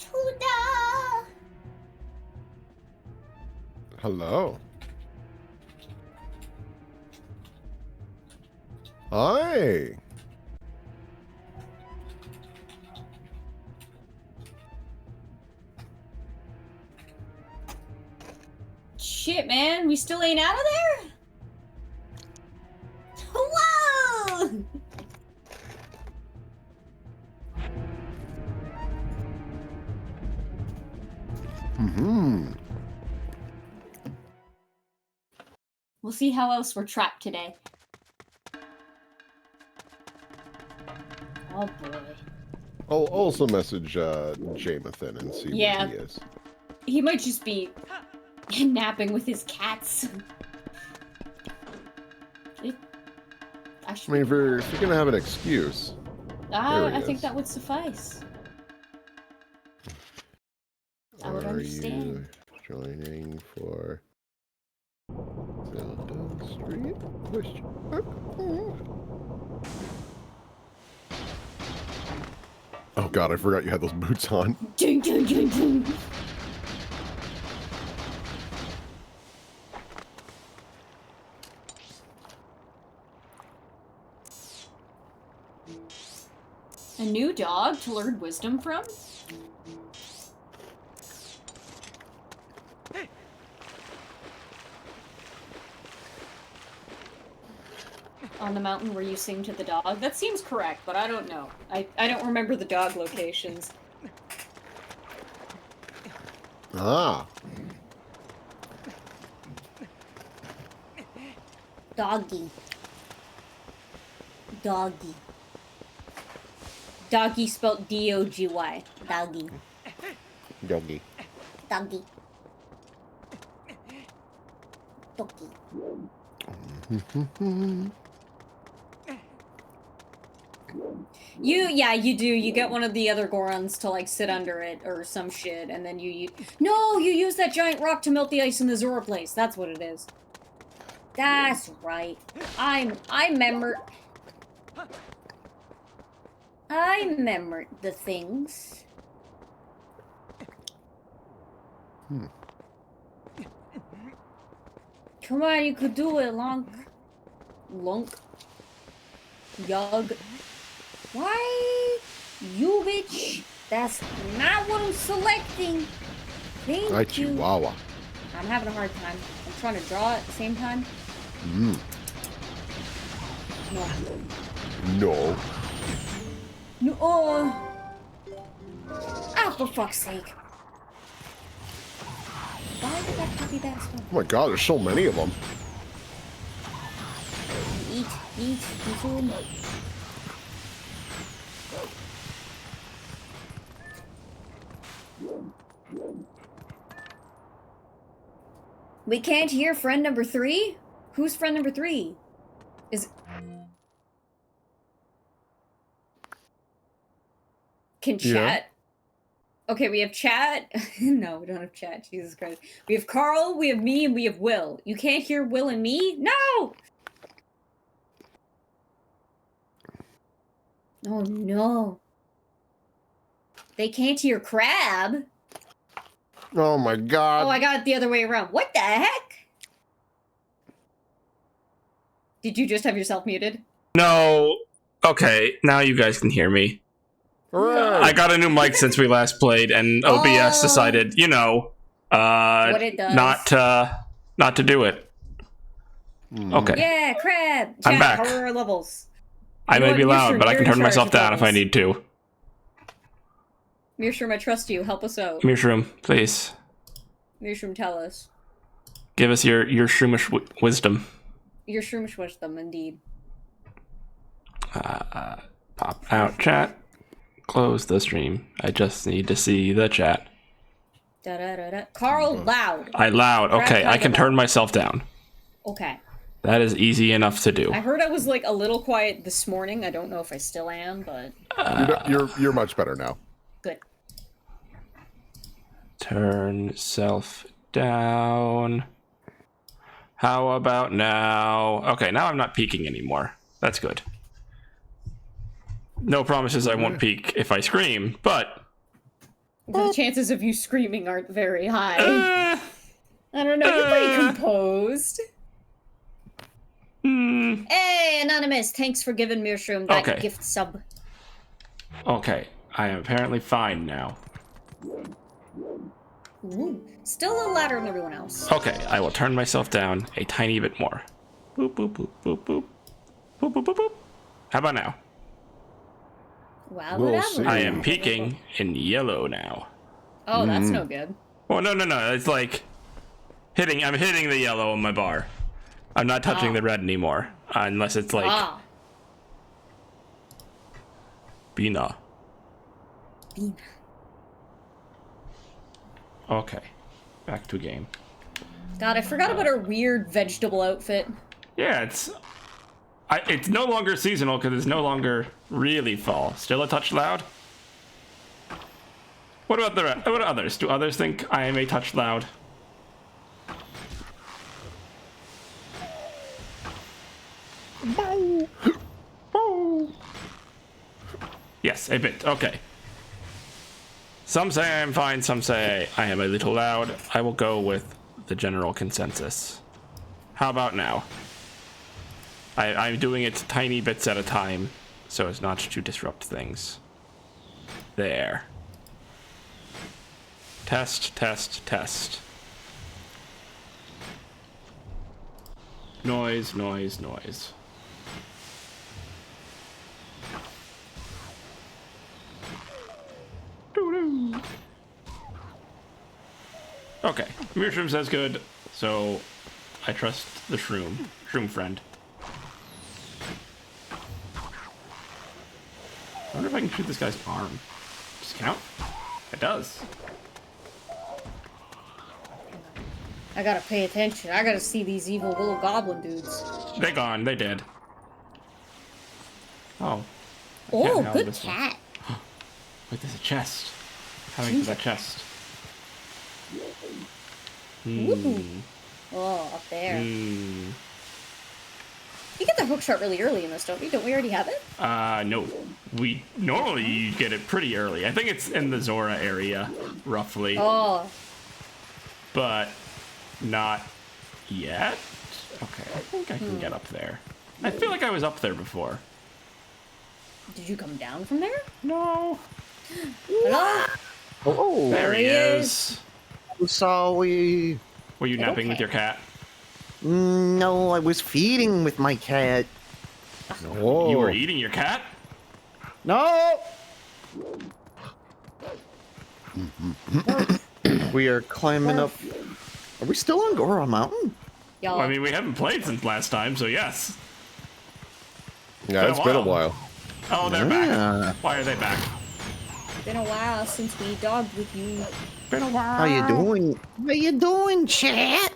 Tuda! Hello. Hi. Shit, man, we still ain't out of there? Whoa! Mm-hmm. We'll see how else we're trapped today. Oh boy. I'll also message Jamathan and see Yeah. where he is. He might just be napping with his cats. I mean, if you're gonna have an excuse. I think that would suffice. I would understand. Are you joining for Zelda Street? Question mark? Oh god, I forgot you had those boots on. Ding, ding, ding, ding. A new dog to learn wisdom from? On the mountain where you sing to the dog? That seems correct, but I don't know. I don't remember the dog locations. Ah. Doggy. Doggy. Doggy spelled D-O-G-Y. Doggy. Doggy. Doggy. Doggy. You do. You get one of the other Gorons to, like, sit under it or some shit, and then you use that giant rock to melt the ice in the Zora place. That's what it is. That's right. I remember the things. Come on, you could do it, Lunk. Yug. Why? You bitch. That's not what I'm selecting. Thank Hi, you. Chihuahua. I'm having a hard time. I'm trying to draw at the same time. Mm. No. No. No. Oh, for fuck's sake. Why did that puppy that smell? Oh my god, there's so many of them. Eat, consume. We can't hear friend number 3? Who's friend number 3? Can chat? Yeah. Okay, we have chat. No, we don't have chat. Jesus Christ. We have Carl, we have me, and we have Will. You can't hear Will and me? No! Oh, no. They can't hear Crab. Oh my god. Oh, I got it the other way around. What the heck? Did you just have yourself muted? No. Okay, now you guys can hear me. Hooray. I got a new mic since we last played, and OBS decided, what it does. not to do it. Okay. Yeah, Crab. Chat, I'm back. how are our levels? I may be loud, but I can turn myself down if I need to. Mearshroom, I trust you. Help us out. Mearshroom, please. Mearshroom, tell us. Give us your shroomish wisdom. Your shroomish wisdom, indeed. Pop out chat. Close the stream. I just need to see the chat. Da-da-da-da. Carl, loud. I loud. Okay, I can turn myself down. Okay. That is easy enough to do. I heard I was like a little quiet this morning. I don't know if I still am, but You're much better now. Good. Turn self down. How about now? Okay, now I'm not peeking anymore. That's good. No promises I won't peek if I scream, but The chances of you screaming aren't very high. I don't know, you're pretty composed. Hey, Anonymous, thanks for giving Mearshroom that gift sub. Okay, I am apparently fine now. Ooh, still a little louder than everyone else. Okay, I will turn myself down a tiny bit more. Boop, boop, boop, boop, boop. Boop, boop, boop, boop. How about now? Wow, We'll see. I am peaking in yellow now. Oh, that's no good. Well, no. It's like I'm hitting the yellow on my bar. I'm not touching the red anymore. Unless it's like Bina. Okay. Back to game. God, I forgot about her weird vegetable outfit. Yeah, it's no longer seasonal because it's no longer really fall. Still a touch loud? What about what others? Do others think I am a touch loud? Yes, a bit. Okay. Some say I'm fine, some say I am a little loud. I will go with the general consensus. How about now? I'm doing it tiny bits at a time, so as not to disrupt things. There. Test, test, test. Noise, noise, noise. Doo-doo. Okay, Mearshroom says good, so I trust the shroom friend. I wonder if I can shoot this guy's arm. Does it count? It does. I gotta pay attention. I gotta see these evil little goblin dudes. They're gone. They did. Oh. Oh, good cat. Wait, there's a chest. How do I get to that chest? Oh, up there. You get the hookshot really early in this, don't we? Don't we already have it? No. We normally get it pretty early. I think it's in the Zora area, roughly. Oh. But not yet? Okay, I think I can get up there. I feel like I was up there before. Did you come down from there? No. Hello? Oh, There he is. I'm sorry. Were you napping with your cat? No, I was feeding with my cat. Whoa. You were eating your cat? No! We are climbing up. Are we still on Gora Mountain? Y'all. Well, I mean, we haven't played since last time, so yes. Yeah, it's been a while. Oh, they're back. Why are they back? Been a while since we dogged with you. Been a while. How you doing? How you doing, chat?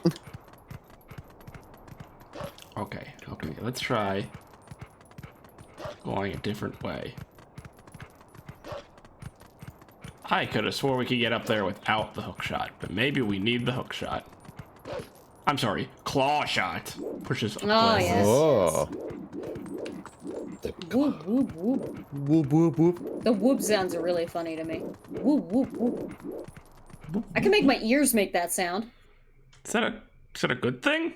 Okay, let's try going a different way. I could have swore we could get up there without the hook shot, but maybe we need the hook shot. I'm sorry, claw shot. Pushes up. Oh, yes. Oh. Whoop, whoop, whoop. Whoop, whoop, whoop. The whoop sounds are really funny to me. Whoop, whoop, whoop. I can make my ears make that sound. Is that a good thing?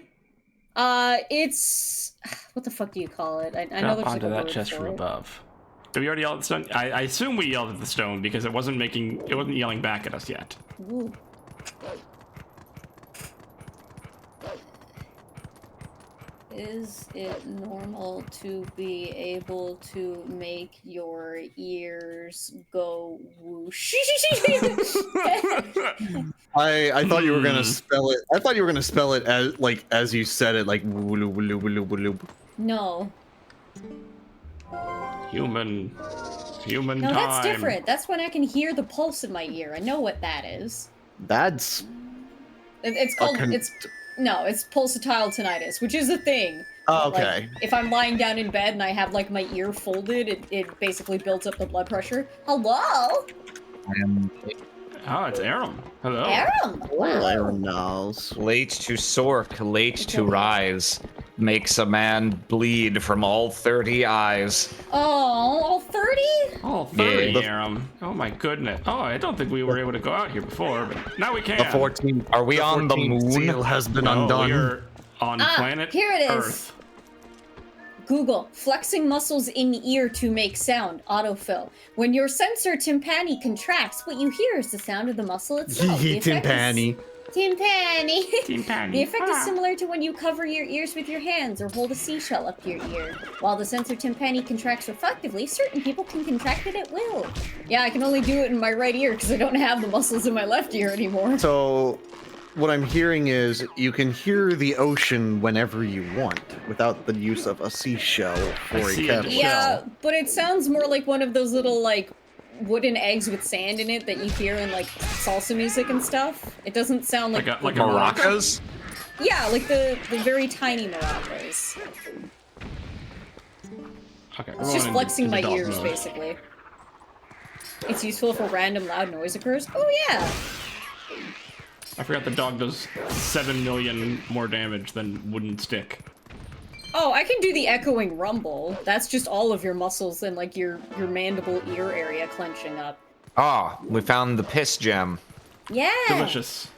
It's... What the fuck do you call it? I know there's like onto a that word chest for from it. above. Did we already yell at the stone? I assume we yelled at the stone because it wasn't yelling back at us yet. Ooh. Is it normal to be able to make your ears go whoosh? I thought you were gonna spell it. I thought you were gonna spell it as you said it, like wooloop, wooloop, wooloop, wooloop. No. Human No, time. that's different. That's when I can hear the pulse in my ear. I know what that is. That's It's called it's pulsatile tinnitus, which is a thing. oh, okay. Like, if I'm lying down in bed and I have like my ear folded, it basically builds up the blood pressure. Hello? Oh, it's Aram. Hello. Aram. Well, Aaron knows. Late to Sork, late to rise. makes a man bleed from all 30 eyes. Oh, all 30? Oh, 30, Yeah. Aram. Oh my goodness. Oh, I don't think we were able to go out here before, but now we can. The 14th. Are we on the 14th moon? seal has been No, undone. we're on planet here it is. Earth. Google, flexing muscles in ear to make sound, autofill. When your sensor tympani contracts, what you hear is the sound of the muscle itself. The effect is- Timpani. Tympani. Tympani. The effect Ah. is similar to when you cover your ears with your hands or hold a seashell up to your ear. While the sensor tympani contracts reflectively, certain people can contract it at will. Yeah, I can only do it in my right ear because I don't have the muscles in my left ear anymore. So, what I'm hearing is you can hear the ocean whenever you want without the use of a seashell I or a see a kettle. Yeah, but it sounds more like one of those little, like, wooden eggs with sand in it that you hear in, like, salsa music and stuff. It doesn't sound like... Like a Maracas? Yeah, like the very tiny maracas. Okay. It's just flexing my ears, basically. It's useful for random loud noise occurs. Oh, yeah! I forgot the dog does 7 million more damage than wooden stick. Oh, I can do the echoing rumble. That's just all of your muscles and, like, your mandible ear area clenching up. Ah, we found the piss gem. Yeah! Delicious.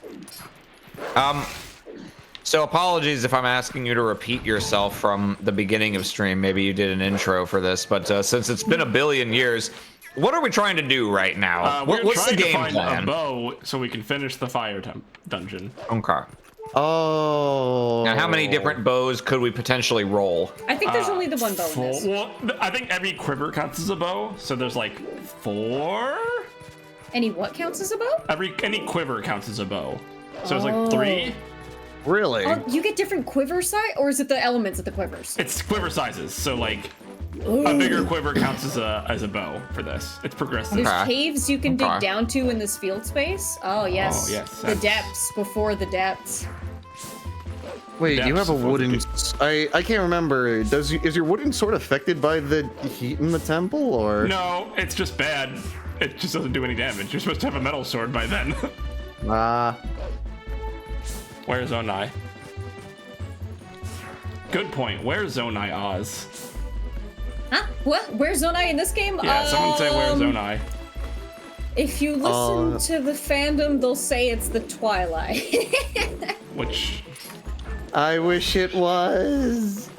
So apologies if I'm asking you to repeat yourself from the beginning of stream. Maybe you did an intro for this, but since it's been a billion years, what are we trying to do right now? We're What's the trying to game find plan? a bow so we can finish the fire dungeon. Okay. Oh. Now, how many different bows could we potentially roll? I think there's only the one bow in Full, this. well, I think every quiver counts as a bow, so there's like 4. Any what counts as a bow? Any quiver counts as a bow, so it's like 3. Really? Oh, you get different quiver size, or is it the elements of the quivers? It's quiver sizes, so like a bigger quiver counts as a bow for this. It's progressive. There's Okay. caves you can Okay. dig down to in this field space. Oh yes. Oh, yes, The that's- depths before the depths. Wait, you have a Depths wooden... of I can't remember. Is your wooden sword affected by the heat in the temple, or...? No, it's just bad. It just doesn't do any damage. You're supposed to have a metal sword by then. Where's Zonai? Good point. Where's Zonai Oz? Huh? What? Where's Zonai in this game? Yeah, someone say where's Zonai? If you listen to the fandom, they'll say it's the Twilight. Which I wish it was.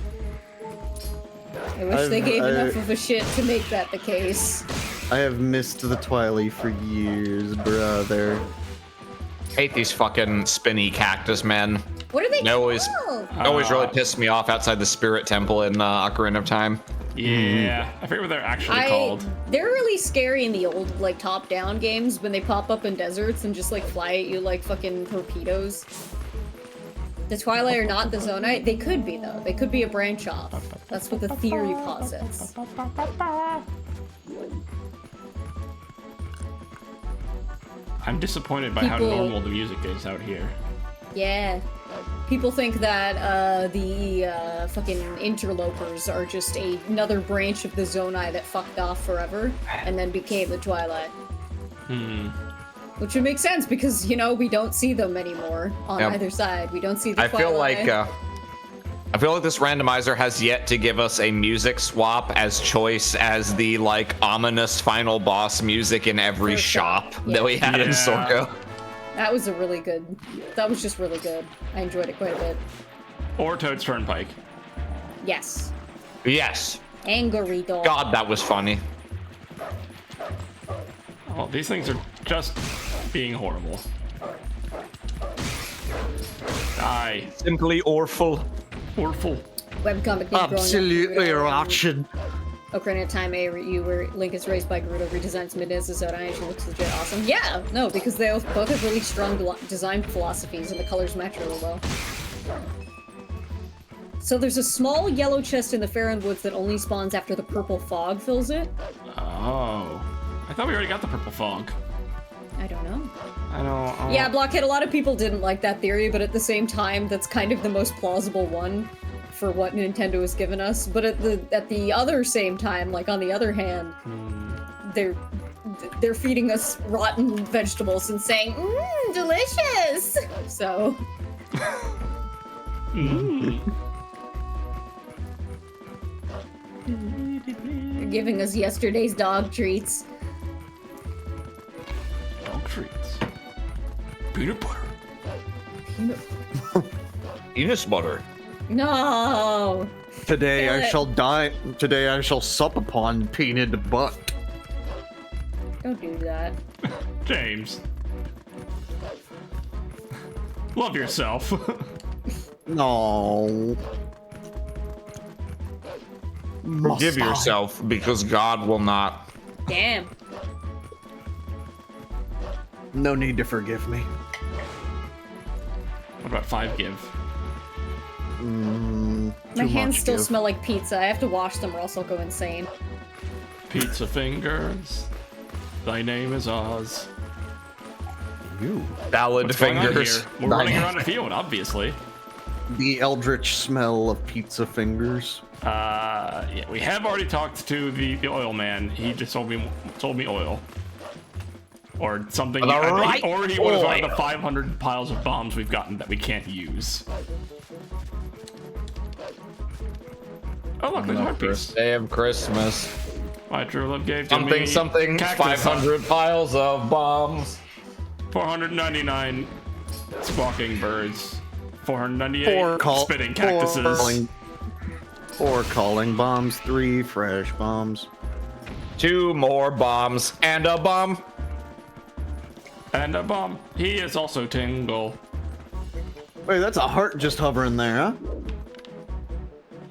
I wish they gave enough of a shit to make that the case. I have missed the Twilight for years, brother. Hate these fucking spinny cactus men. What are they They always, called? always really pissed me off outside the Spirit Temple in Ocarina of Time. yeah, I forget what they're actually called. They're really scary in the old, like, top-down games when they pop up in deserts and just, like, fly at you like fucking torpedoes. The Twilight are not the Zonite. They could be, though. They could be a branch off. That's what the theory posits. I'm disappointed by how People- normal the music is out here. Yeah. People think that the fucking interlopers are just another branch of the Zonai that fucked off forever and then became the Twilight. Which would make sense because, you know, we don't see them anymore on Yep. either side. We don't see the I feel Twilight. like this randomizer has yet to give us a music swap as choice as the like ominous final boss music in every First shop shop, that we had in Yeah. Sorgo. That was a really good... That was just really good. I enjoyed it quite a bit. Or Toad's Turnpike. Yes. Yes. Angry dog. God, that was funny. Oh, these things are just being horrible. Die. Simply awful. Awful. Webcomic name Absolutely wretched. Ocarina of Time AU where Link is raised by Gerudo redesigns Midna's Zelda and she looks legit awesome. Yeah, no, because they both have really strong design philosophies and the colors match really well. So there's a small yellow chest in the Faron Woods that only spawns after the purple fog fills it. Oh. I thought we already got the purple fog. I don't know. I don't... Yeah, Blockhead, a lot of people didn't like that theory, but at the same time, that's kind of the most plausible one for what Nintendo has given us. But at the other same time, like on the other hand, they're feeding us rotten vegetables and saying, mmm, delicious! So... giving us yesterday's dog treats. Dog treats. Peanut butter. Penis butter. No. Today Kill I it. shall die. Today I shall sup upon peanut butt. Don't do that. James. Love yourself. No. Forgive yourself because God will not. Damn. No need to forgive me. What about 5 give? My hands still smell like pizza. I have to wash them or else I'll go insane. Pizza fingers. Thy name is Oz. You. Salad What's going on fingers. here? We're running around a field, obviously. The eldritch smell of pizza fingers. Yeah, we have already talked to the oil man. He just told me oil. Or something. The right or he would have found oil. the 500 piles of bombs we've gotten that we can't use. Oh look, there's a heart piece. First day of Christmas. My true love gave to me Something. cactus 500 piles of bombs. 499 squawking birds. 498 spitting cactuses. Four calling bombs, 3 fresh bombs. 2 more bombs and a bomb. And a bomb. He is also Tingle. Wait, that's a heart just hovering there, huh?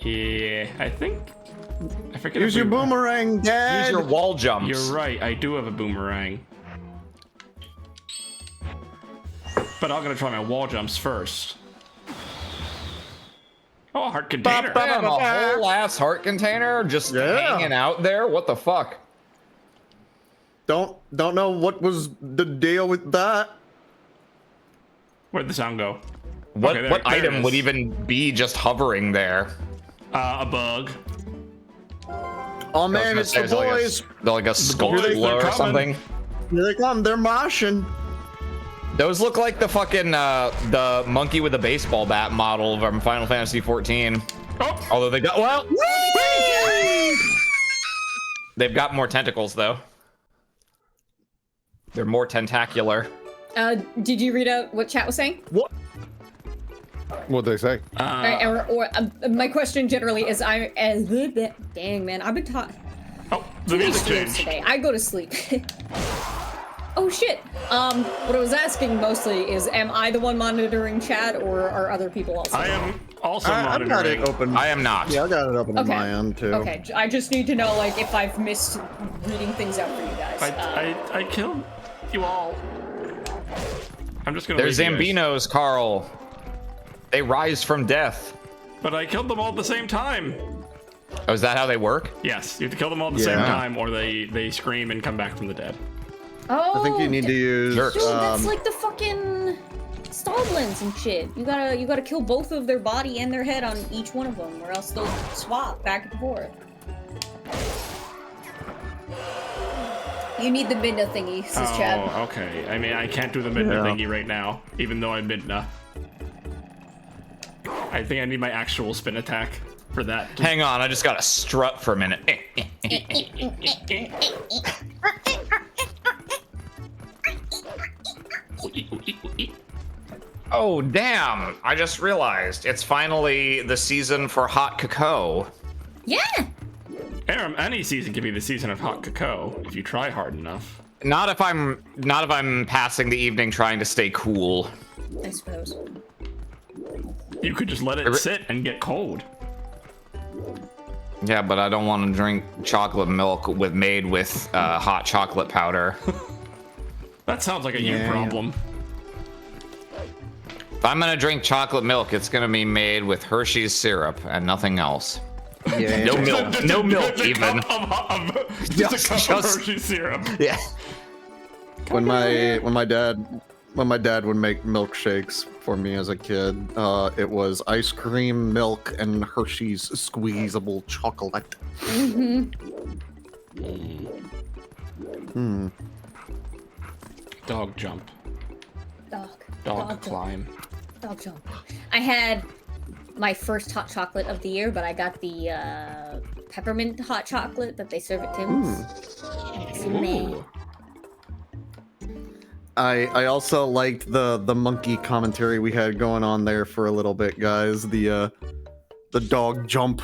Yeah, I think. I forget. Use if your we- boomerang, Dad. Use your wall jumps. You're right. I do have a boomerang. But I'm gonna try my wall jumps first. Oh, a heart container. Damn, a whole ass heart container just Yeah. hanging out there. What the fuck? Don't know what was the deal with that. Where'd the sound go? What Okay, what there it item is. would even be just hovering there? A bug. Oh man, it's the boys. They're like a skull boys, they're or coming. something. Here they come. They're moshing. Those look like the fucking the monkey with the baseball bat model from Final Fantasy 14. Oh, Although they got they've got more tentacles though. They're more tentacular. Did you read out what chat was saying? What? What'd they say? My question generally is, dang man, I've been taught oh, the music changed. today. I go to sleep. Oh shit. What I was asking mostly is, am I the one monitoring chat, or are other people also? I am also I've got it monitoring. open. I am not. Yeah, I got it open on my end too. Okay, I just need to know like if I've missed reading things out for you guys. I killed you all. I'm just gonna. They're leave you guys. Zambinos, Carl. They rise from death. But I killed them all at the same time. Oh, is that how they work? Yes, you have to kill them all at the same Yeah. time, or they scream and come back from the dead. Oh, I think you need to use. Jerks. Dude, that's like the fucking Stallblins and shit. You gotta kill both of their body and their head on each one of them, or else they'll swap back and forth. You need the Midna thingy, says Chad. Oh, okay. I mean, I can't do the Midna thingy right now, even though I'm Midna. I think I need my actual spin attack for that. to- Hang on, I just gotta strut for a minute. Oh, damn. I just realized it's finally the season for hot cacao. Yeah. Aram, any season can be the season of hot cacao if you try hard enough. Not if I'm passing the evening trying to stay cool. I suppose. You could just let it sit and get cold. Yeah, but I don't want to drink chocolate milk made with hot chocolate powder. That sounds like a you problem. If I'm gonna drink chocolate milk, it's gonna be made with Hershey's syrup and nothing else. Yeah. No milk, no milk Just a even. cup of Hershey syrup. Yeah. When my dad would make milkshakes for me as a kid, it was ice cream, milk, and Hershey's squeezable chocolate. Dog jump. Dog Climb. Dog jump. I had my first hot chocolate of the year, but I got the peppermint hot chocolate that they serve at Tim's. It's meh. Ooh. I also liked the monkey commentary we had going on there for a little bit, guys. The dog jump.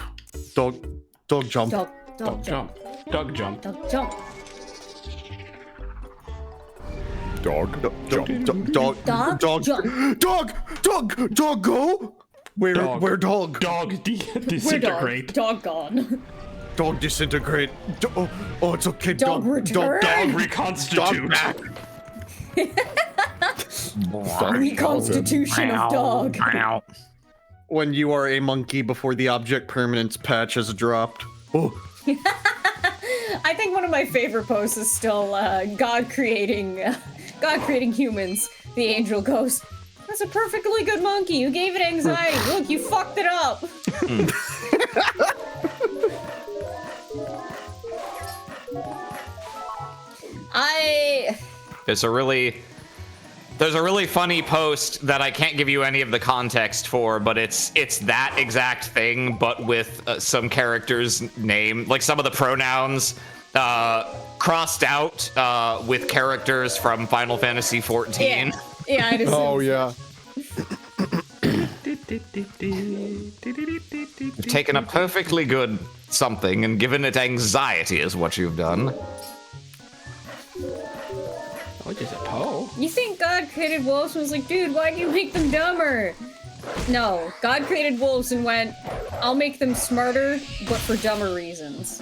Dog jump. Dog Dog jump. jump. Dog jump. Dog jump. Dog. Dog go. Where Dog. dog? Dog We're disintegrate. dog gone. Dog disintegrate. Oh, it's okay. Dog return. Dog reconstitute. Dog back. Reconstitution of dog. When you are a monkey before the object permanence patch has dropped. Oh. I think one of my favorite posts is still God creating humans. The angel goes, "That's a perfectly good monkey. You gave it anxiety. Look, you fucked it up." There's a really funny post that I can't give you any of the context for, but it's that exact thing, but with some character's name, like some of the pronouns crossed out with characters from Final Fantasy XIV. Yeah, I just. Oh yeah. You've taken a perfectly good something and given it anxiety is what you've done. Oh, just a Poe. You think God created wolves and was like, dude, why do you make them dumber? No, God created wolves and went, I'll make them smarter, but for dumber reasons.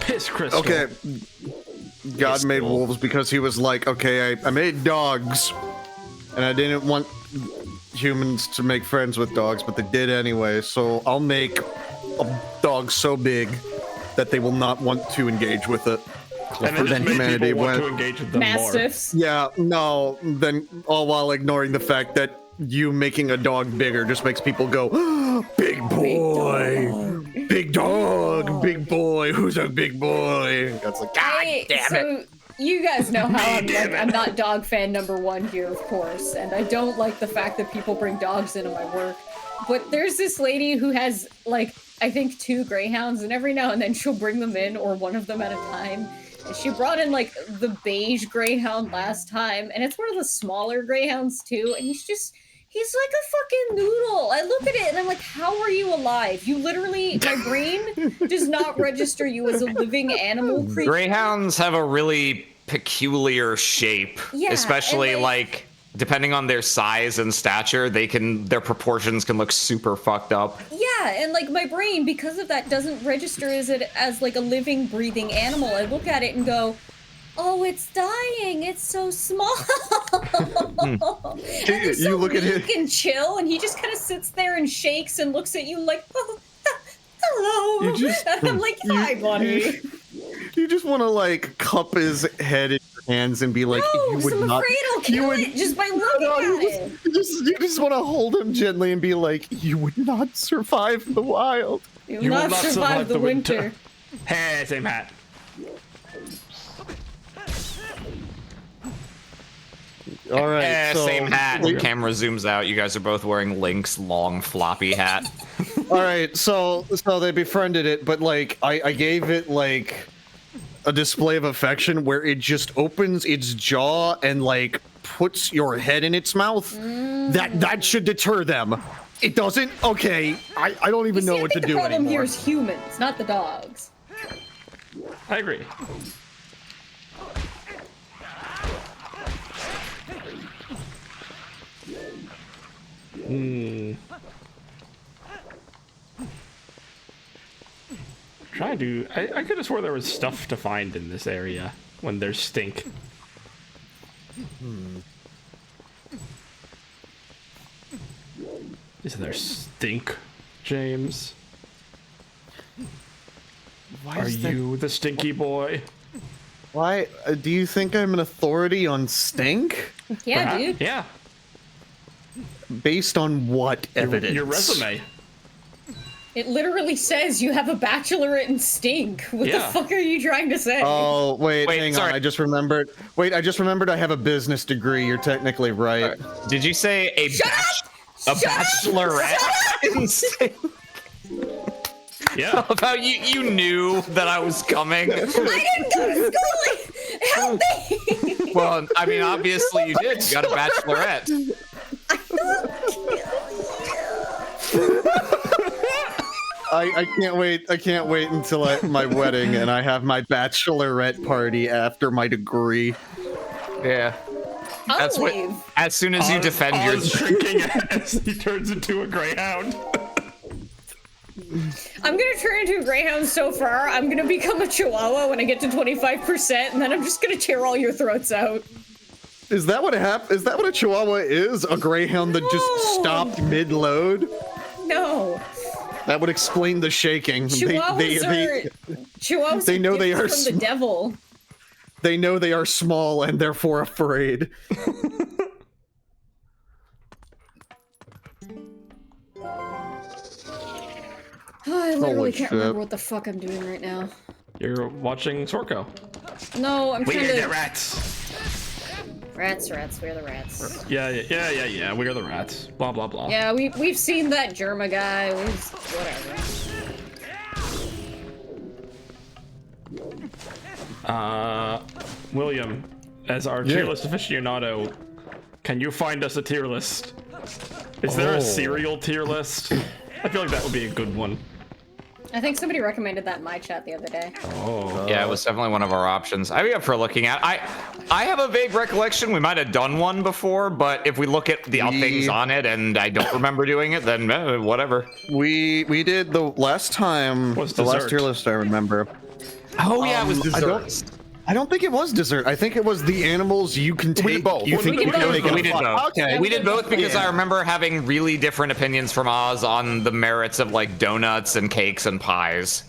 Piss crystal. Okay. God made wolves because he was like, okay, I made dogs, and I didn't want humans to make friends with dogs, but they did anyway, so I'll make a dog so big that they will not want to engage with it. And then Then just make humanity people want to went- engage with them Mastiffs. Yeah, no, then all while ignoring the fact that you making a dog bigger just makes people go, big boy, big dog, big boy, who's a big boy? That's like, God damn it. You guys know how I'm not dog fan number one here, of course, and I don't like the fact that people bring dogs into my work. But there's this lady who has, like, I think 2 greyhounds, and every now and then she'll bring them in, or one of them at a time. And she brought in, like, the beige greyhound last time, and it's one of the smaller greyhounds, too, and he's like a fucking noodle. I look at it and I'm like, how are you alive? You literally, my brain does not register you as a living animal creature. Greyhounds have a really peculiar shape, Yeah, especially and like depending on their size and stature, their proportions can look super fucked up. Yeah, and like my brain, because of that, doesn't register as like a living, breathing animal. I look at it and go, oh, it's dying. It's so small. And it's so You look at weak it- and chill, and he just kind of sits there and shakes and looks at you like, oh, hello. You just- And I'm like, hi, buddy. You just want to like cup his head in your hands and be like, No, you 'cause would I'm not. afraid I'll kill it just by looking at it. You just want to hold him gently and be like, you would not survive the wild. You will not survive the winter. Hey, same hat. All right, so, Same hat. Camera zooms out. You guys are both wearing Link's long floppy hat. All right, so they befriended it, but like I gave it like a display of affection where it just opens its jaw and like puts your head in its mouth. That should deter them. It doesn't. Okay, I don't even know what to do the problem anymore. here is humans, not the dogs. I agree. Trying to. I could have swore there was stuff to find in this area when there's stink. Isn't there stink, James? Why Are is that- you the stinky boy? Why do you think I'm an authority on stink? Yeah, dude. Yeah. Based on what evidence? Your resume. It literally says you have a bachelorette in stink. What the Yeah. fuck are you trying to say? Oh, wait, hang sorry. on. I just remembered. Wait, I just remembered I have a business degree. You're technically right. Did you say a Shut up! bachelorette? Yeah. About you knew that I was coming. I didn't go to school. Help me. Well, I mean, obviously you did. You got a bachelorette. I can't wait. I can't wait until my wedding and I have my bachelorette party after my degree. Yeah. That's what. leave. As soon as you defend your. Oz drinking as he turns into a greyhound. I'm gonna turn into a greyhound so far, I'm gonna become a chihuahua when I get to 25%, and then I'm just gonna tear all your throats out. Is that what Is that what a chihuahua is? A greyhound that just stopped mid-load? No. That would explain the shaking. Chihuahuas they know they are from the devil. They know they are small and therefore afraid. I literally Holy can't shit. remember what the fuck I'm doing right now. You're watching Sorko. No, I'm trying We're to... the rats. Rats, we're the rats. Yeah. We're the rats. Blah blah blah. Yeah, we've seen that Germa guy. Whatever. William, as our tier list aficionado, can you find us a tier list? Is there a cereal tier list? I feel like that would be a good one. I think somebody recommended that in my chat the other day. Oh. Yeah, it was definitely one of our options. I'd be up for looking at. I have a vague recollection we might have done one before, but if we look at the things on it and I don't remember doing it, then whatever. We did the last time. What's the last dessert? tier list I remember. Oh yeah, it was I desserts. don't think it was dessert. I think it was the animals you can take. We did both. You think We you did can both. make We did both. Okay. We did both because I remember having really different opinions from Oz on the merits of like donuts and cakes and pies.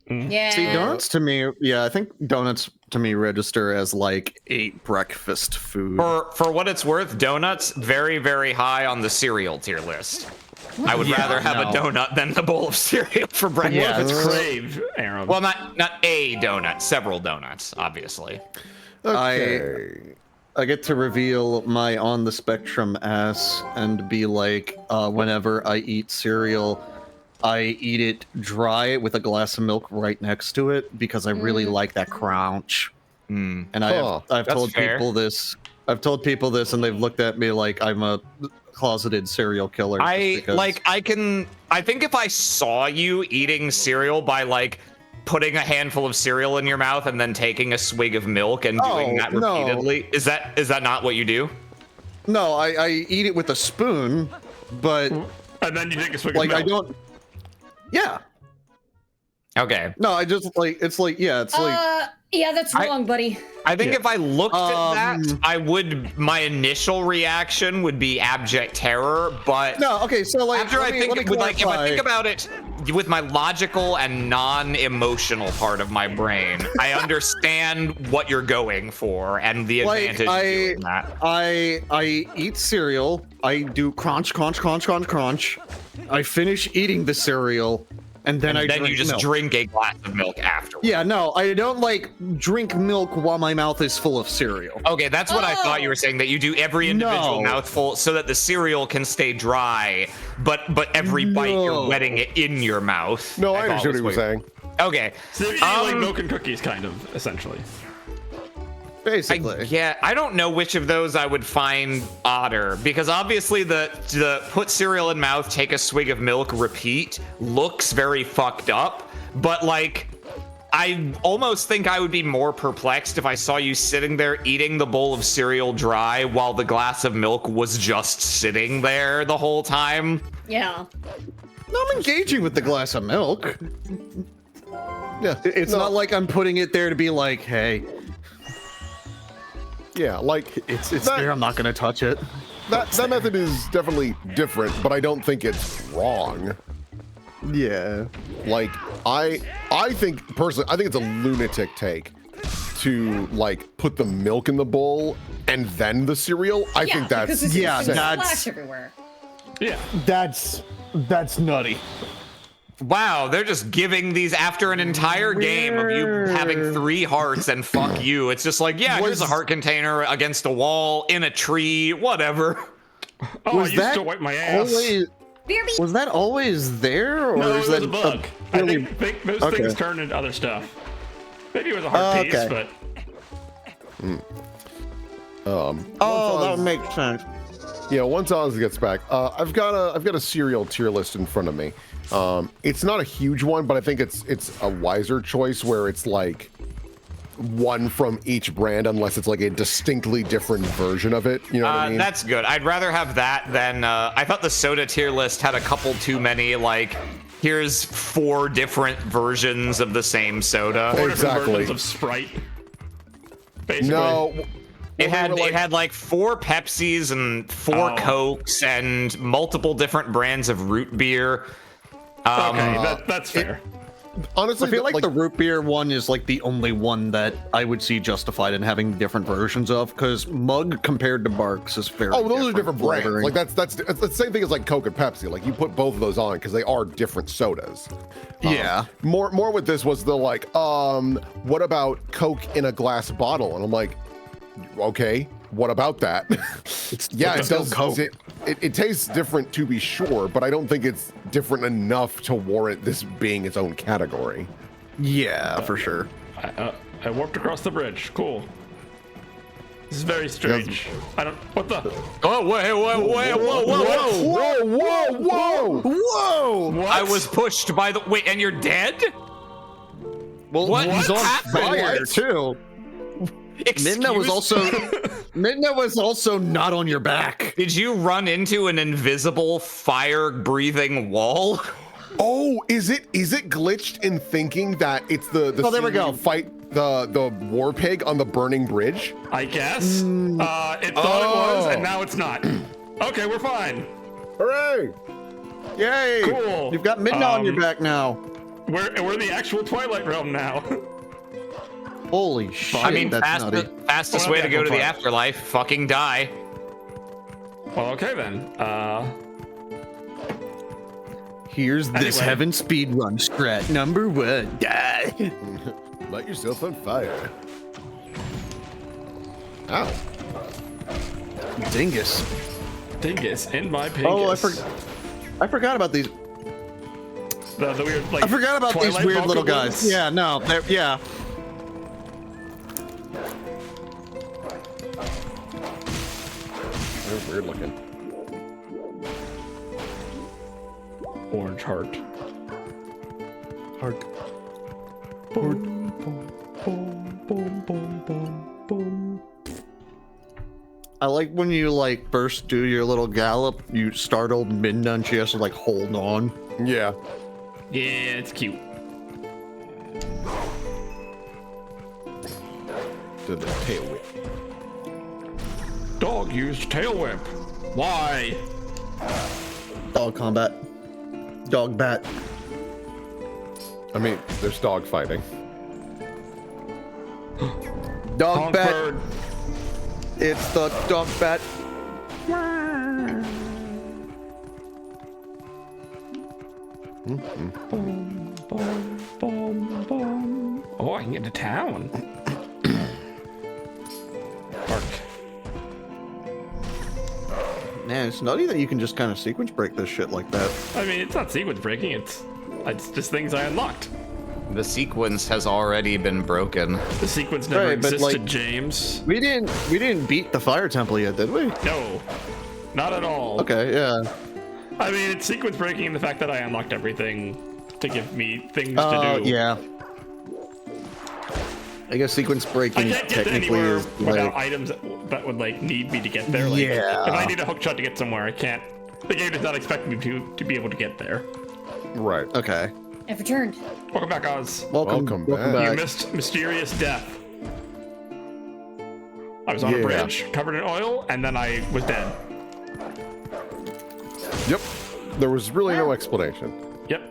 Yeah. See, donuts to me, I think donuts to me register as like a breakfast food. For what it's worth, donuts very, very high on the cereal tier list. I would rather have a donut than a bowl of cereal for breakfast. Yeah, It's crave, Aaron. Well, not a donut, several donuts, obviously. Okay. I get to reveal my on the spectrum ass and be like, whenever I eat cereal, I eat it dry with a glass of milk right next to it because I really like that crunch. And I've told fair. people this. I've told people this, and they've looked at me like I'm a closeted serial killer. I think if I saw you eating cereal by like putting a handful of cereal in your mouth and then taking a swig of milk and doing that repeatedly, is that not what you do? No, I eat it with a spoon, but and then you take a swig like of I milk. don't. Yeah. Okay. No, I just like it's like Yeah, that's wrong, buddy. I think if I looked at that, I would. My initial reaction would be abject terror. But no. Okay, so like after if I think about it with my logical and non-emotional part of my brain, I understand what you're going for and the advantage of doing that. I eat cereal. I do crunch. I finish eating the cereal. And then you just drink a glass of milk after. Yeah, no, I don't like drink milk while my mouth is full of cereal. Okay, that's what I thought you were saying, that you do every individual mouthful so that the cereal can stay dry, but every bite you're wetting it in your mouth. No, I understood what he was saying. Okay. So you eat like milk and cookies, kind of, essentially. Basically. I don't know which of those I would find odder, because obviously the put cereal in mouth, take a swig of milk, repeat looks very fucked up, but like I almost think I would be more perplexed if I saw you sitting there eating the bowl of cereal dry while the glass of milk was just sitting there the whole time. Yeah. No, I'm engaging with the glass of milk. Yeah, It's not like I'm putting it there to be like, hey, yeah, like it's there, I'm not gonna touch it. that method is definitely different, but I don't think it's wrong. Yeah. Like I think personally, I think it's a lunatic take to like put the milk in the bowl and then the cereal. I think that's because it's yeah, gonna that's- splash everywhere. Yeah. That's nutty. Wow, they're just giving these after an entire game of you having 3 hearts and fuck you. It's just like, yeah, here's a heart container against a wall, in a tree, whatever. Oh, I used to wipe my ass. BRB. Was that always there, or No, is it was that a bug. I think those Okay. things turned into other stuff. Maybe it was a hard piece, okay. but Oh, that would make sense. Yeah, once Oz gets back, I've got a cereal tier list in front of me. It's not a huge one, but I think it's a wiser choice where it's like one from each brand, unless it's like a distinctly different version of it. You know what I mean? That's good. I'd rather have that than I thought the soda tier list had a couple too many. Like, here's 4 different versions of the same soda. 4 different Exactly. versions of Sprite. Basically. No. It had like 4 Pepsis and 4 Cokes and multiple different brands of root beer. Okay, that's fair. Honestly, I feel like the root beer one is like the only one that I would see justified in having different versions of, because Mug compared to Barks is very those are different brands. flavoring. Like that's the same thing as like Coke and Pepsi. Like you put both of those on because they are different sodas. Yeah. More with this was the like, what about Coke in a glass bottle? And I'm like, okay, what about that? Yeah, it does. Coke. It tastes different to be sure, but I don't think it's different enough to warrant this being its own category. Yeah, for sure. I warped across the bridge. Cool. This is very strange. I don't. What the? Oh, wait, whoa. Whoa! What? I was pushed by the. Wait, and you're dead? Well, What he's on happened? fire too. Midna was also not on your back. Did you run into an invisible fire-breathing wall? Oh, is it glitched in thinking that it's the Oh, there we scene go. where you fight the war pig on the burning bridge? I guess. It thought it was, and now it's not. Okay, we're fine. Hooray! Yay! Cool. You've got Midna on your back now. We're in the actual Twilight realm now. Holy shit! I mean, that's nutty. fastest Well, way to go to the fire. afterlife, fucking die. Well, okay then. Here's this Anyway. heaven speedrun strat number 1. Die. Light yourself on fire. Ow. Dingus. Dingus in my pingus. Oh, I forgot about these. The weird, like, I forgot about these Twilight weird little Vulcan guys. ones. Yeah, no, yeah. They're weird looking. Orange heart. Heart. Boom, boom, boom, boom, boom, boom, boom. I like when you like first do your little gallop, you startled Midna and she has to like hold on. Yeah. Yeah, it's cute. To the tail whip. Dog used tail whip. Why? Dog combat. Dog bat. I mean, there's dog fighting. Dog Honk bat. bird. It's the dog bat. Boom, boom, boom, boom. Oh, I can get to town. Bark. Man, it's nutty that you can just kind of sequence break this shit like that. I mean, it's not sequence breaking. It's just things I unlocked. The sequence has already been broken. The sequence never Right, but, existed, like- James. We didn't beat the fire temple yet, did we? No, not at all. Okay, yeah. I mean, it's sequence breaking in the fact that I unlocked everything to give me things to do. Yeah. I guess sequence I breaking can't get technically anywhere is without like items that would like need me to get there. Like, Yeah. if I need a hook shot to get somewhere, I can't. The game does not expect me to be able to get there. Right. okay. I've returned. Welcome back, Oz. Welcome back. You missed mysterious death. I was on a Yeah. bridge covered in oil, and then I was dead. Yep. There was really no explanation. Yep.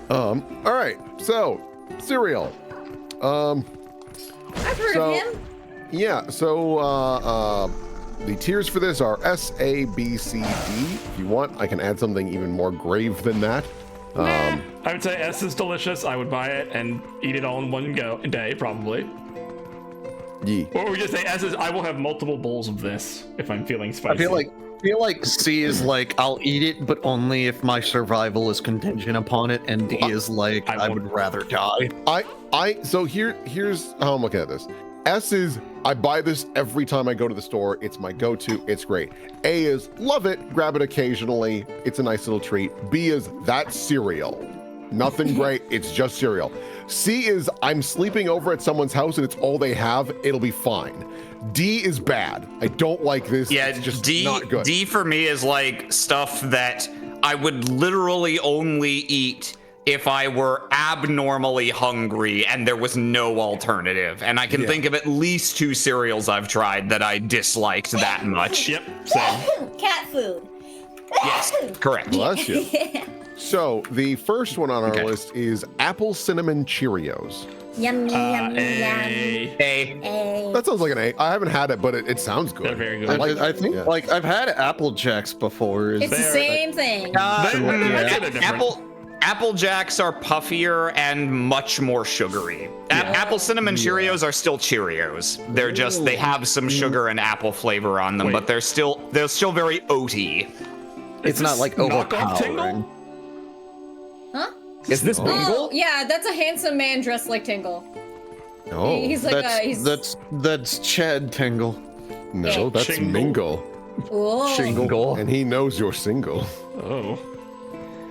Oh, All right. So, cereal. I've heard So- of him. Yeah. So, the tiers for this are S, A, B, C, D. If you want, I can add something even more grave than that. I would say S is delicious. I would buy it and eat it all in one day, probably. Yee. Or we just say S is I will have multiple bowls of this if I'm feeling spicy. feel like C is like, I'll eat it, but only if my survival is contingent upon it, and D is like, I would rather die. So here's how I'm looking at this. S is, I buy this every time I go to the store. It's my go-to. It's great. A is, love it. Grab it occasionally. It's a nice little treat. B is, that's cereal. Nothing great. It's just cereal. C is, I'm sleeping over at someone's house and it's all they have. It'll be fine. D is bad. I don't like this. Yeah, it's just D, not good. D for me is like stuff that I would literally only eat if I were abnormally hungry and there was no alternative. And I can think of at least 2 cereals I've tried that I disliked that much. Yep, same. Cat food. Yes, correct. Bless you. So the first one on our list is apple cinnamon Cheerios. Yummy, yummy, A. yummy. That sounds like an A. I haven't had it, but it sounds good. They're very good. I think like I've had Apple Jacks before. It's the same thing. Apple Jacks are puffier and much more sugary. Apple cinnamon Cheerios are still Cheerios. They're just they have some sugar and apple flavor on them, but they're still very oaty. It's not like overpowering. Huh? Is this Bingle? Oh, yeah, that's a handsome man dressed like Tingle. Oh, He's like that's Chad Tingle. no, that's Shingle. Mingle. Oh. Shingle. And he knows you're single. Oh.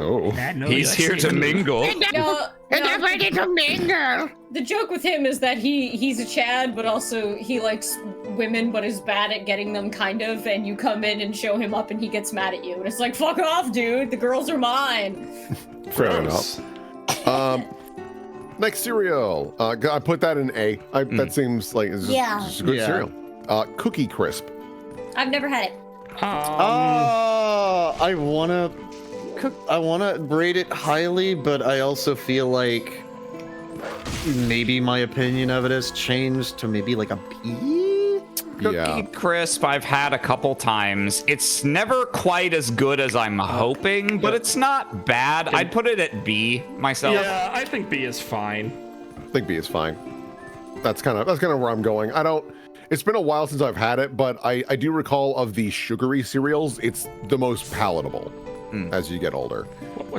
Oh. He's here to mingle. No, ready to mingle. the joke with him is that he's a Chad, but also he likes women, but is bad at getting them, kind of. And you come in and show him up, and he gets mad at you, and it's like, fuck off, dude. The girls are mine. Fair enough. Next cereal. I put that in A. That seems like it's just a good cereal. Cookie Crisp. I've never had it. I wanna rate it highly, but I also feel like maybe my opinion of it has changed to maybe like a B. Cookie Crisp I've had a couple times. It's never quite as good as I'm hoping, but it's not bad. I'd put it at B myself. Yeah, I think B is fine. I think B is fine. That's kind of where I'm going. It's been a while since I've had it, but I do recall of the sugary cereals, it's the most palatable as you get older.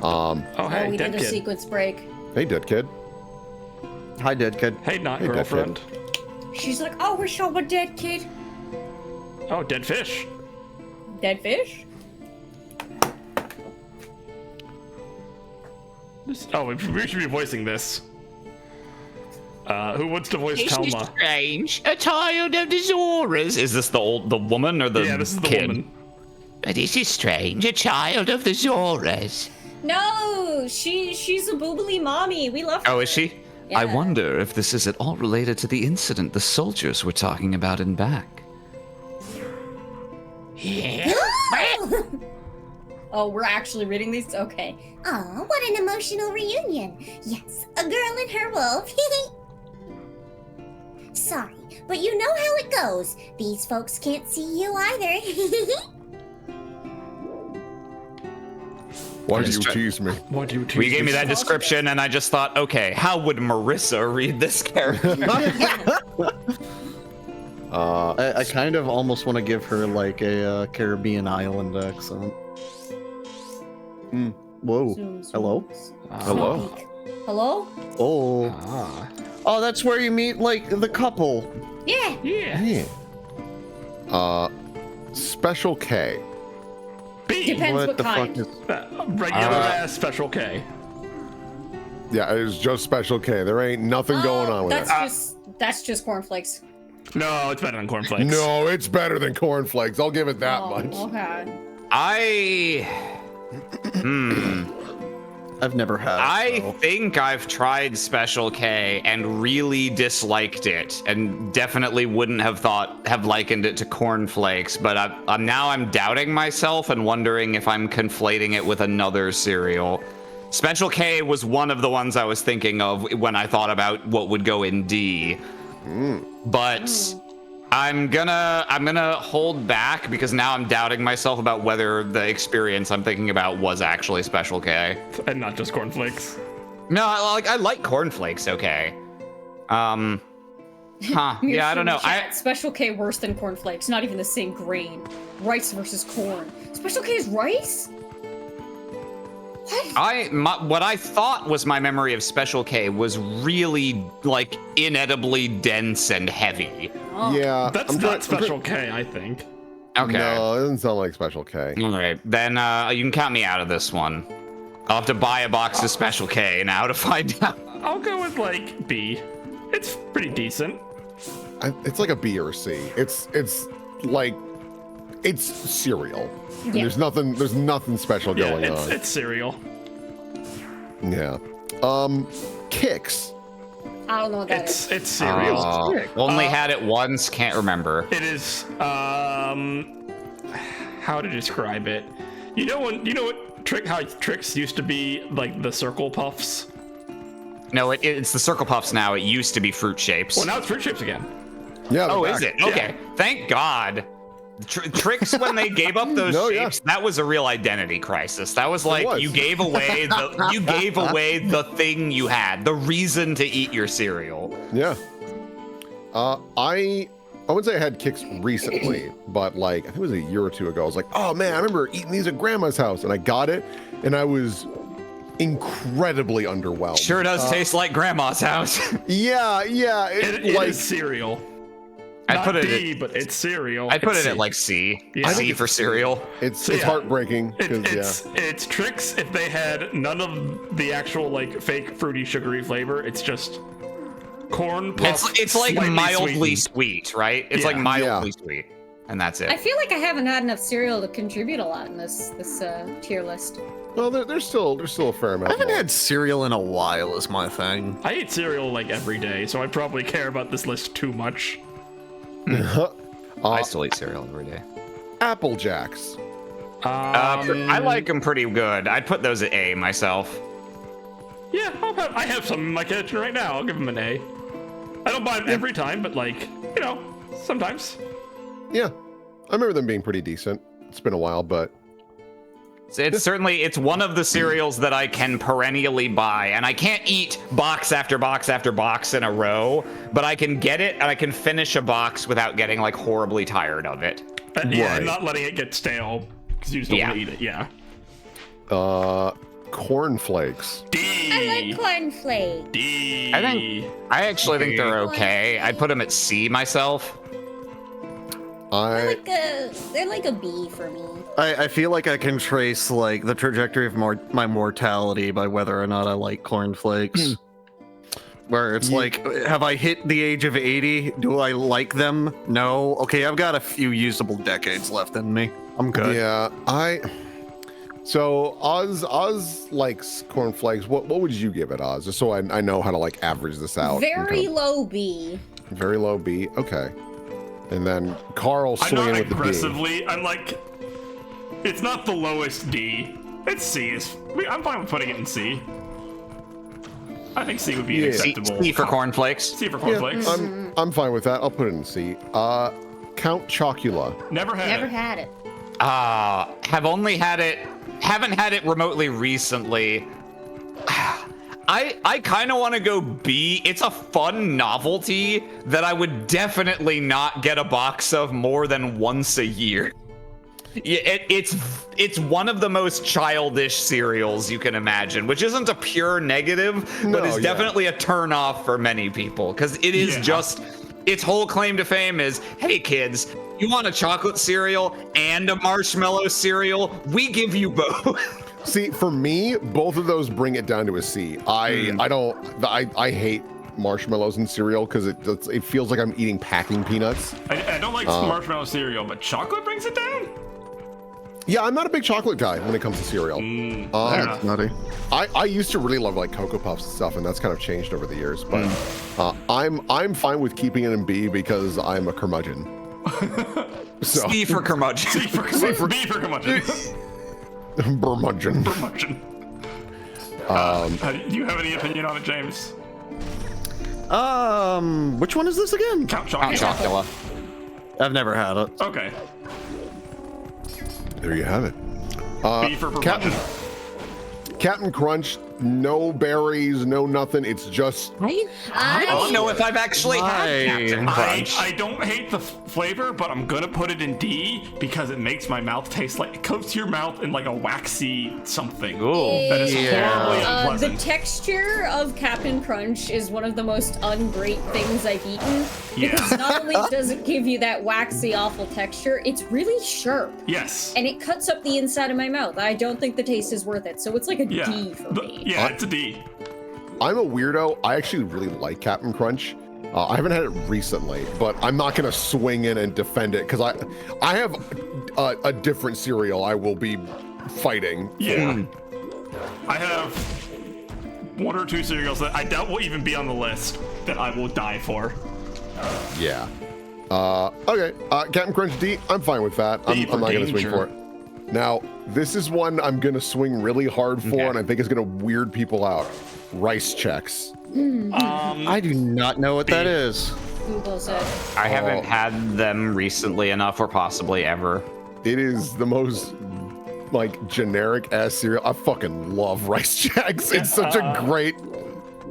Hey, we dead did a kid. sequence break. Hey, dead kid. Hi, dead kid. Hey, not Hey, dead girlfriend. She's like, oh, we saw a dead kid. Oh, dead fish. Dead fish? We should be voicing this. Who wants to voice Telma? Strange. A child of the Zoras. Is this the woman or the Yeah, this is the kid? woman. This is strange. A child of the Zoras. No, she's a boobly mommy. We love her. Oh, is she? Yeah. I wonder if this is at all related to the incident the soldiers were talking about in back. Oh, we're actually reading these? Okay. Aw, what an emotional reunion. Yes, a girl and her wolf. Sorry, but you know how it goes. These folks can't see you either. Why do you tease me? What do you tease You gave me me? that description, and I just thought, okay, how would Marissa read this character? I kind of almost want to give her like a Caribbean island accent. Whoa. Hello? Hello? Hello? Oh. Oh, that's where you meet like the couple. Yeah. Yeah. Yeah. Special K. B. Depends what the kind. fuck is? Regular ass Special K. Yeah, it is just Special K. There ain't nothing going on with That's just cornflakes. No, it's better than cornflakes. No, it's better than cornflakes. I'll give it that much. Okay. I've never had. I so. think I've tried Special K and really disliked it, and definitely wouldn't have likened it to cornflakes. But I'm doubting myself and wondering if I'm conflating it with another cereal. Special K was one of the ones I was thinking of when I thought about what would go in D. But I'm gonna hold back because now I'm doubting myself about whether the experience I'm thinking about was actually Special K. And not just cornflakes. No, I like cornflakes. Okay. Huh? Yeah, I don't know. Special K worse than cornflakes. Not even the same grain. Rice versus corn. Special K is rice? What? What I thought was my memory of Special K was really like inedibly dense and heavy. Oh. Yeah, That's not Special K, I think. Okay. No, it doesn't sound like Special K. All right, then you can count me out of this one. I'll have to buy a box of Special K now to find out. I'll go with like B. It's pretty decent. It's like a B or a C. It's like it's cereal. Yeah. There's nothing special going on. It's cereal. Yeah. Kicks. I don't know what that is. It's cereal. Only had it once, can't remember. It is how to describe it. You know what how Trix used to be like the Circle Puffs? No, it's the Circle Puffs now. It used to be Fruit Shapes. Well, now it's Fruit Shapes again. Yeah. Oh, is it? Okay. Thank God. Trix, when they gave up those shapes, that was a real identity crisis. That was like you gave away the thing you had, the reason to eat your cereal. Yeah. I wouldn't say I had Kicks recently, but like I think it was a year or two ago. I was like, oh man, I remember eating these at Grandma's house, and I got it, and I was incredibly underwhelmed. Sure does taste like Grandma's house. Yeah. It like is cereal. I put it D, but it's cereal. I put it at like C. Yeah. C for cereal. It's heartbreaking. It's Trix if they had none of the actual like fake fruity sugary flavor. It's just corn puffs. It's like mildly sweetened. sweet, right? It's like mildly sweet, and that's it. I feel like I haven't had enough cereal to contribute a lot in this tier list. Well, there's still a fair amount. I haven't had cereal in a while is my thing. I eat cereal like every day, so I probably care about this list too much. I still eat cereal every day. Apple Jacks. I like them pretty good. I'd put those at A myself. Yeah, I have some in my kitchen right now. I'll give them an A. I don't buy them every time, but like, sometimes. Yeah, I remember them being pretty decent. It's been a while, but it's one of the cereals that I can perennially buy, and I can't eat box after box after box in a row, but I can get it and I can finish a box without getting like horribly tired of it. Yeah, and not letting it get stale because you just don't want to eat it. Yeah. Cornflakes. D. I like cornflakes. D. I actually think they're okay. I'd put them at C myself. They're like a B for me. I feel like I can trace like the trajectory of my mortality by whether or not I like cornflakes. Where it's like, have I hit the age of 80? Do I like them? No. Okay, I've got a few usable decades left in me. I'm good. Yeah, So Oz likes cornflakes. What would you give it, Oz? Just so I know how to like average this out. Very low B. Very low B. Okay. And then Carl swinging with the D. Aggressively. I'm like, it's not the lowest D. It's C. I'm fine with putting it in C. I think C would be acceptable. C for cornflakes. C for cornflakes. Yeah, I'm fine with that. I'll put it in C. Count Chocula. Never had it. Haven't had it remotely recently. I kind of want to go B. It's a fun novelty that I would definitely not get a box of more than once a year. It's one of the most childish cereals you can imagine, which isn't a pure negative, but is definitely a turn off for many people because it is just its whole claim to fame is, hey kids, you want a chocolate cereal and a marshmallow cereal? We give you both. See, for me, both of those bring it down to a C. I hate marshmallows in cereal because it feels like I'm eating packing peanuts. I don't like marshmallow cereal, but chocolate brings it down? Yeah, I'm not a big chocolate guy when it comes to cereal. That's nutty. I used to really love like Cocoa Puffs and stuff, and that's kind of changed over the years. But I'm fine with keeping it in B because I'm a curmudgeon. So. C for curmudgeon. B for curmudgeon. Burmudgeon. Do you have any opinion on it, James? Which one is this again? Count Chocula. I've never had it. Okay. There you have it. B for Captain Captain Crunch. no berries, no nothing. It's just I don't know if I've actually had Captain Crunch. I don't hate the flavor, but I'm gonna put it in D because it makes my mouth taste like it coats your mouth in like a waxy something. Ooh. That is horribly The unpleasant. texture of Captain Crunch is one of the most ungreat things I've eaten. Yeah. Because not only does it give you that waxy, awful texture, it's really sharp. Yes. And it cuts up the inside of my mouth. I don't think the taste is worth it, so it's like a Yeah. D for me. Yeah, it's a D. I'm a weirdo. I actually really like Captain Crunch. I haven't had it recently, but I'm not gonna swing in and defend it because I have a different cereal I will be fighting. Yeah. I have one or two cereals that I doubt will even be on the list that I will die for. Yeah. Okay. Captain Crunch D. I'm fine with that. D I'm not gonna swing danger. for it. Now, this is one I'm gonna swing really hard for, Okay. and I think it's gonna weird people out. Rice checks. I do not know what that is. Google's it. I haven't had them recently enough or possibly ever. It is the most like generic ass cereal. I fucking love rice checks. It's such a great.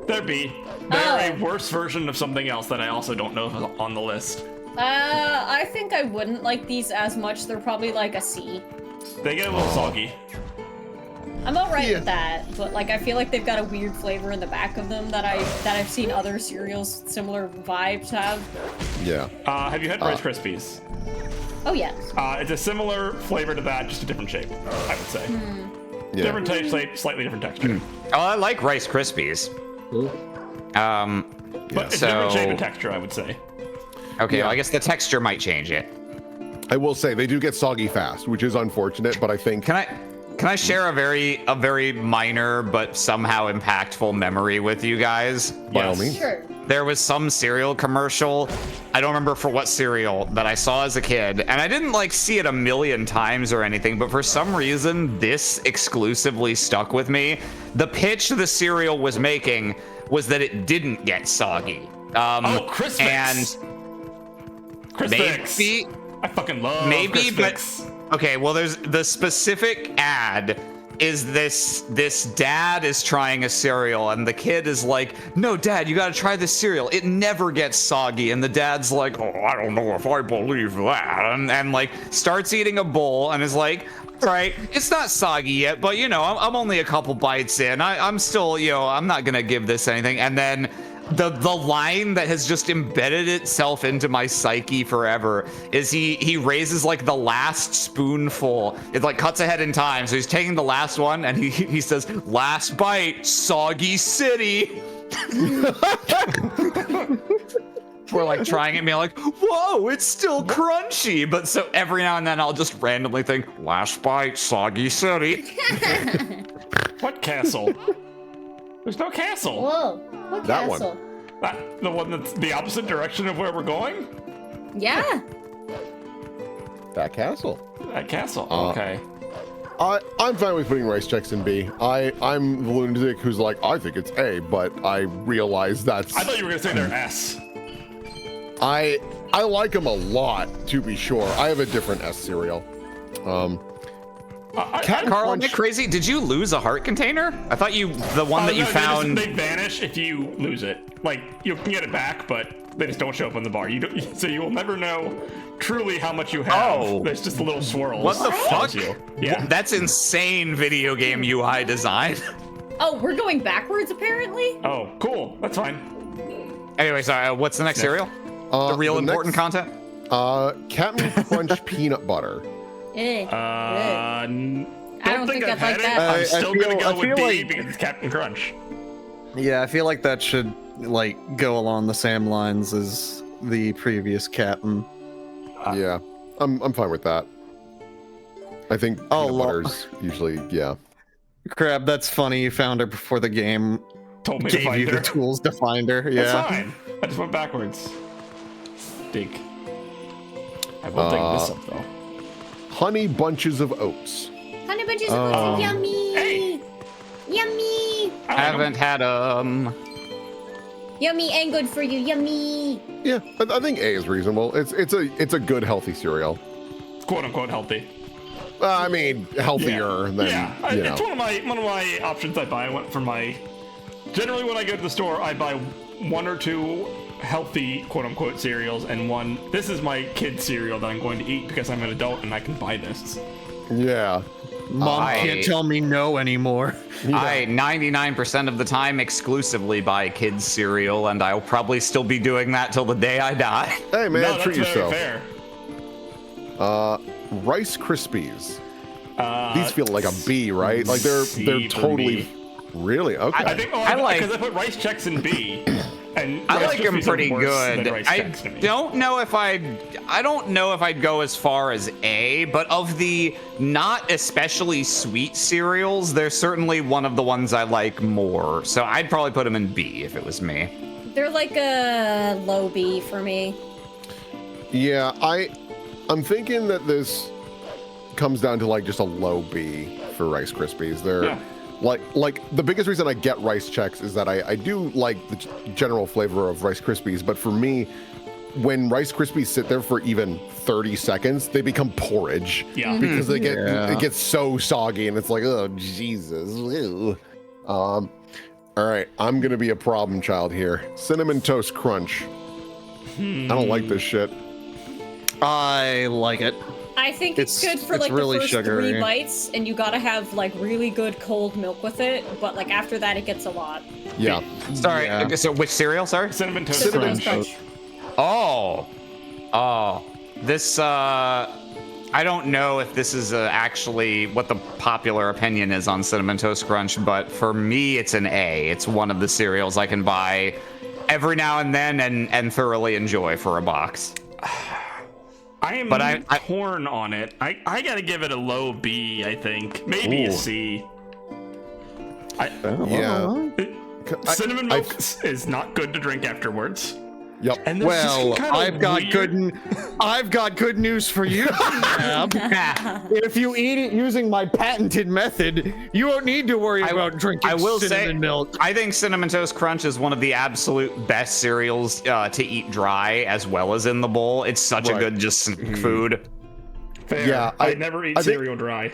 They're B. They're a worse version of something else that I also don't know if is on the list. I think I wouldn't like these as much. They're probably like a C. They get a little soggy. I'm alright Yeah. with that, but like I feel like they've got a weird flavor in the back of them that I've seen other cereals similar vibes have. Yeah. Have you had Rice Krispies? Oh yes. It's a similar flavor to that, just a different shape, I would say. Yeah. Different taste, slightly different texture. Oh, I like Rice Krispies. But it's So- different shape and texture, I would say. Okay, Yeah. well, I guess the texture might change it. I will say they do get soggy fast, which is unfortunate, but I think Can I share a very minor but somehow impactful memory with you guys? by all Yes. means. Sure. There was some cereal commercial, I don't remember for what cereal, that I saw as a kid, and I didn't like see it a million times or anything, but for some reason this exclusively stuck with me. The pitch the cereal was making was that it didn't get soggy. Crispix. And Crispix. maybe I fucking love Maybe, Crispix. but okay. Well, there's the specific ad. Is this dad is trying a cereal and the kid is like, no, Dad, you got to try this cereal. It never gets soggy. And the dad's like, oh, I don't know if I believe that. And like starts eating a bowl and is like, right, it's not soggy yet, but you know, I'm only a couple bites in. I'm still, you know, I'm not gonna give this anything. And then the line that has just embedded itself into my psyche forever is he raises like the last spoonful. It like cuts ahead in time, so he's taking the last one and he says, last bite, soggy city. We're like trying it, and being like, whoa, it's still crunchy. But so every now and then I'll just randomly think, last bite, soggy city. What castle? There's no castle. Whoa. What That one. castle? The one that's the opposite direction of where we're going? Yeah. That castle. That castle. Okay. I'm fine with putting rice checks in B. I'm the lunatic who's like, I think it's A, but I realize that's. I thought you were gonna say they're S. I like them a lot, to be sure. I have a different S cereal. Captain Carl, am I Crunch. crazy? Did you lose a heart container? I thought the one that you found. They vanish if you lose it. Like you can get it back, but they just don't show up on the bar. You don't, so you will never know truly how much you have. Oh. There's just a little swirl. What the fuck? Yeah. That's insane video game UI design. Oh, we're going backwards apparently? Oh, cool. That's fine. Anyway, sorry, what's the next cereal? The real the important next- content? Captain Crunch peanut butter. I Don't think I've I'd had like it. that. I'm still gonna I go with feel D like- because it's Captain Crunch. Yeah, I feel like that should like go along the same lines as the previous captain. Yeah, I'm fine with that. I think Oh, peanut lo- butter's usually, yeah. Crab, that's funny. You found her before the game Told me to gave find you her. the tools to find her. That's Yeah. fine. I just went backwards. Dig. I will dig this up though. Honey bunches of oats. Honey bunches of oats, yummy. Hey. Yummy. I haven't had Yummy and good for you, yummy. Yeah, I think A is reasonable. It's a good healthy cereal. Quote unquote healthy. I mean, healthier than you know. It's one of my options I buy. I went for generally when I go to the store, I buy 1 or 2 healthy quote unquote cereals and one. This is my kid cereal that I'm going to eat because I'm an adult and I can buy this. Yeah. Mom can't tell me no anymore. I 99% of the time exclusively buy kids cereal, and I'll probably still be doing that till the day I die. Hey man, No, treat that's very yourself. fair. Rice Krispies. These feel like a B, right? Like they're C for totally me. Really okay. I think because I put Rice Chex in B, and I Rice like them Krispies are pretty worse good. than Rice I Chex to me. don't know if I'd go as far as A, but of the not especially sweet cereals, they're certainly one of the ones I like more. So I'd probably put them in B if it was me. They're like a low B for me. Yeah, I'm thinking that this comes down to like just a low B for Rice Krispies. They're like the biggest reason I get Rice Chex is that I do like the general flavor of Rice Krispies, but for me, when Rice Krispies sit there for even 30 seconds, they become porridge. Yeah. Because it gets so soggy and it's like, oh Jesus. Ew. All right, I'm gonna be a problem child here. Cinnamon Toast Crunch. I don't like this shit. I like it. I think it's good for it's like really the first sugary. 3 bites, and you gotta have like really good cold milk with it. But like after that, it gets a lot. Yeah. Sorry, Yeah. so which cereal, sorry? Cinnamon Toast Cinnamon Crunch. Crunch. This I don't know if this is actually what the popular opinion is on Cinnamon Toast Crunch, but for me, it's an A. It's one of the cereals I can buy every now and then and thoroughly enjoy for a box. I am torn on it. I gotta give it a low B, I think. Maybe a C. Yeah. Cinnamon milk is not good to drink afterwards. Yep. And there's just Well, kind of I've got good news for you. Ab. If you eat it using my patented method, you won't need to worry about drinking I will cinnamon say, milk. I think Cinnamon Toast Crunch is one of the absolute best cereals to eat dry as well as in the bowl. It's such a good just snack food. fair. Yeah, I never eat I think- cereal dry.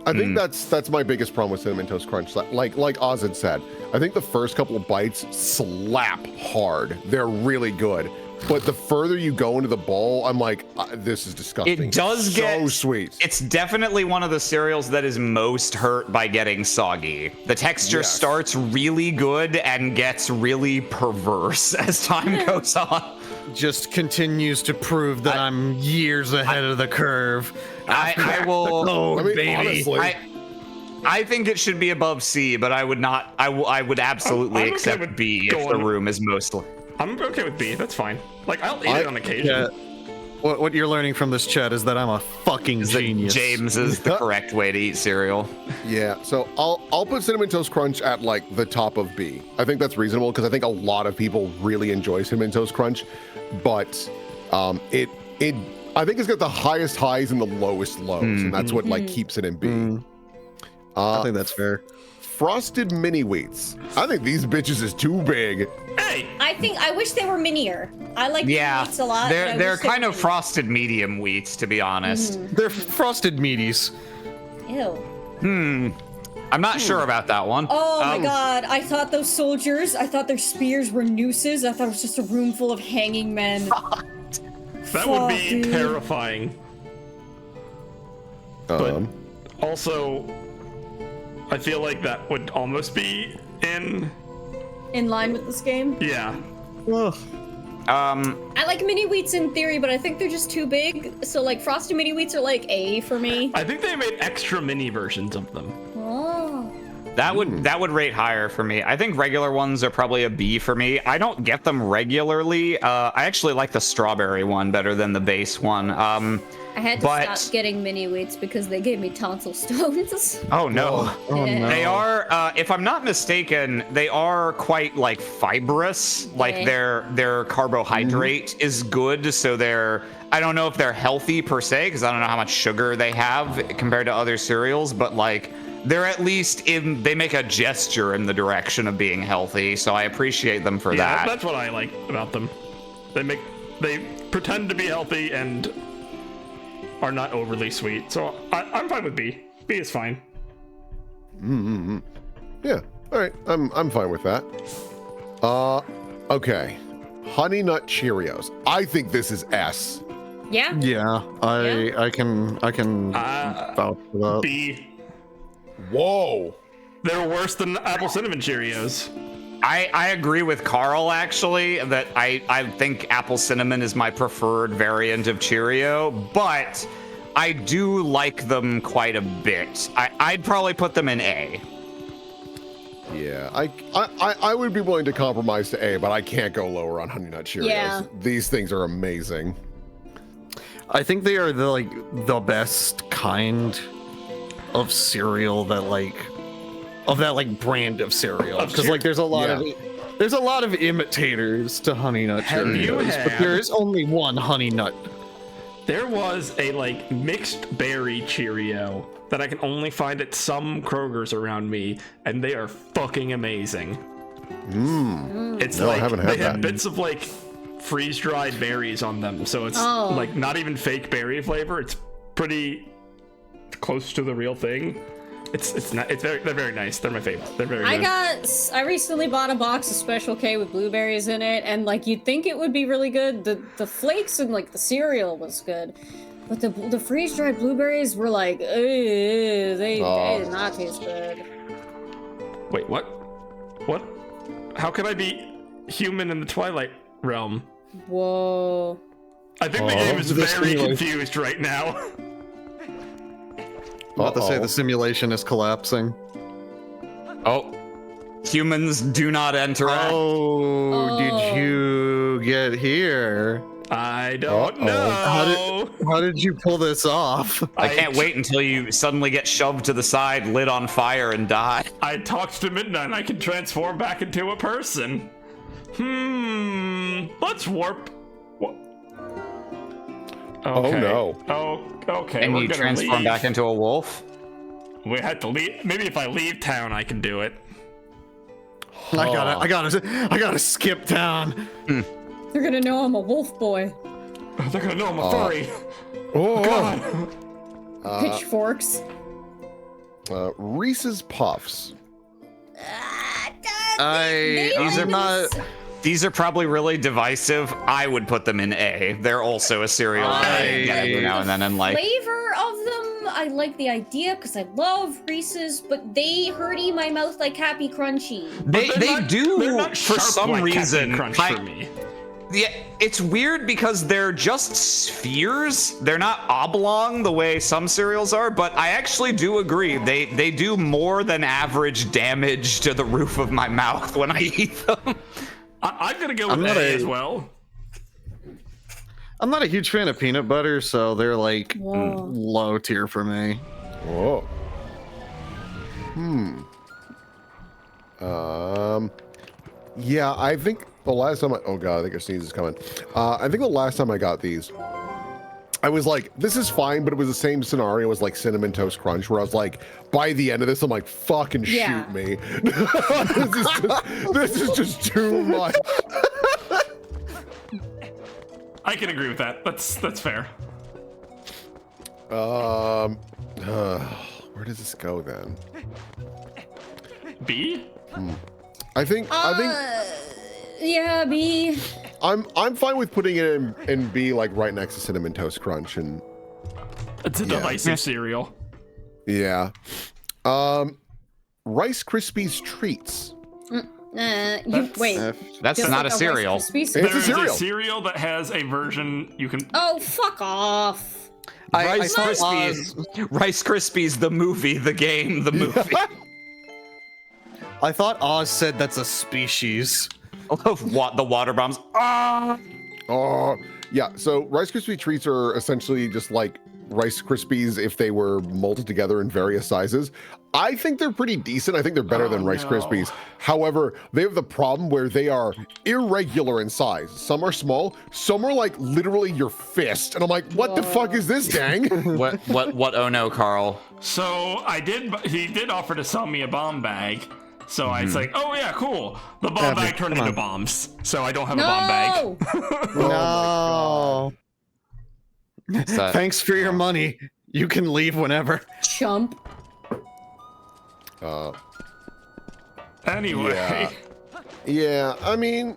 I think that's my biggest problem with Cinnamon Toast Crunch. Like Oz had said, I think the first couple of bites slap hard. They're really good. But the further you go into the bowl, I'm like, this is disgusting. It does so sweet. It's definitely one of the cereals that is most hurt by getting soggy. The texture starts really good and gets really perverse as time goes on. Just continues to prove that I'm years ahead of the curve. I will. Oh, I mean, baby. honestly, I think it should be above C, but I would not. I would absolutely I'm okay accept with B if the going- room is mostly. I'm okay with B. That's fine. Like I'll eat it on occasion. Yeah. What you're learning from this chat is that I'm a fucking genius. James is the correct way to eat cereal. yeah. So I'll put Cinnamon Toast Crunch at like the top of B. I think that's reasonable because I think a lot of people really enjoy Cinnamon Toast Crunch, but I think it's got the highest highs and the lowest lows, and that's what like keeps it in B. I think that's fair. Frosted Mini Wheats. I think these bitches is too big. Hey, I wish they were minier. I like Yeah, wheats a lot. but I they're wish they kind were of frosted medium wheats, to be honest. They're frosted meaties. Ew. I'm not sure about that one. Oh my god, I thought those soldiers, I thought their spears were nooses. I thought it was just a room full of hanging men. that would be Fuck, dude. terrifying. But also, I feel like that would almost be in. In line with this game. Yeah. I like mini wheats in theory, but I think they're just too big. So like frosted mini wheats are like A for me. I think they made extra mini versions of them. Oh. That would rate higher for me. I think regular ones are probably a B for me. I don't get them regularly. I actually like the strawberry one better than the base one. I had to stop getting mini wheats because they gave me tonsil stones. Oh no. Oh no. They are, if I'm not mistaken, they are quite like fibrous. Like Okay. their carbohydrate is good, so I don't know if they're healthy per se, because I don't know how much sugar they have compared to other cereals, but like they're at least they make a gesture in the direction of being healthy, so I appreciate them for Yeah, that. that's what I like about them. They pretend to be healthy and are not overly sweet, so I'm fine with B. B is fine. Yeah. All right. I'm fine with that. Okay. Honey Nut Cheerios. I think this is S. Yeah. Yeah, I can vouch for that. B. Whoa. They're worse than Apple Cinnamon Cheerios. I agree with Carl, actually, that I think Apple Cinnamon is my preferred variant of Cheerio, but I do like them quite a bit. I'd probably put them in A. Yeah, I would be willing to compromise to A, but I can't go lower on Honey Nut Cheerios. Yeah. These things are amazing. I think they are the best kind of cereal that brand of cereal, because there's a lot of imitators to Honey Nut Cheerios, but there is only one Honey Nut. There was a mixed berry Cheerio that I can only find at some Kroger's around me, and they are fucking amazing. It's No, I haven't had they have that. bits of freeze-dried berries on them, so it's not even fake berry flavor. It's pretty close to the real thing. They're very nice. They're my favorite. They're very good. I recently bought a box of Special K with blueberries in it, and you'd think it would be really good. The flakes and the cereal was good, but the freeze-dried blueberries were they did not taste good. Wait, what? What? How can I be human in the Twilight realm? Whoa. I think the game is very confused right now. About to say the simulation is collapsing. Oh, humans do not interact. Oh, did you get here? I don't know. How did you pull this off? I can't wait until you suddenly get shoved to the side, lit on fire, and die. I talked to Midnight. I can transform back into a person. Let's warp. Okay. Oh no. Oh, okay. And we're you gonna transform leave. back into a wolf? We had to leave. Maybe if I leave town, I can do it. I gotta skip town. They're gonna know I'm a wolf boy. They're gonna know I'm a furry. Oh God. Pitchforks. Reese's Puffs. These are probably really divisive. I would put them in A. They're also a cereal that I get every now and then and Flavor of them, I like the idea because I love Reese's, but they hurty my mouth like Happy Crunchy. They do They're not for sharp some like reason. Captain Crunch for me. Yeah, it's weird because they're just spheres. They're not oblong the way some cereals are, but I actually do agree. They do more than average damage to the roof of my mouth when I eat them. I'm gonna go with A as well. I'm not a huge fan of peanut butter, so they're low tier for me. Whoa. Yeah, I think the last time oh god, I think a sneeze is coming. I think the last time I got these, I was like, this is fine, but it was the same scenario as Cinnamon Toast Crunch, where I was like, by the end of this, I'm like, fucking shoot me. this is just too much. I can agree with that. That's fair. Where does this go then? B? I think Yeah, B. I'm fine with putting it in B, right next to Cinnamon Toast Crunch, and It's a divisive cereal. yeah. Rice Krispies Treats. Wait. That's Just not like a cereal. Rice Krispies? There It's a is cereal. a cereal that has a version you can. Oh, fuck off. Rice Krispies, the movie, the game, the movie. I thought Oz said that's a species. Of what? The water bombs. Oh, yeah. So Rice Krispie Treats are essentially just like Rice Krispies if they were molded together in various sizes. I think they're pretty decent. I think they're better than Rice Krispies. However, they have the problem where they are irregular in size. Some are small, some are literally your fist. And I'm like, what the fuck is this, gang? What? Oh no, Carl. So he did offer to sell me a bomb bag. So I was like, oh yeah, cool. The bomb bag turned into bombs. So I don't have a bomb bag. No. So, Thanks for your money. You can leave whenever. Chump. Anyway. Yeah, I mean,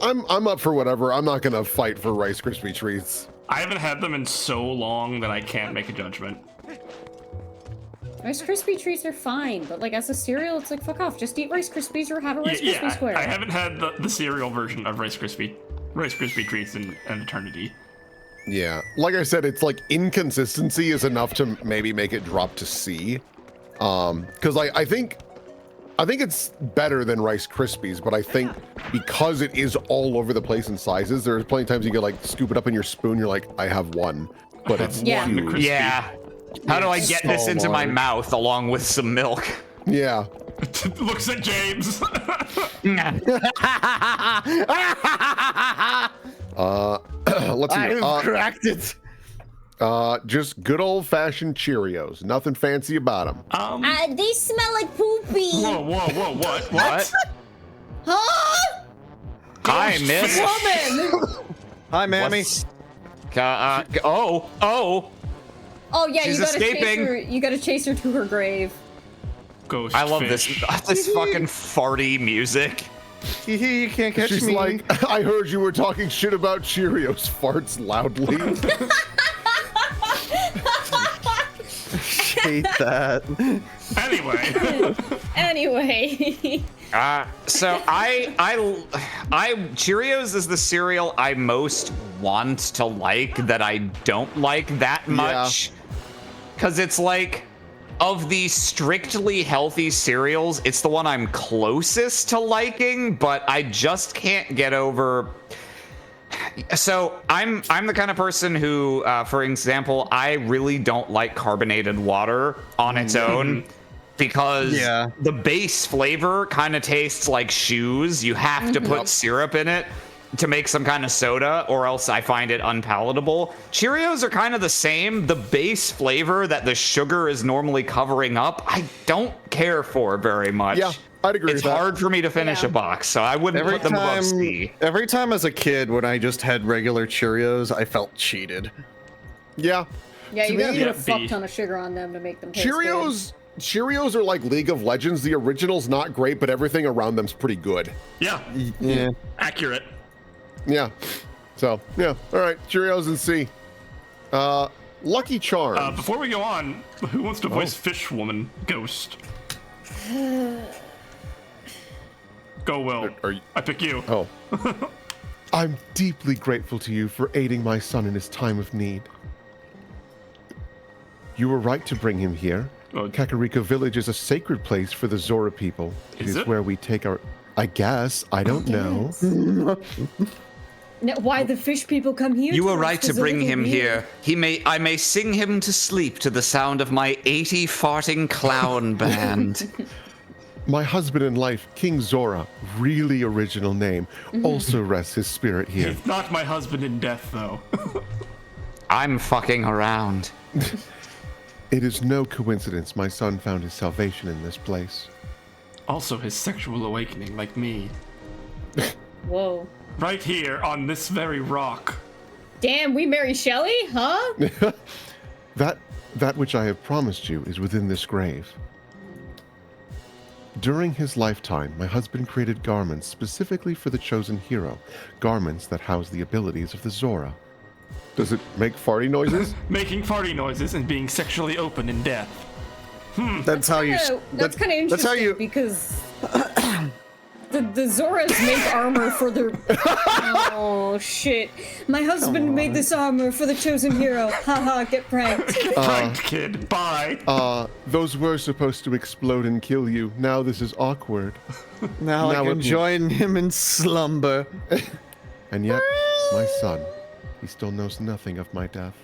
I'm up for whatever. I'm not gonna fight for Rice Krispie treats. I haven't had them in so long that I can't make a judgment. Rice Krispie treats are fine, but like as a cereal, it's like fuck off. Just eat Rice Krispies or have a Rice Krispie square. I haven't had the cereal version of Rice Krispie treats in an eternity. Yeah, like I said, it's like inconsistency is enough to maybe make it drop to C. Because I think it's better than Rice Krispies, but I think because it is all over the place in sizes, there's plenty of times you can like scoop it up in your spoon. You're like, I have one, but it's Yeah. huge. yeah. How do I get this into my large. mouth along with some milk? Yeah. Looks at James. Let's see. I've cracked it. Just good old-fashioned Cheerios. Nothing fancy about them. They smell like poopy. Whoa, what? Huh? Hi, miss. Woman! Hi, Mammy. Oh. Oh yeah, She's you gotta escaping. chase her. You gotta chase her to her grave. Ghost I love fish. this fucking farty music. You can't catch She's me. like, I heard you were talking shit about Cheerios. Farts loudly. Hate that. Anyway. So Cheerios is the cereal I most want to like that I don't like that much. Cause it's like, of the strictly healthy cereals, it's the one I'm closest to liking, but I just can't get over. So I'm the kind of person who, for example, I really don't like carbonated water on its own because the base flavor kind of tastes like shoes. You have to put syrup in it to make some kind of soda, or else I find it unpalatable. Cheerios are kind of the same. The base flavor that the sugar is normally covering up, I don't care for very much. Yeah, I'd agree It's with that. hard for me to finish a box, so I wouldn't put them above C. Every time as a kid when I just had regular Cheerios, I felt cheated. Yeah. Yeah, you To gotta me, put a B. fuck ton of sugar on them to make them taste good. Cheerios are like League of Legends. The original's not great, but everything around them's pretty good. Yeah. Yeah. Accurate. Yeah. So, yeah. All right. Cheerios and C. Lucky Charms. Before we go on, who wants to voice Fish Woman Ghost? Go, Will. Are you- I pick you. Oh. I'm deeply grateful to you for aiding my son in his time of need. You were right to bring him here. Oh. Kakariko Village is a sacred place for the Zora people. Is it? where we take our... I guess. I don't know. Now, why the fish people come here? You to were us? right to 'Cause a bring little him weird. here. I may sing him to sleep to the sound of my 80 farting clown band. My husband in life, King Zora, really original name, also rests his spirit here. He's not my husband in death, though. I'm fucking around. It is no coincidence my son found his salvation in this place. Also, his sexual awakening, like me. Whoa. Right here on this very rock. Damn, we marry Shelley, huh? That which I have promised you is within this grave. During his lifetime, my husband created garments specifically for the chosen hero, garments that house the abilities of the Zora. Does it make farty noises? Making farty noises and being sexually open in death. That's how you. That's kind of interesting That's how you. because the Zoras make armor for the. Oh shit! My husband made this armor for the chosen hero. Haha, get pranked. Pranked kid, bye. Those were supposed to explode and kill you. Now this is awkward. Now I Now can it- join him in slumber. And yet, my son, he still knows nothing of my death.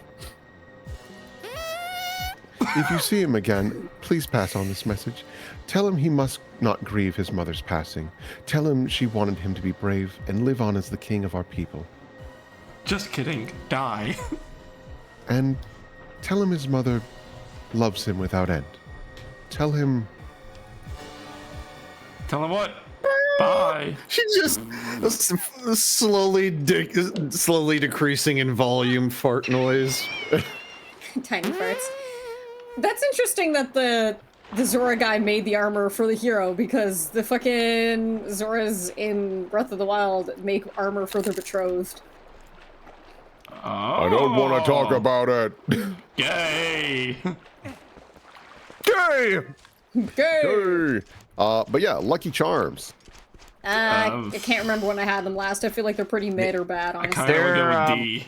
If you see him again, please pass on this message. Tell him he must not grieve his mother's passing. Tell him she wanted him to be brave and live on as the king of our people. Just kidding. Die. And tell him his mother loves him without end. Tell him Tell him what? Bye. She just slowly decreasing in volume fart noise. Tiny farts. That's interesting that the Zora guy made the armor for the hero, because the fucking Zoras in Breath of the Wild make armor for their betrothed. Oh. I don't want to talk about it. Gay. Gay! Gay! Hey. But yeah, Lucky Charms. I can't remember when I had them last. I feel like they're pretty mid or bad, I honestly. kind of would go with They're, D.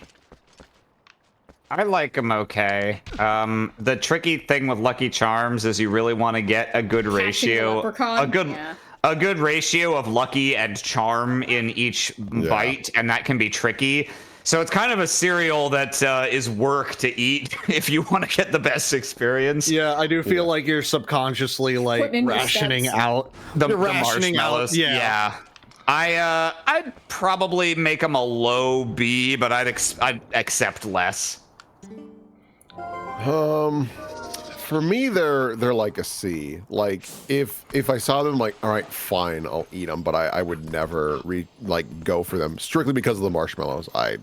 I like them okay. The tricky thing with Lucky Charms is you really want to get a good Catching the ratio, leprechaun? a good ratio of lucky and charm in each bite, and that can be tricky. So it's kind of a cereal that is work to eat if you want to get the best experience. Yeah, I do feel like you're subconsciously like Putting in your rationing steps. out The rationing marshmallows. out. Yeah. I'd probably make them a low B, but I'd accept less. For me, they're like a C. Like if I saw them, like, all right, fine, I'll eat them, but I would never go for them strictly because of the marshmallows. I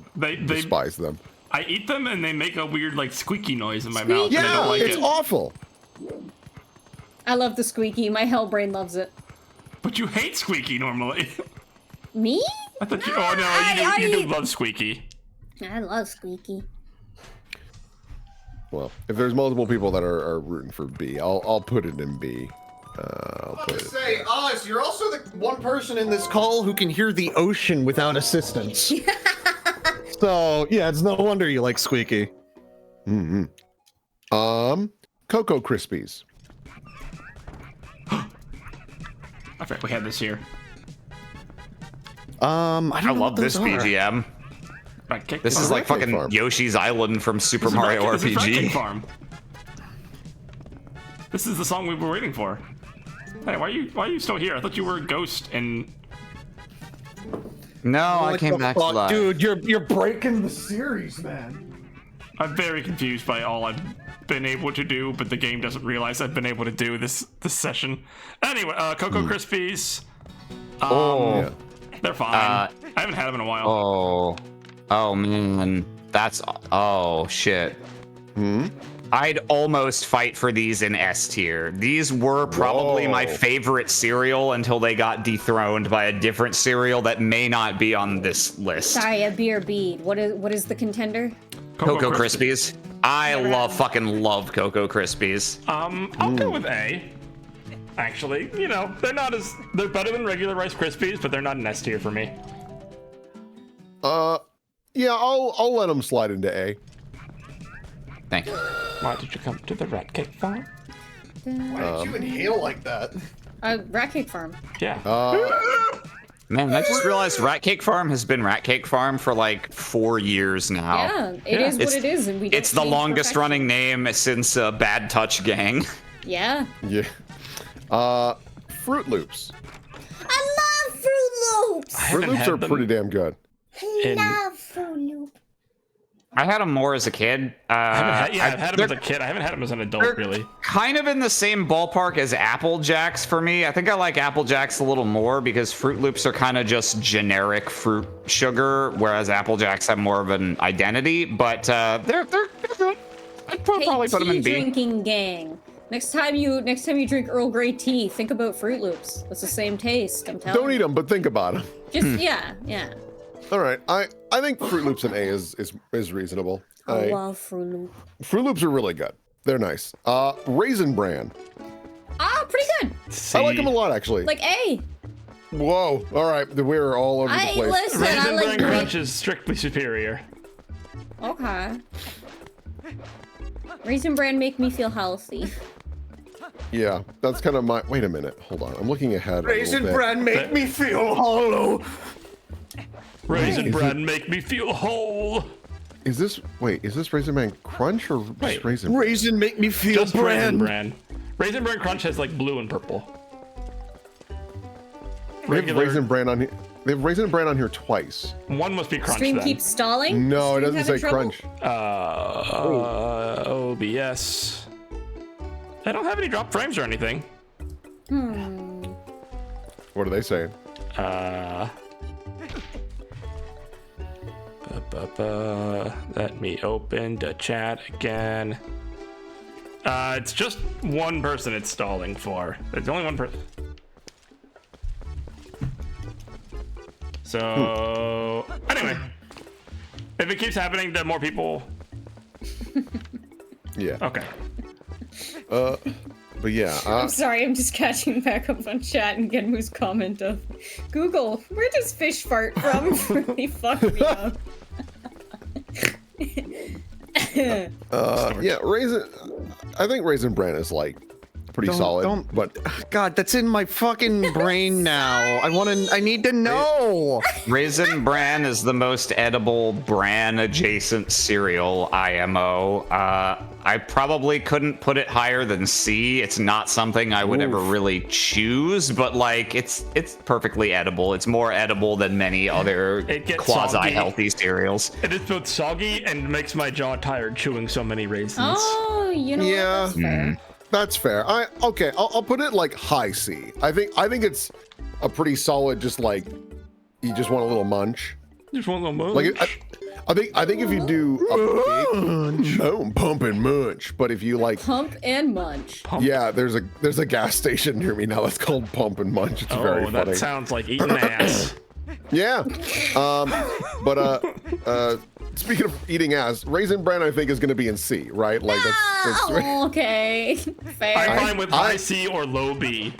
despise them. I eat them and they make a weird like squeaky noise in my mouth. And I Yeah, don't like it's it. awful. I love the squeaky. My hell brain loves it. But you hate squeaky normally. Me? I thought you. Oh no, you do love squeaky. I love squeaky. Well, if there's multiple people that are rooting for B, I'll put it in B. I'll put it. Say, Oz, you're also the one person in this call who can hear the ocean without assistance. So yeah, it's no wonder you like squeaky. Mm-hmm. Cocoa Krispies. I forgot we had this here. I don't I know love what those this are. BGM. Rat Cake This Farm. is like Rat Cake fucking Farm. Yoshi's Island from Super This is Mario Rat Cake- this is Rat Cake RPG. Farm. This is the song we were waiting for. Hey, why are you still here? I thought you were a ghost and. No, I What came the back fuck? to life. Dude, you're breaking the series, man. I'm very confused by all I've been able to do, but the game doesn't realize I've been able to do this session. Anyway, Cocoa Krispies. Yeah. They're fine. I haven't had them in a while. Oh man, that's shit. Hmm? I'd almost fight for these in S tier. These were probably my Whoa. favorite cereal until they got dethroned by a different cereal that may not be on this list. Sorry, a B or B. What is the contender? Cocoa Krispies. I fucking love Cocoa Krispies. I'll go with A. Actually, they're better than regular Rice Krispies, but they're not an S tier for me. Yeah, I'll let them slide into A. Thank you. Why did you come to the Rat Cake Farm? Why did you inhale like that? Rat Cake Farm. Yeah. Man, I just realized Rat Cake Farm has been Rat Cake Farm for like 4 years now. Yeah, it is what it is, and we. Don't It's the change longest perfection. running name since Bad Touch Gang. Yeah. Yeah. Fruit Loops. I love Fruit Loops. Fruit Loops are pretty damn good. I love Fruit Loops. I had them more as a kid. I've had them as they're a kid. I haven't had them as an adult, really. kind of in the same ballpark as Apple Jacks for me. I think I like Apple Jacks a little more because Fruit Loops are kind of just generic fruit sugar, whereas Apple Jacks have more of an identity. But they're good. I'd probably put them in B. Drinking gang. Next time you drink Earl Grey tea, think about Fruit Loops. It's the same taste. I'm telling Don't you. eat them, but think about them. Just yeah. All right, I think Fruit Loops in A is reasonable. I love Fruit Loops. Fruit Loops are really good. They're nice. Raisin Bran. Pretty good. I like them a lot, actually. Like A. Whoa. All right, we're all over the place. Listen, I Raisin like Bran Crunch is strictly superior. Okay. Raisin Bran make me feel healthy. Yeah, that's kind of my. Wait a minute. Hold on. I'm looking ahead. Raisin a little bit. Bran make me feel hollow. Raisin Bran make me feel whole. Is this Raisin Bran Crunch or just Wait. Raisin Bran? Raisin make me feel Just Raisin bran. Bran. Raisin Bran Crunch has like blue and purple. They have Raisin Bran on here. They have Raisin Bran on here twice. One must be Crunch Stream then. keeps stalling? No, it Stream doesn't say having trouble? Crunch. OBS. I don't have any drop frames or anything. What are they saying? Let me open the chat again. It's just one person it's stalling for. There's only one person. So, anyway, if it keeps happening to more people. Yeah. Okay. But yeah. I'm sorry, I'm just catching back up on chat and Genmu's comment of Google, where does fish fart from? Really fucked me up. Yeah, Raisin. I think Raisin Bran is like pretty solid. But God, that's in my fucking brain now. I need to know. Raisin Bran is the most edible bran adjacent cereal, IMO. I probably couldn't put it higher than C. It's not something I would ever really choose, but like it's perfectly edible. It's more edible than many other quasi-healthy cereals. It is both soggy and makes my jaw tired chewing so many raisins. Oh, you know yeah, what? That's fair. That's fair. I'll put it like high C. I think it's a pretty solid. Just like you just want a little munch. Just want a little munch. Like I think if you do a big pump and munch, but if you like Pump and munch. yeah, there's a gas station near me now that's called Pump and Munch. It's very funny. That sounds like eating ass. Yeah. Speaking of eating ass, Raisin Bran I think is going to be in C, right? Like that's Oh, okay. Fair. I'm fine with high C or low B.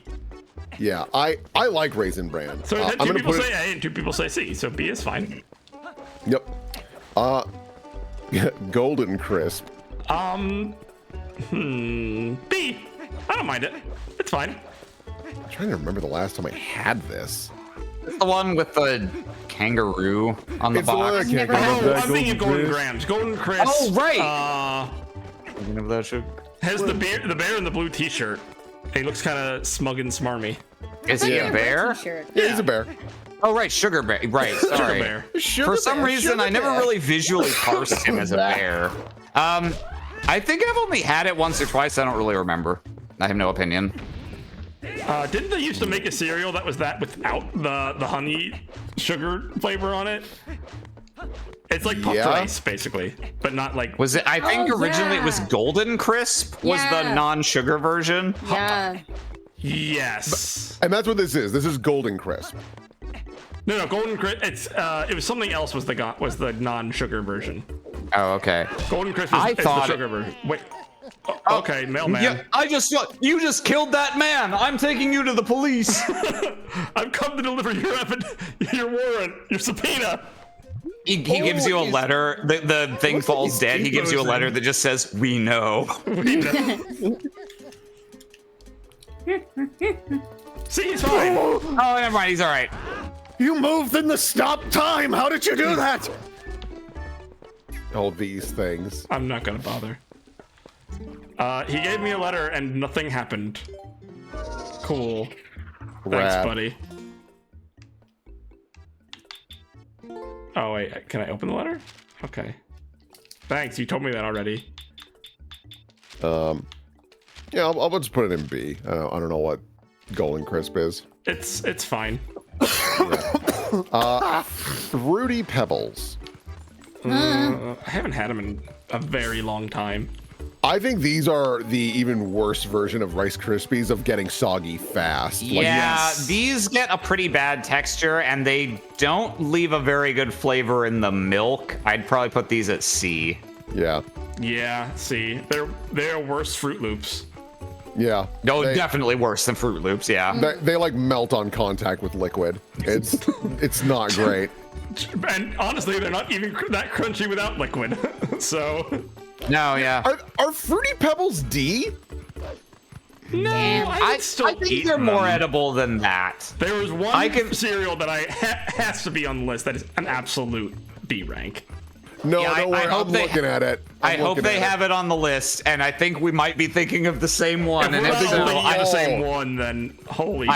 yeah. I like Raisin Bran. So I'm two gonna people put say it, A and 2 people say C, so B is fine. yep. Golden Crisp. B. I don't mind it. It's fine. I'm trying to remember the last time I had this. It's the one with the kangaroo on the It's the one box. that can't Never come had up it. that I'm thinking Golden Golden Crisp. Grams. Golden Crisp. Oh, right. Thinking of that shit. Has the bear in the blue t-shirt. He looks kind of smug and smarmy. Is he a bear? Yeah, he's a bear. Oh, right, sugar bear. Right, sorry. Bear. For some reason, I never really visually parsed him as a bear. I think I've only had it once or twice. I don't really remember. I have no opinion. Didn't they used to make a cereal that was that without the honey sugar flavor on it? It's like puffed rice, basically, but not like. Was it? I think originally it was yeah. Golden Crisp. Was the Yeah. non-sugar version? Yeah. Yes. And that's what this is. This is Golden Crisp. No, Golden Crisp. It was something else. Was the non-sugar version? Oh, okay. Golden Crisp is the sugar version. Wait. Okay, mailman. Yeah, you just killed that man. I'm taking you to the police. I've come to deliver your warrant, your subpoena. He gives you a letter. The thing falls dead. He gives you a letter that just says, "We know." See, he's fine. Oh, never mind. He's all right. You moved in the stop time. How did you do that? All these things. I'm not gonna bother. He gave me a letter and nothing happened. Cool. Thanks, Rad. buddy. Oh wait, can I open the letter? Okay. Thanks, you told me that already. Yeah, I'll just put it in B. I don't know what Golden Crisp is. It's fine. Fruity Pebbles. I haven't had them in a very long time. I think these are the even worse version of Rice Krispies of getting soggy fast. Like, Yeah, these get a pretty bad texture, and they don't leave a very good flavor in the milk. I'd probably put these at C. yeah. Yeah, see, they're worse Fruit Loops. Yeah. No, They- definitely worse than Fruit Loops. Yeah. They like melt on contact with liquid. It's not great. And honestly, they're not even that crunchy without liquid. So, No, yeah. Are Fruity Pebbles D? no, I think they're more edible than that. There was one cereal that has to be on the list that is an absolute B rank. No, Yeah, don't worry. I'm looking at it. I hope they have it on the list, and I think we might be thinking of the same one. If And we're if not so, looking at the I- same one, then holy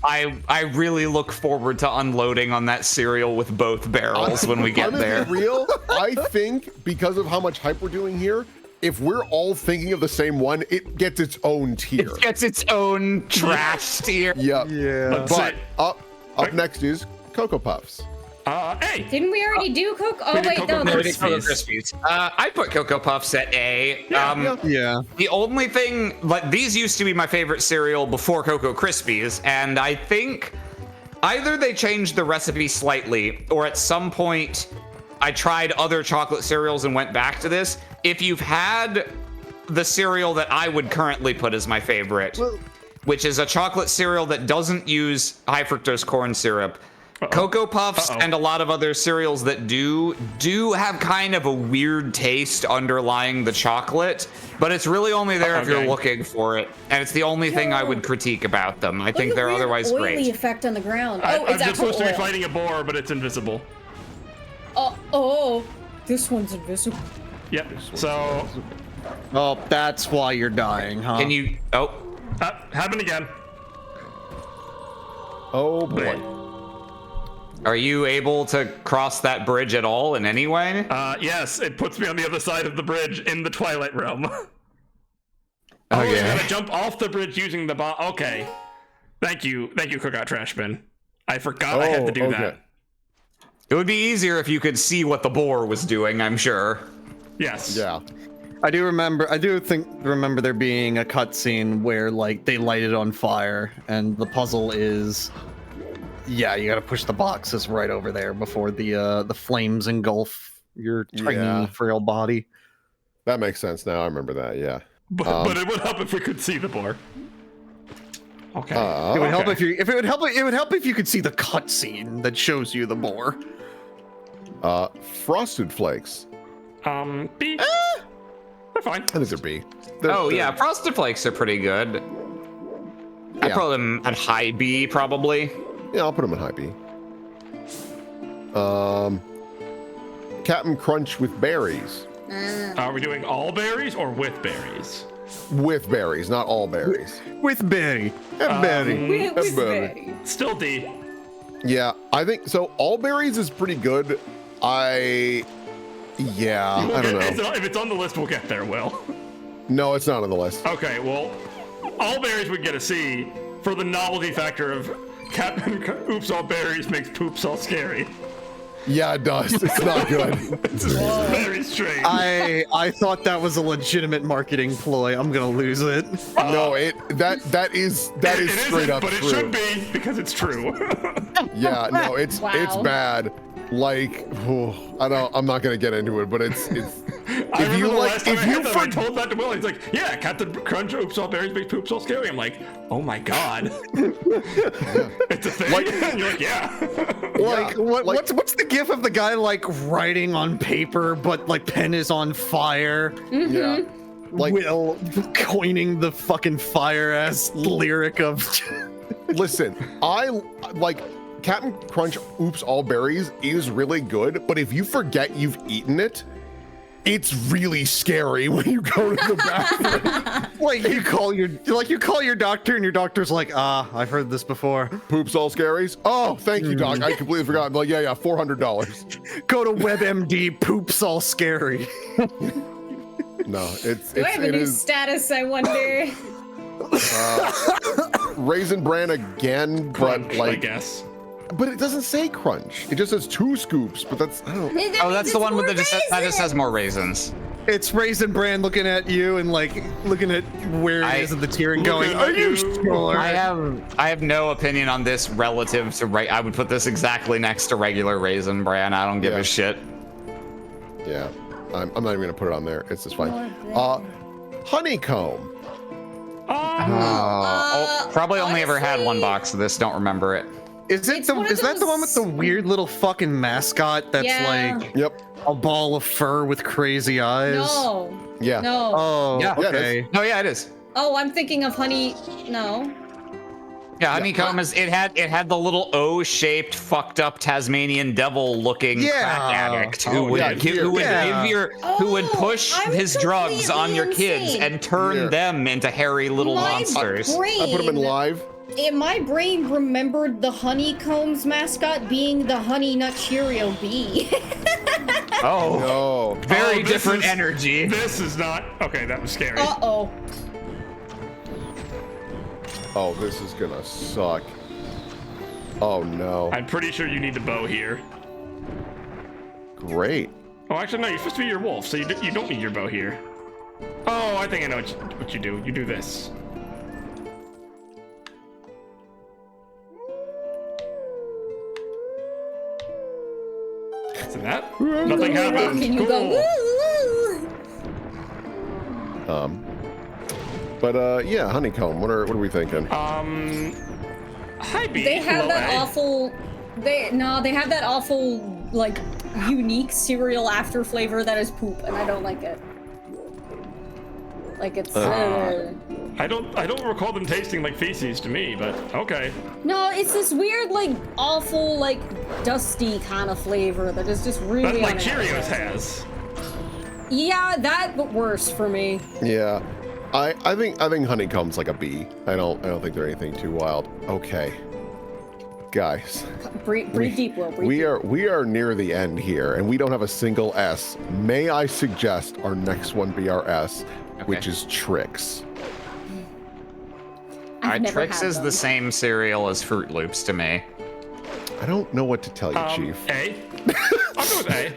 I really look forward to unloading on that cereal with both barrels when we get I'm gonna there. be real. I think because of how much hype we're doing here, if we're all thinking of the same one, it gets its own tier. It gets its own trash tier. Yep. Yeah. But Up next is Cocoa Puffs. A. Didn't we already do Coke? Oh, We did wait, Cocoa no. No, we There's... did Cocoa Krispies. I'd put Cocoa Puffs at A. Yeah. The only thing, like, these used to be my favorite cereal before Cocoa Krispies, and I think either they changed the recipe slightly, or at some point I tried other chocolate cereals and went back to this. If you've had the cereal that I would currently put as my favorite, which is a chocolate cereal that doesn't use high fructose corn syrup, Cocoa Puffs and a lot of other cereals that do have kind of a weird taste underlying the chocolate, but it's really only there if you're looking for it, and it's the only thing I would critique about them. I think they're otherwise oily great. effect on the ground. I'm it's just supposed to be oil. fighting a boar, but it's invisible. This one's invisible. Yep. So Oh, that's why you're dying, huh? Can you? Oh, happened again. Oh boy. are you able to cross that bridge at all in any way? Yes, it puts me on the other side of the bridge in the Twilight realm. Okay. You gotta jump off the bridge using the bomb. Okay. Thank you, Cookout Trash Bin. I forgot I had to do that. It would be easier if you could see what the boar was doing, I'm sure. Yes. Yeah. I do remember there being a cutscene where like they light it on fire, and the puzzle is, yeah, you got to push the boxes right over there before the flames engulf your tiny frail body. That makes sense now. I remember that. Yeah. But it would help if we could see the boar. Okay. It would help it would help if you could see the cutscene that shows you the boar. Frosted Flakes. B. They're fine. I think they're B. Yeah, Frosted Flakes are pretty good. I'd put them at high B, probably. Yeah, I'll put them in high B. Captain Crunch with berries. Are we doing all berries or with berries? With berries, not all berries. With berry. With berry. Still D. Yeah, I think so. All berries is pretty good. I don't know. If it's on the list, we'll get there, Will. No, it's not on the list. Okay, well, all berries would get a C for the novelty factor of Captain Oops All Berries makes poops all scary. Yeah, it does. It's not good. It's very strange. I thought that was a legitimate marketing ploy. I'm gonna lose it. No, that is straight up but true. it should be because it's true. Yeah, no, it's Wow. bad. Like, I'm not gonna get into it, but it's I remember the last time I told that to Will, he's like, yeah, Captain Crunch Oops All Berries makes poops all scary. I'm like, oh my god. It's a thing? And you're like, yeah. What's the gif of the guy like writing on paper, but like pen is on fire? Yeah. Like, Will coining the fucking fire ass lyric of. listen, I like Captain Crunch Oops All Berries is really good, but if you forget you've eaten it, it's really scary when you go to the bathroom. Like you call your doctor and your doctor's like, I've heard this before. Poops all scaries? Oh, thank you, doc. I completely forgot. I'm like, yeah, $400. Go to WebMD, poops all scary. No, Do I have a new status, I wonder? Raisin Bran again, Crunch, but like, I guess. but it doesn't say crunch. It just says 2 scoops, but that's, I don't know. Oh, that's the one with that just has more raisins. It's Raisin Bran looking at you and like looking at where it is in the tier and going, "Are you sure?" I have no opinion on this relative to I would put this exactly next to regular Raisin Bran. I don't give a shit. Yeah, I'm not even gonna put it on there. It's just fine. Honeycomb. Probably only ever had honestly- one box of this. Don't remember it. Is it It's one of is that the one with the those- weird little fucking mascot that's Yeah. like Yep. a ball of fur with crazy eyes? No. Yeah. No. Oh, Yeah. Yeah, okay. No, yeah, it is. Oh, I'm thinking of honey. No. Yeah, honeycomb is. It had the little O-shaped, fucked up Tasmanian devil-looking crack addict who would push I'm his drugs on your kids insane. and turn Yeah. them into hairy little My monsters. brain, I put them in live. In my brain, remembered the Honeycombs mascot being the Honey Nut Cheerio bee. Oh, No. very this different is- energy. This is not okay. That was scary. Uh-oh. Oh, this is gonna suck. Oh no. I'm pretty sure you need the bow here. Great. Oh, actually, no, you're supposed to be your wolf, so you don't need your bow here. Oh, I think I know what you do. You do this. So that? Nothing happened. Can you Cool. go, woo? But yeah, honeycomb. What are we thinking? Hi, B. They have that Hello, A. awful. They have that awful like unique cereal after flavor that is poop, and I don't like it. Like it's. I don't recall them tasting like feces to me, but okay. No, it's this weird like awful like dusty kind of flavor that is just really. That's like unnatural. Cheerios has. Yeah, that but worse for me. Yeah. I think honeycomb's like a B. I don't think they're anything too wild. Okay. Guys. Breathe deep, Will. Breathe deep. We are near the end here, and we don't have a single S. May I suggest our next one be our S, which is Trix. I've never Trix had is them. the same cereal as Fruit Loops to me. I don't know what to tell you, Chief. A. I'll go with A.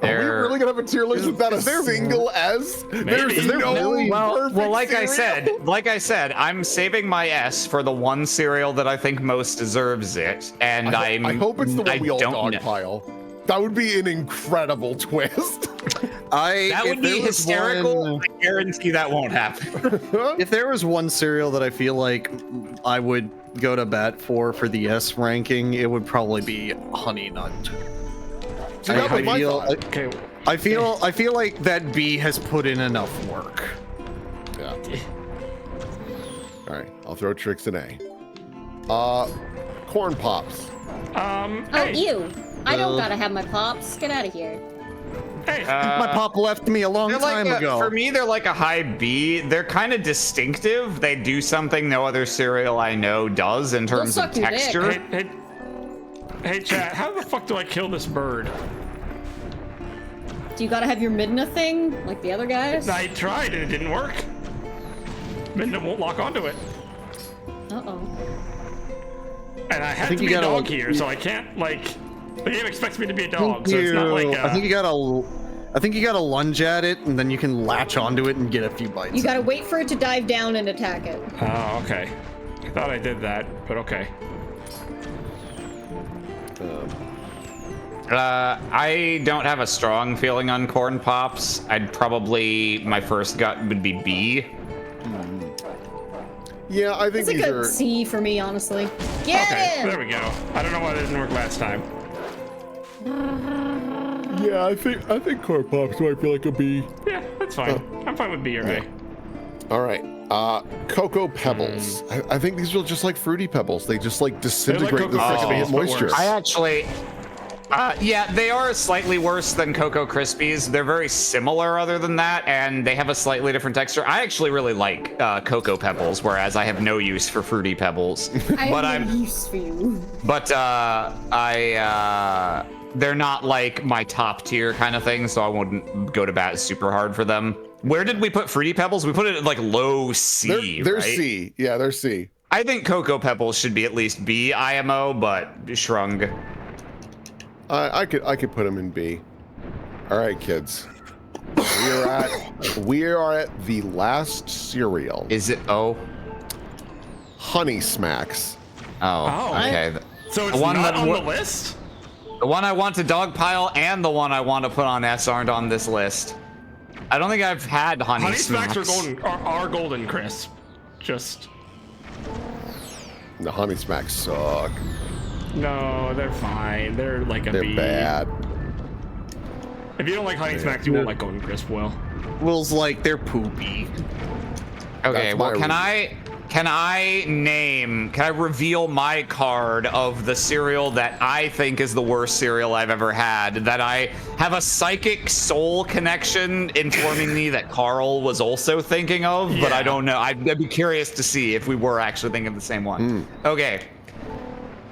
Are we They're- really gonna have a tier list without a single S? There's no Well, perfect like cereal? I said, I'm saving my S for the one cereal that I think most deserves it, and I hope it's the one we all don't know. dogpile. That would be an incredible twist. That would be hysterical. I guarantee that won't happen. If there was one cereal that I feel like I would go to bat for the S ranking, it would probably be Honey Nut. See, that was my thought. Okay. I feel like that B has put in enough work. Yeah. All right, I'll throw Trix in A. Corn Pops. Oh, Hey. ew. I don't gotta have my pops. Get out of here. Hey. My pop left me a long They're time like ago. for me, they're like a high B. They're kind of distinctive. They do something no other cereal I know does in terms of suck your dick. texture. Hey, chat. How the fuck do I kill this bird? Do you gotta have your Midna thing like the other guys? I tried and it didn't work. Midna won't lock onto it. Uh-oh. And I had think to you be a gotta- dog here, so I can't, like... The game expects me to be a dog, so it's not like... I think you gotta lunge at it, and then you can latch onto it and get a few bites. You gotta wait for it to dive down and attack it. Oh, okay. I thought I did that, but okay. I don't have a strong feeling on Corn Pops. My first gut would be B. Yeah, I think It's a these good are. C for me, honestly. Get Okay, him! there we go. I don't know why that didn't work last time. Yeah, I think Corn Pops might be like a B. Yeah, that's fine. I'm fine with B or A. All right. Cocoa Pebbles. I think these are just like Fruity Pebbles. They just like disintegrate the Cocoa second they hit Krispies, but moisture. worse. I actually, yeah, they are slightly worse than Cocoa Krispies. They're very similar other than that, and they have a slightly different texture. I actually really like Cocoa Pebbles, whereas I have no use for Fruity Pebbles. I have no use for you. But they're not like my top tier kind of thing, so I wouldn't go to bat super hard for them. Where did we put Fruity Pebbles? We put it at like low C, They're right? C. Yeah, they're C. I think Cocoa Pebbles should be at least B IMO, but shrug. I could put them in B. All right, kids. We are at the last cereal. Is it O? Honey Smacks. Oh, okay. So it's The one not that on wo- the list? The one I want to dogpile and the one I want to put on S aren't on this list. I don't think I've had Honey, Honey Smacks Smacks. are golden crisp. Just... The Honey Smacks suck. No, they're fine. They're like a They're B. bad. If you don't like Honey Smacks, you won't like golden crisp, Will. Will's like, they're poopy. Okay, That's well, my can I reveal my card of the cereal that I think is the worst cereal I've ever had, that I have a psychic soul connection informing me that Carl was also thinking of, but I Yeah. don't know. I'd be curious to see if we were actually thinking of the same one. Okay.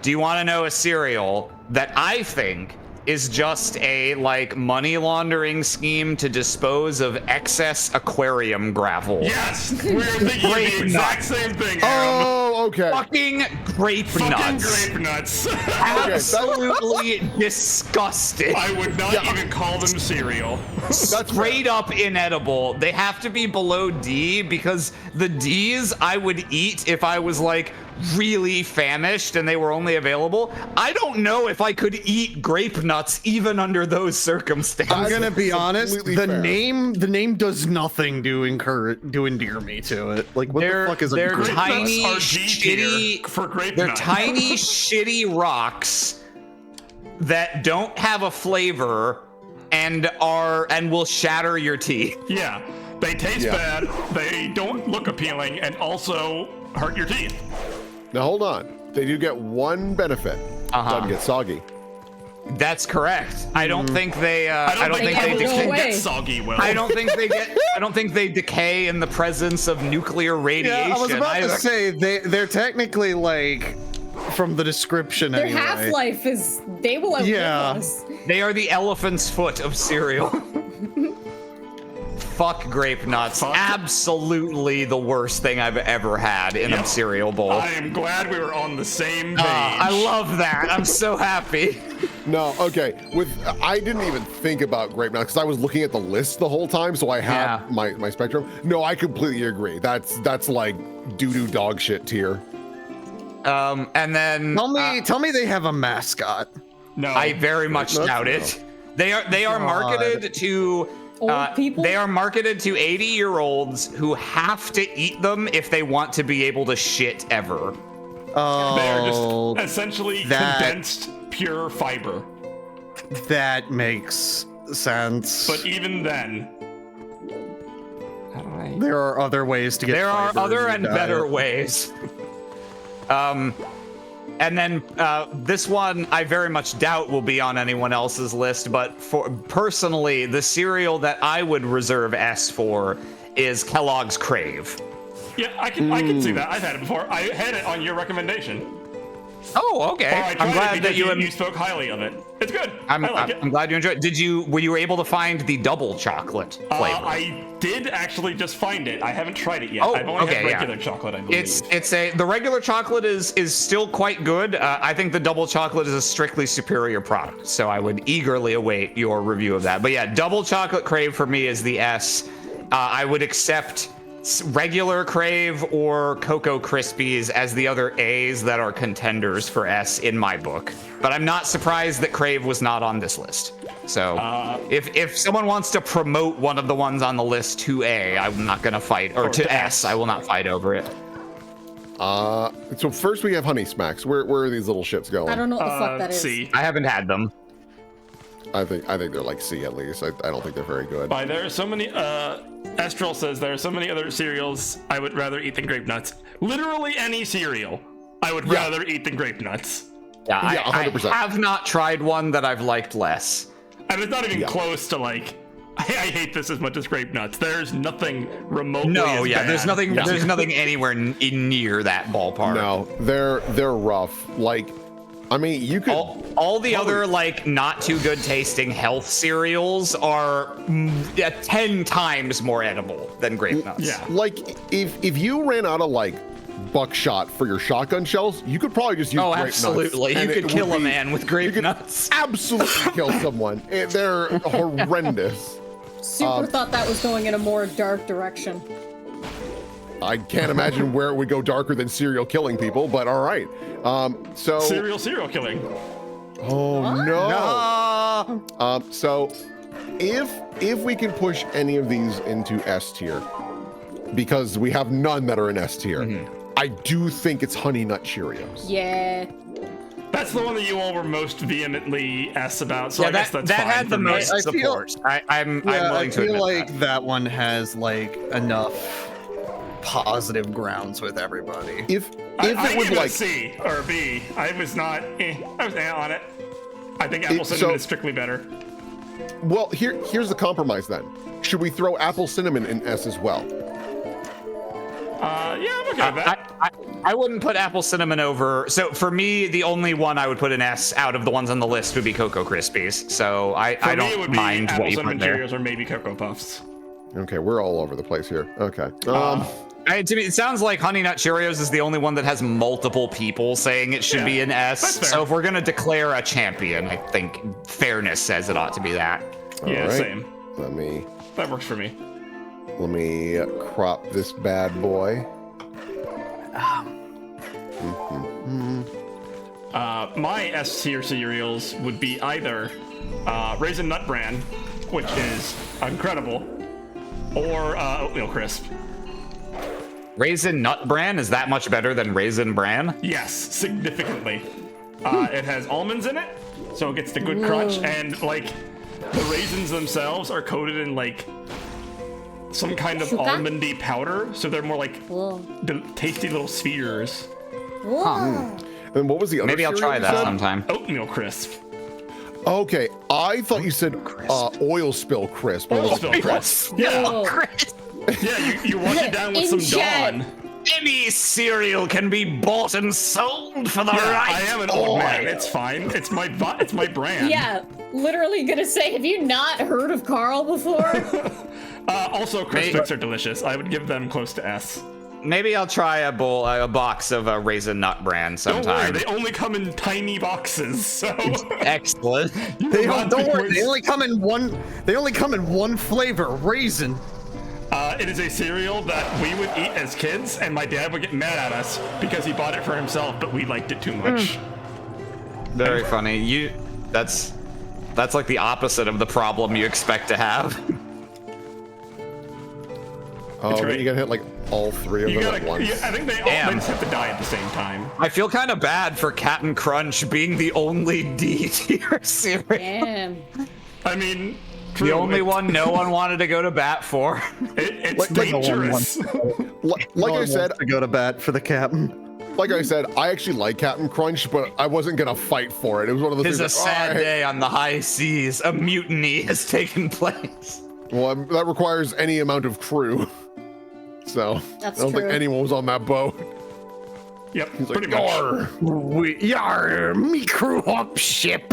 Do you want to know a cereal that I think is just a like money laundering scheme to dispose of excess aquarium gravel. Yes, we're thinking of the exact same thing. Aaron. Oh, okay. Fucking grape nuts. Grape nuts. Absolutely disgusting. I would not even call them cereal. Straight up inedible. They have to be below D because the D's I would eat if I was like really famished and they were only available. I don't know if I could eat grape nuts even under those circumstances. I'm gonna be honest. The fair. name does nothing to endear me to it. Like what the fuck is a they're grape tiny, nuts are G tier shitty for grape They're nuts. tiny, shitty rocks that don't have a flavor and will shatter your teeth. Yeah, they taste bad, they don't look appealing, and also hurt your teeth. Now hold on. They do get one benefit. Doesn't get soggy. That's correct. I don't think they. I don't think they they go decay. away. Get soggy, Will. I don't think they get. I don't think they decay in the presence of nuclear radiation. Yeah, I was about either. to say they're technically like from the description Their anyway. half-life is, they will outlive us. They are the elephant's foot of cereal. Fuck grape nuts. Absolutely the worst thing I've ever had in a cereal bowl. I am glad we were on the same page. I love that. I'm so happy. No, okay. I didn't even think about grape nuts because I was looking at the list the whole time, so I had my spectrum. No, I completely agree. That's like doo-doo dog shit tier. And then Tell me they have a mascot. No, I very much doubt it. They are marketed to Old people? They are marketed to 80-year-olds who have to eat them if they want to be able to shit ever. Oh, they are just essentially condensed pure fiber. That makes sense. But even then, there are other ways to get. There are fiber other in your and diet. better ways. And then this one I very much doubt will be on anyone else's list, but for personally, the cereal that I would reserve S for is Kellogg's Crave. yeah, I can see that. I've had it before. I had it on your recommendation. Oh, okay. Or I tried I'm glad it that because you you spoke highly of it. It's good. I'm I like it. glad you enjoyed it. Were you able to find the double chocolate flavor? I did actually just find it. I haven't tried it yet. Oh, I've only okay, had yeah. regular chocolate, I believe. The regular chocolate is still quite good. I think the double chocolate is a strictly superior product, so I would eagerly await your review of that. But yeah, double chocolate Crave for me is the S. I would accept regular Crave or Cocoa Krispies as the other A's that are contenders for S in my book. But I'm not surprised that Crave was not on this list. So if someone wants to promote one of the ones on the list to A, I'm not gonna fight, or to S, I will not fight over it. So first we have Honey Smacks. Where are these little shits going? I don't know what the fuck that is. C. I haven't had them. I think they're like C at least. I don't think they're very good. There are so many. Estral says there are so many other cereals I would rather eat than grape nuts. Literally any cereal I would rather eat than grape nuts. Yeah, I 100%. have not tried one that I've liked less. And it's not even close to like. I hate this as much as grape nuts. There's nothing remotely. as bad. There's nothing. There's nothing anywhere near that ballpark. No, they're rough. Like, I mean, you could. All the other like not too good tasting health cereals are 10 times more edible than grape nuts. Yeah. Like, if you ran out of like buckshot for your shotgun shells, you could probably just use grape nuts. Absolutely. You and could it kill would a be- man with grape nuts. Absolutely kill someone. They're horrendous. Super thought that was going in a more dark direction. I can't imagine where it would go darker than serial killing people, but all right. So Serial killing. Oh no. So if we can push any of these into S tier, because we have none that are in S tier, I do think it's Honey Nut Cheerios. Yeah. That's the one that you all were most vehemently asked about. So Yeah, I guess that's that fine had the for me. most I feel- support. I'm Yeah, willing I to feel admit like that one has like enough positive grounds with everybody. If I it would gave it like a C or a B. I was not. I was on it. I think apple cinnamon is strictly better. well, here's the compromise then. Should we throw apple cinnamon in S as well? Yeah, I'm okay with that. I wouldn't put apple cinnamon over. So for me, the only one I would put an S out of the ones on the list would be Cocoa Krispies. So I For me, it don't would be mind apple what you cinnamon put there. Cheerios or maybe Cocoa Puffs. Okay, we're all over the place here. Okay. To me, it sounds like Honey Nut Cheerios is the only one that has multiple people saying it should be an S. that's fair. So if we're gonna declare a champion, I think fairness says it ought to be that. Yeah, All right. same. Let That works for me. me crop this bad boy. My S tier cereals would be either Raisin Nut Bran, which is incredible, or Oatmeal Crisp. Raisin Nut Bran is that much better than Raisin Bran? Yes, significantly. It has almonds in it, so it gets the good crunch, and like the raisins themselves are coated in like some kind of Sugar? almondy powder, so they're more like Whoa. the tasty little spheres. Whoa. And what was the other Maybe I'll cereal try you that said? sometime. Oatmeal Crisp. Okay, I thought you said oil spill crisp. I was Oil like, spill crisp. Yeah, Whoa. yeah. You wash it down with In some chat. Dawn. Any cereal can be bought and sold for the Yeah, right I am an old man. It's fine. It's my brand. Yeah, literally gonna say, have you not heard of Carl before? Also, Crispix are delicious. I would give them close to S. Maybe I'll try a box of Raisin Nut Bran Don't worry, sometime. they only come in tiny boxes, so Excellent. They don't worry. They only come in one. They only come in one flavor, raisin. It is a cereal that we would eat as kids, and my dad would get mad at us because he bought it for himself, but we liked it too much. Very funny. That's like the opposite of the problem you expect to have. Oh, great. you gotta hit like all three of You them gotta, at once. I think they Damn. just have to die at the same time. I feel kind of bad for Captain Crunch being the only D tier cereal. Damn. I mean, The true, only it- one no one wanted to go to bat for. It's Like, no one dangerous. Like No I one said, wants to go to bat for the captain. like I said, I actually like Captain Crunch, but I wasn't gonna fight for it. It was one of those It is things. a like, sad all right. day on the high seas. A mutiny has taken place. Well, that requires any amount of crew. So That's I don't true. think anyone was on that boat. Yep, He's like, pretty much. "Yar." Yar, me crew up ship.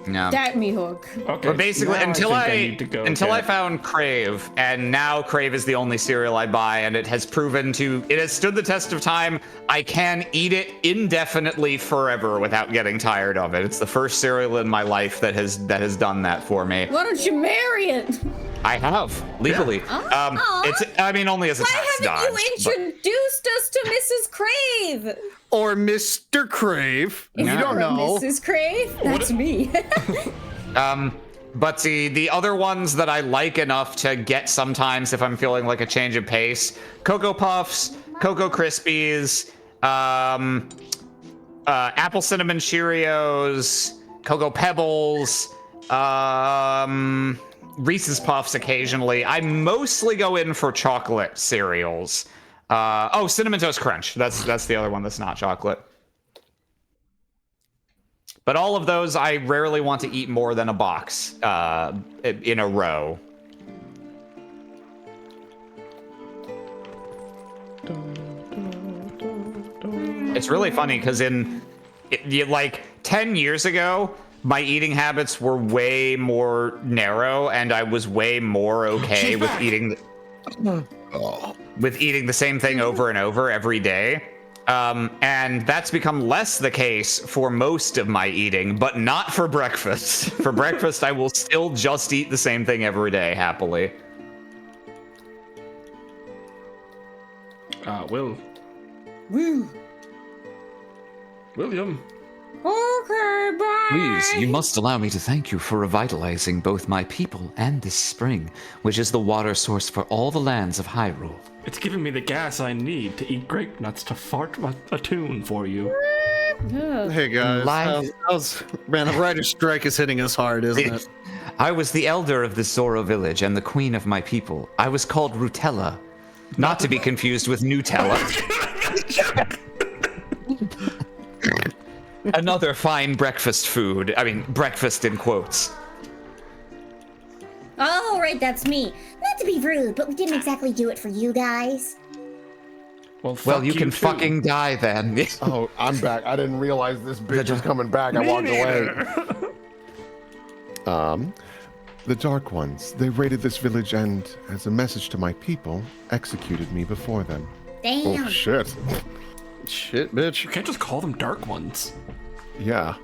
No. That me hook. Okay. But basically, now until I, I think need to go until I get- found Crave, and now Crave is the only cereal I buy, and it has stood the test of time. I can eat it indefinitely forever without getting tired of it. It's the first cereal in my life that has done that for me. Why don't you marry it? I have legally. Aw. It's only as a Why tax haven't dodge. you introduced us to Mrs. Crave? Or Mr. Crave. You don't know. Mrs. Crave? That's me. But the other ones that I like enough to get sometimes if I'm feeling like a change of pace: Cocoa Puffs, Cocoa Krispies, Apple Cinnamon Cheerios, Cocoa Pebbles, Reese's Puffs occasionally. I mostly go in for chocolate cereals. Cinnamon Toast Crunch. That's the other one that's not chocolate. But all of those, I rarely want to eat more than a box in a row. It's really funny because like 10 years ago, my eating habits were way more narrow, and I was way more okay with eating the same thing over and over every day. And that's become less the case for most of my eating, but not for breakfast. For breakfast, I will still just eat the same thing every day, happily. Will. Woo. William. Okay, bye. Please, you must allow me to thank you for revitalizing both my people and this spring, which is the water source for all the lands of Hyrule. It's giving me the gas I need to eat grape nuts to fart a tune for you. Hey guys, man, the writer's strike is hitting us hard, isn't it? I was the elder of the Zoro village and the queen of my people. I was called Rutella, Not to be confused with Nutella. Another fine breakfast food. I mean, breakfast in quotes. Oh, right, that's me. Not to be rude, but we didn't exactly do it for you guys. Well, you can too. fucking die then. Oh, I'm back. I didn't realize this bitch was coming back. I walked away. The Dark Ones, they raided this village and, as a message to my people, executed me before them. Damn. Oh, shit. Shit, bitch. You can't just call them Dark Ones. Yeah.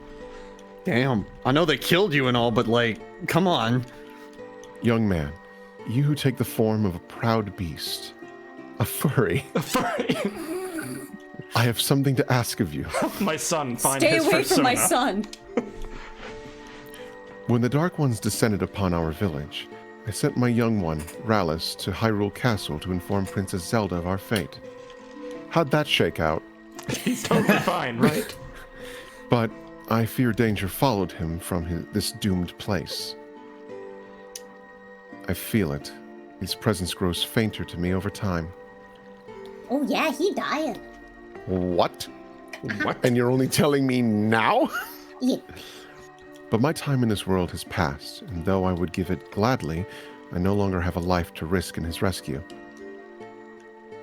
Damn. I know they killed you and all, but like, come on. Young man, you who take the form of a proud beast, a furry, I have something to ask of you. My son, find Stay his away from my persona. son. When the Dark Ones descended upon our village, I sent my young one, Rallis, to Hyrule Castle to inform Princess Zelda of our fate. How'd that shake out? He's totally fine, right? But I fear danger followed him from this doomed place. I feel it. His presence grows fainter to me over time. Oh yeah, he dying. What? What? And you're only telling me now? Yeah. But my time in this world has passed, and though I would give it gladly, I no longer have a life to risk in his rescue.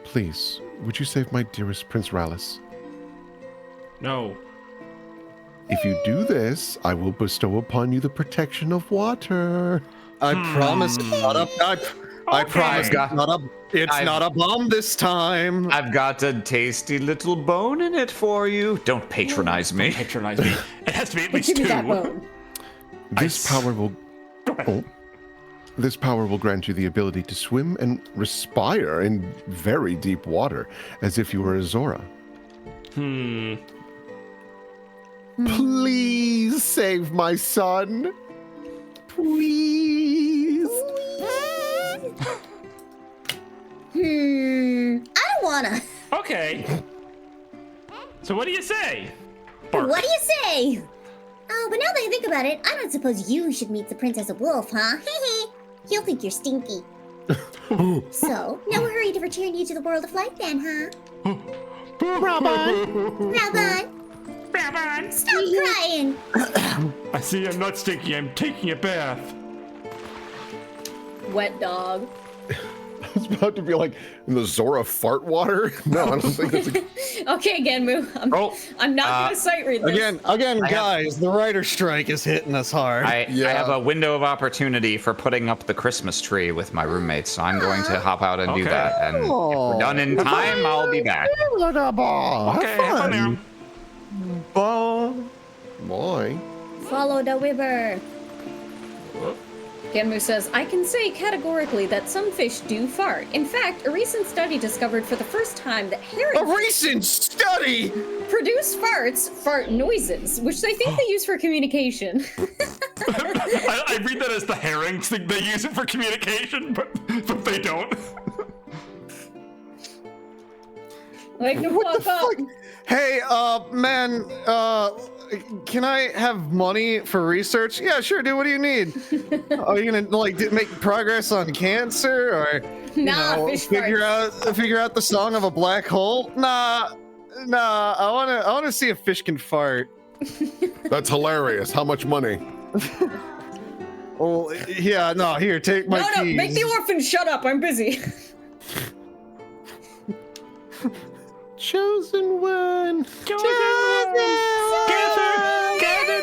Please, would you save my dearest Prince Rallis? No. If you do this, I will bestow upon you the protection of water. I promise it's not a. I promise Okay. it's not a bomb this time. I've got a tasty little bone in it for you. Don't patronize me. Patronize me. It has to be at least Give me two. that bone. This power will. Oh. This power will grant you the ability to swim and respire in very deep water, as if you were a Zora. Please save my son. Please. I don't wanna. Okay. So what do you say? What do you say? Oh, but now that I think about it, I don't suppose you should meet the Princess of Wolf, huh? He'll think you're stinky. So, no hurry to return you to the world of light then, huh? Raban, stop crying! I see I'm not stinky. I'm taking a bath. Wet dog. I was about to be like, in the Zora fart water? No, I don't think that's a... Okay, Genmu. I'm not gonna sight read this. Again, guys, the writer strike is hitting us hard. I have a window of opportunity for putting up the Christmas tree with my roommates, so I'm going to hop out and do Okay. that. And if we're done in time, I'll be back. Okay, have fun now. Boy. Follow the river. Genmu says, I can say categorically that some fish do fart. In fact, a recent study discovered for the first time that herring A recent study! produce fart noises, which they think they use for communication. I read that as the herrings think they use it for communication, but they don't. Like, no, walk up. Hey, man, can I have money for research? Yeah, sure, dude. What do you need? Are you gonna make progress on cancer, or Nah, fish figure farts. out the song of a black hole? Nah. I wanna see if fish can fart. That's hilarious. How much money? Oh, yeah, no. Here, take my No, keys. make the orphan shut up. I'm busy. Chosen one. Gather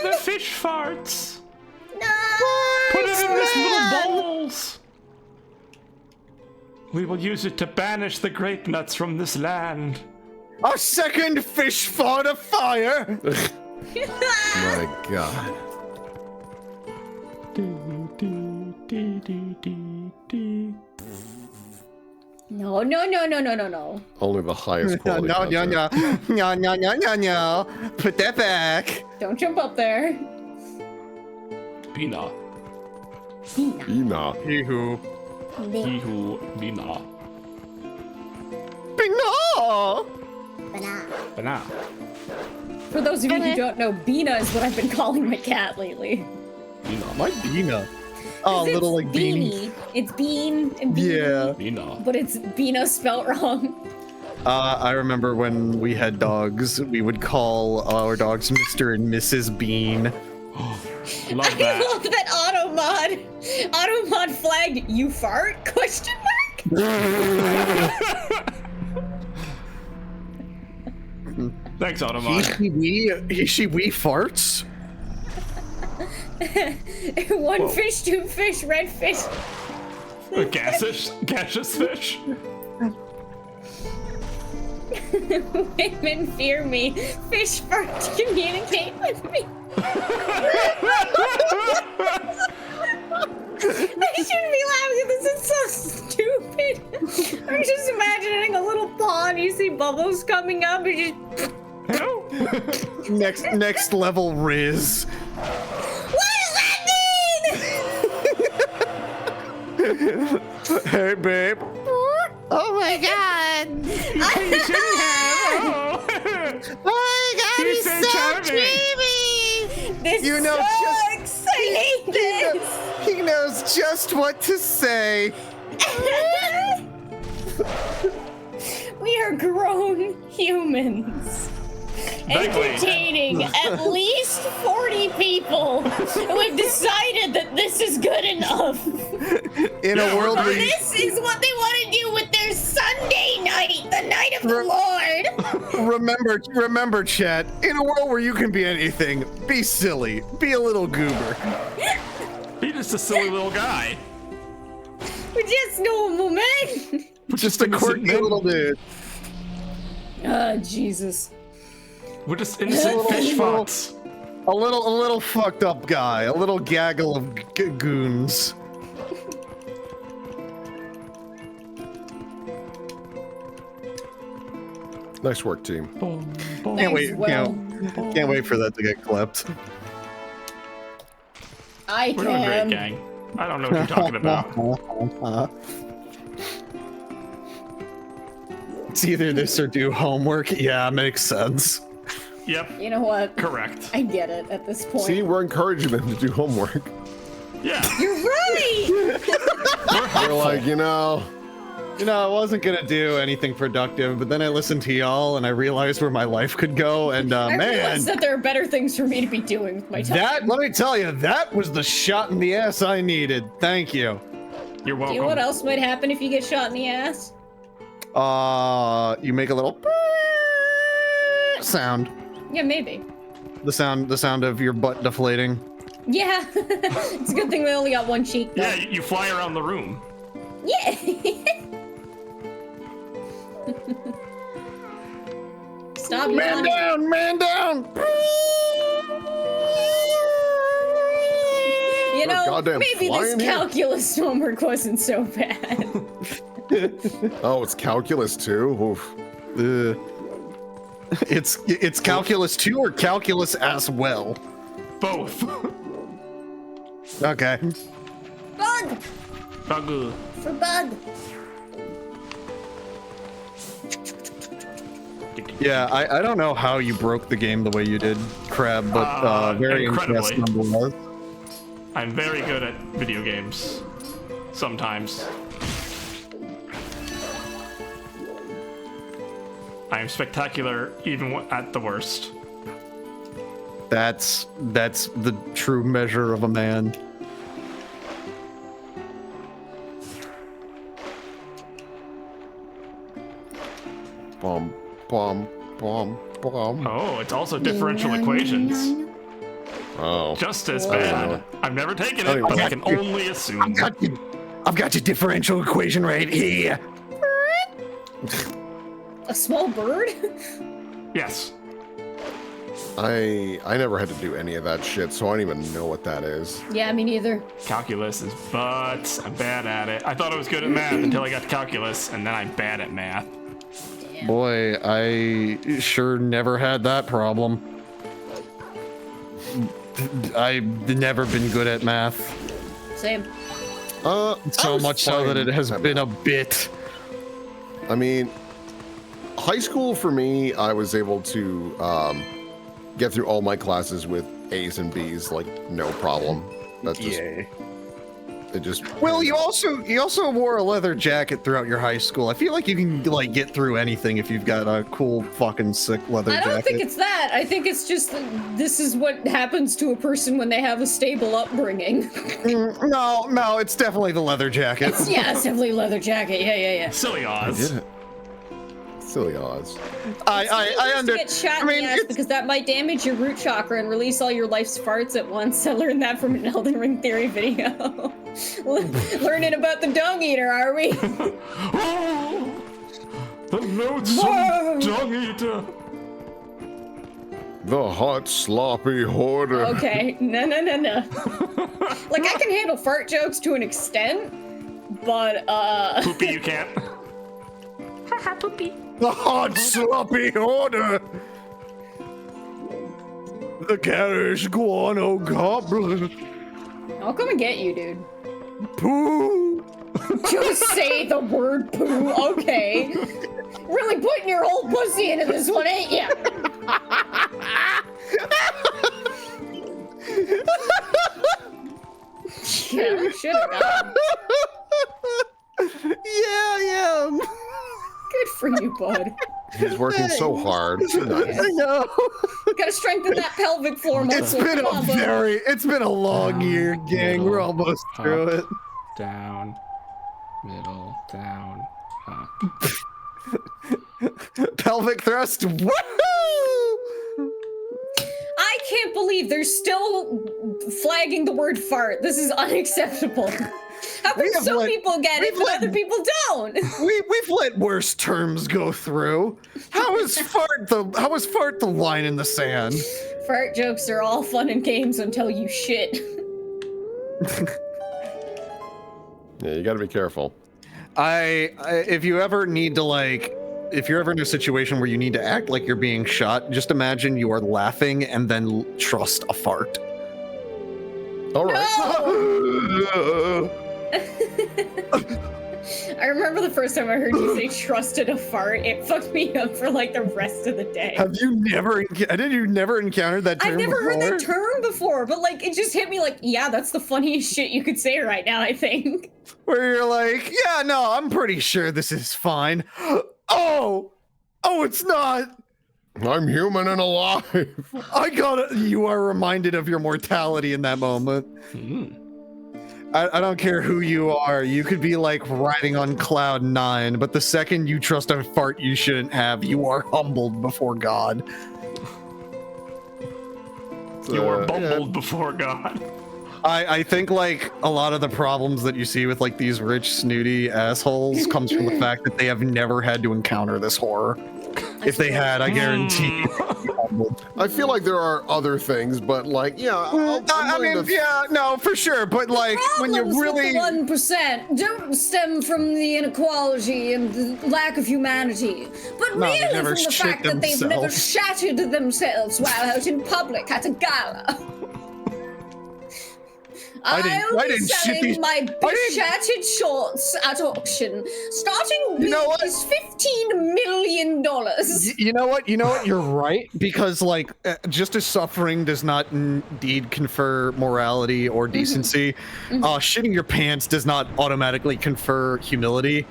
the fish farts. No! Put it in these little bowls. We will use it to banish the grape nuts from this land. A second fish fart of fire. My God. No. Only the highest quality. No. Put that back. Don't jump up there. Bina. Ina. Hee-hoo. Ihu. Bina. Bingo! Bina. For those of you who don't know, Bina is what I've been calling my cat lately. Bina. My Bina. Oh, It's little like beanie. It's Bean and Beanie. Yeah. Bina. But it's Bina spelt wrong. I remember when we had dogs, we would call our dogs Mr. and Mrs. Bean. Love I that. love that Automod flagged you fart? Question mark? Thanks, Automon. He, she, we farts? One fish, two fish, red fish. Gaseous fish. Women fear me. Fish fart to communicate with me. I shouldn't be laughing. This is so stupid. I'm just imagining a little pond. You see bubbles coming up, and just Next level Riz. what does that mean? Hey, babe. Oh my god! You shouldn't have. Oh my god, he's so charming. dreamy! This You know, sucks. I hate this. He knows just what to say. We are grown humans. Entertaining at least 40 people who have decided that this is good enough. In a world where This is what they want to do with their Sunday night, the night of the Lord. remember, chat. In a world where you can be anything, be silly, be a little goober. He's just a silly little guy. We're just normal men. Just a quirky little dude. Ah, Jesus. We're just innocent fish fucks. A little fucked up guy. A little gaggle of goons. Nice work, team. Can't wait. Well, Can't wait for that to get clipped. I We're doing great, can. gang. I don't know what you're talking about. It's either this or do homework. Yeah, makes sense. Yep, You know what? correct. I get it at this point. See, we're encouraging them to do homework. Yeah. You're right. We're like, I wasn't gonna do anything productive, but then I listened to y'all and I realized where my life could go, and I man, realize that there are better things for me to be doing with my time. let me tell you, that was the shot in the ass I needed. Thank you. You're Do welcome. you know what else might happen if you get shot in the ass? You make a little sound. Yeah, maybe. The sound of your butt deflating. Yeah. It's a good thing we only got one cheek. Though. Yeah, you fly around the room. Yeah. Stop Man yawning. down, man down. You know, goddamn maybe fly this in here. calculus homework wasn't so bad. oh, it's calculus too. Oof. It's calculus 2 or calculus as well. Both. Okay. Bug! Buggle. For bug! Yeah, I don't know how you broke the game the way you did, Crab, but very impressed incredibly. nonetheless. I'm very good at video games. Sometimes. I am spectacular even at the worst. That's the true measure of a man. Bum, bum, bum, bum. Oh, it's also differential equations. Oh. Just as Whoa. bad. I've never taken it, Oh, but yeah. I can only assume. I've got your differential equation right here. A small bird? Yes. I never had to do any of that shit, so I don't even know what that is. Yeah, me neither. Calculus is butts. I'm bad at it. I thought I was good at math until I got to calculus, and then I'm bad at math. Boy, I sure never had that problem. I've never been good at math. Same. I So was much so that fine it has at been a math. bit. I mean, high school for me, I was able to get through all my classes with A's and B's, like no problem. That's just it. Just Well, you also wore a leather jacket throughout your high school. I feel like you can like get through anything if you've got a cool fucking sick leather I jacket. don't think it's that. I think it's just that this is what happens to a person when they have a stable upbringing. No, it's definitely the leather jacket. Yeah, it's definitely a leather jacket. Yeah. Silly I Oz. did it. Silly Oz. I get shot in the ass because that might damage your root chakra and release all your life's farts at once. I learned that from an Elden Ring theory video. Learning about the dung eater, are we? The notes of dung eater. The hot, sloppy hoarder. Okay, no. Like, I can handle fart jokes to an extent, but, Poopy, you can't. Haha, poopy. The hot, sloppy hoarder. The garish guano goblin. I'll come and get you, dude. Poo. Just say the word poo, okay. Really putting your whole pussy into this one, ain't ya? Yeah, should've got him. Yeah, I am. Good for you, bud. He's working so hard. Nice. I know. Gotta strengthen that pelvic floor muscle. It's been a long year, gang. We're almost through it. Down, middle, down, up. Pelvic thrust. Woohoo! I can't believe they're still flagging the word fart. This is unacceptable. How come some people get it, but other people don't? We've let worse terms go through. How is fart the line in the sand? Fart jokes are all fun and games until you shit. Yeah, you gotta be careful. If you ever need to if you're ever in a situation where you need to act like you're being shot, just imagine you are laughing and then trust a fart. All right. No! I remember the first time I heard you say trusted a fart. It fucked me up for like the rest of the day. Have you never encountered that term I've never before? heard that term before, but like it just hit me like, yeah, that's the funniest shit you could say right now, I think. Where you're like, yeah, no, I'm pretty sure this is fine. Oh, it's not. I'm human and alive. You are reminded of your mortality in that moment. I don't care who you are. You could be like riding on cloud 9, but the second you trust a fart you shouldn't have, you are humbled before God. You were bumbled before God. I think like a lot of the problems that you see with like these rich snooty assholes comes from the fact that they have never had to encounter this horror. If they had, I guarantee. I feel like there are other things, but like, yeah. Yeah, no, for sure. But like, when you really, with the 1% don't stem from the inequality and the lack of humanity, but No, they really never from the shit fact that they've never themselves. shattered themselves while out in public at a gala. I I'll be didn't shit selling these- my I didn't- shattered shorts at auction, starting You know what? with $15 million. You know what? You're right, because like, just as suffering does not indeed confer morality or decency, shitting your pants does not automatically confer humility.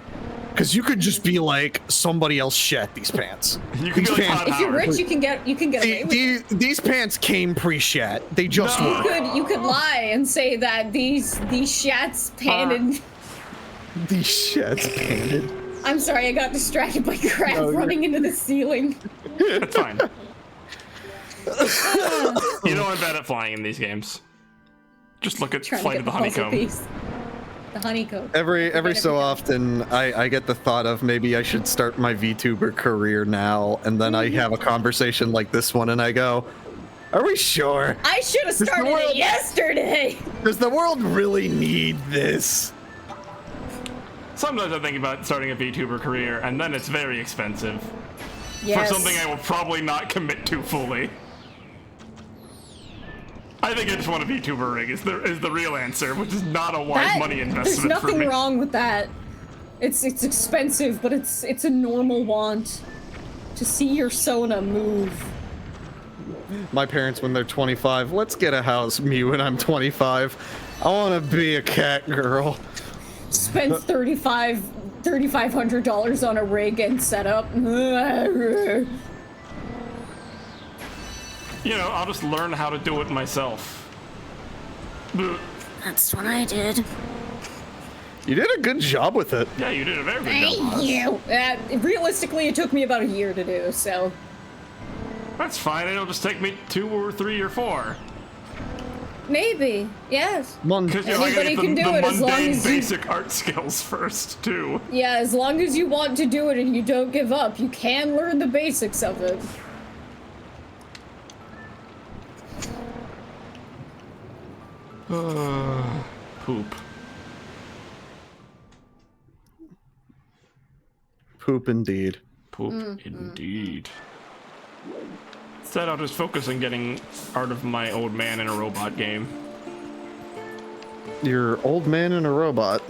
Because you could just be like, somebody else shat these pants. You can be like Todd If you're Howard. rich, you can get away with it. These pants came pre-shat. They just No. were. You could lie and say that these shats painted. These shats painted. I'm sorry, I got distracted by crap running into the ceiling. That's fine. You know I'm bad at flying in these games. Just look at Trying Flight to of get the the puzzle Honeycomb. piece. The honeycomb. Every so often, I get the thought of maybe I should start my VTuber career now, and then I have a conversation like this one, and I go, "Are we sure? I should have started it yesterday. Does the world really need this?" Sometimes I think about starting a VTuber career, and then it's very expensive. Yes. For something I will probably not commit to fully. I think I just want a VTuber rig is the real answer, which is not a wise money investment There's for nothing me. wrong with that. It's expensive, but it's a normal want to see your Sona move. My parents, when they're 25, let's get a house. Me when I'm 25, I want to be a cat girl. Spend $3,500 on a rig and setup. You know, I'll just learn how to do it myself. That's what I did. You did a good job with it. Yeah, you did a very good Thank job. you. Realistically, it took me about a year to do, so... That's fine. It'll just take me 2 or 3 or 4. Maybe, yes. Because I gotta Anybody get can the do it as long mundane as you... basic art skills first, too. Yeah, as long as you want to do it and you don't give up, you can learn the basics of it. Poop. Poop indeed. Poop indeed. Instead, I'll just focus on getting Art of My Old Man in a Robot game. Your old man and a robot.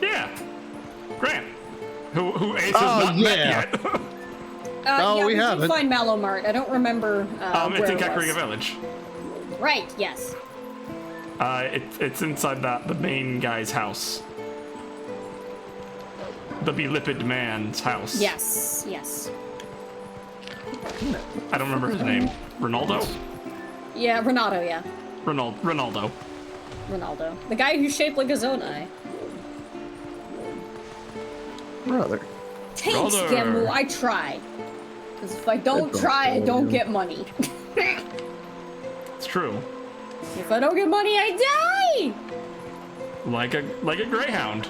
Yeah. Grant. Who Ace has not met yet. Oh, yeah, we did haven't. find Malomart. I don't remember It's where in it Kakarika was. Village. Right, yes. It's inside the main guy's house. The belipid man's house. Yes, yes. I don't remember his name. Ronaldo? Yeah, Renato, yeah. Ronaldo. Ronaldo. The guy who's shaped like his own eye. Brother. Thanks, Brother. Gemu, I tried. Because if I don't Good try, I don't brother. get money. It's true. If I don't get money, I die! Like a greyhound.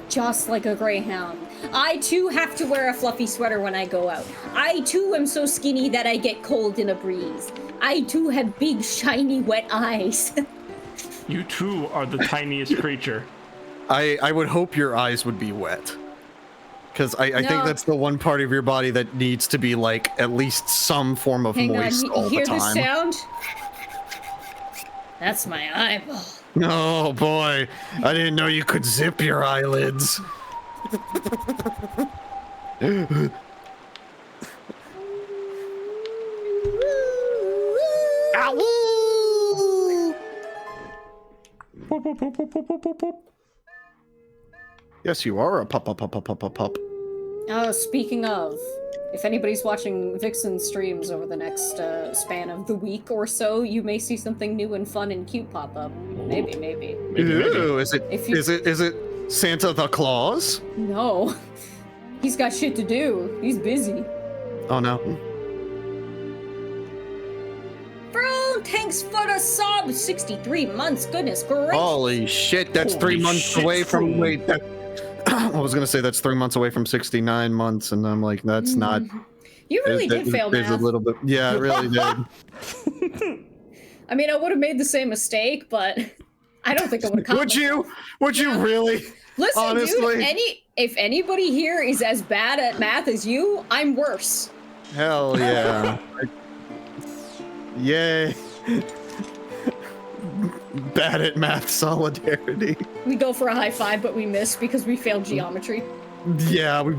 Just like a greyhound. I too have to wear a fluffy sweater when I go out. I too am so skinny that I get cold in a breeze. I too have big, shiny, wet eyes. You too are the tiniest creature. I would hope your eyes would be wet. Because I think No. that's the one part of your body that needs to be, like, at least some form of Hang on, moist you all the hear the time. sound? That's my eyeball. Oh boy, I didn't know you could zip your eyelids. Poop, poop, poop, poop, poop, poop, poop, poop. Yes, you are a pup. Oh, speaking of, if anybody's watching Vixen streams over the next span of the week or so, you may see something new and fun and cute pop up. Maybe, maybe. Ooh, is it If you- is it Santa the Claus? No. He's got shit to do. He's busy. Oh no. Bro, thanks for the sub! 63 months, goodness gracious. Holy shit, that's Holy 3 months shit, away from fool. wait. I was gonna say that's 3 months away from 69 months, and I'm like, that's not. You really did fail There's math. a little bit. Yeah, it really did. I mean, I would have made the same mistake, but I don't think I would have. Would you? Would you really? Listen, Honestly? dude, if anybody here is as bad at math as you, I'm worse. Hell yeah. Yay. Bad at math solidarity. We go for a high five, but we miss because we failed geometry. Yeah, we.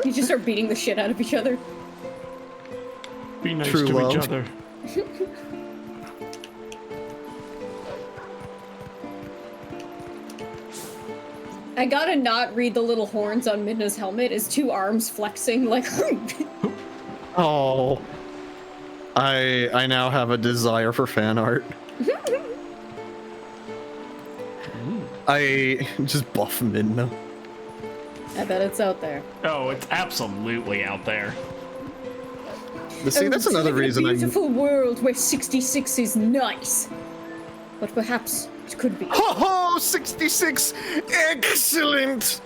You just start beating the shit out of each other. Be nice True to love. each other. I gotta not read the little horns on Midna's helmet as 2 arms flexing like. Oh. I now have a desire for fan art. I just buff Midna. I bet it's out there. Oh, it's absolutely out there. See, that's another To live in reason a I. beautiful world where 66 is nice, but perhaps it could be. Ho ho! 66! Excellent!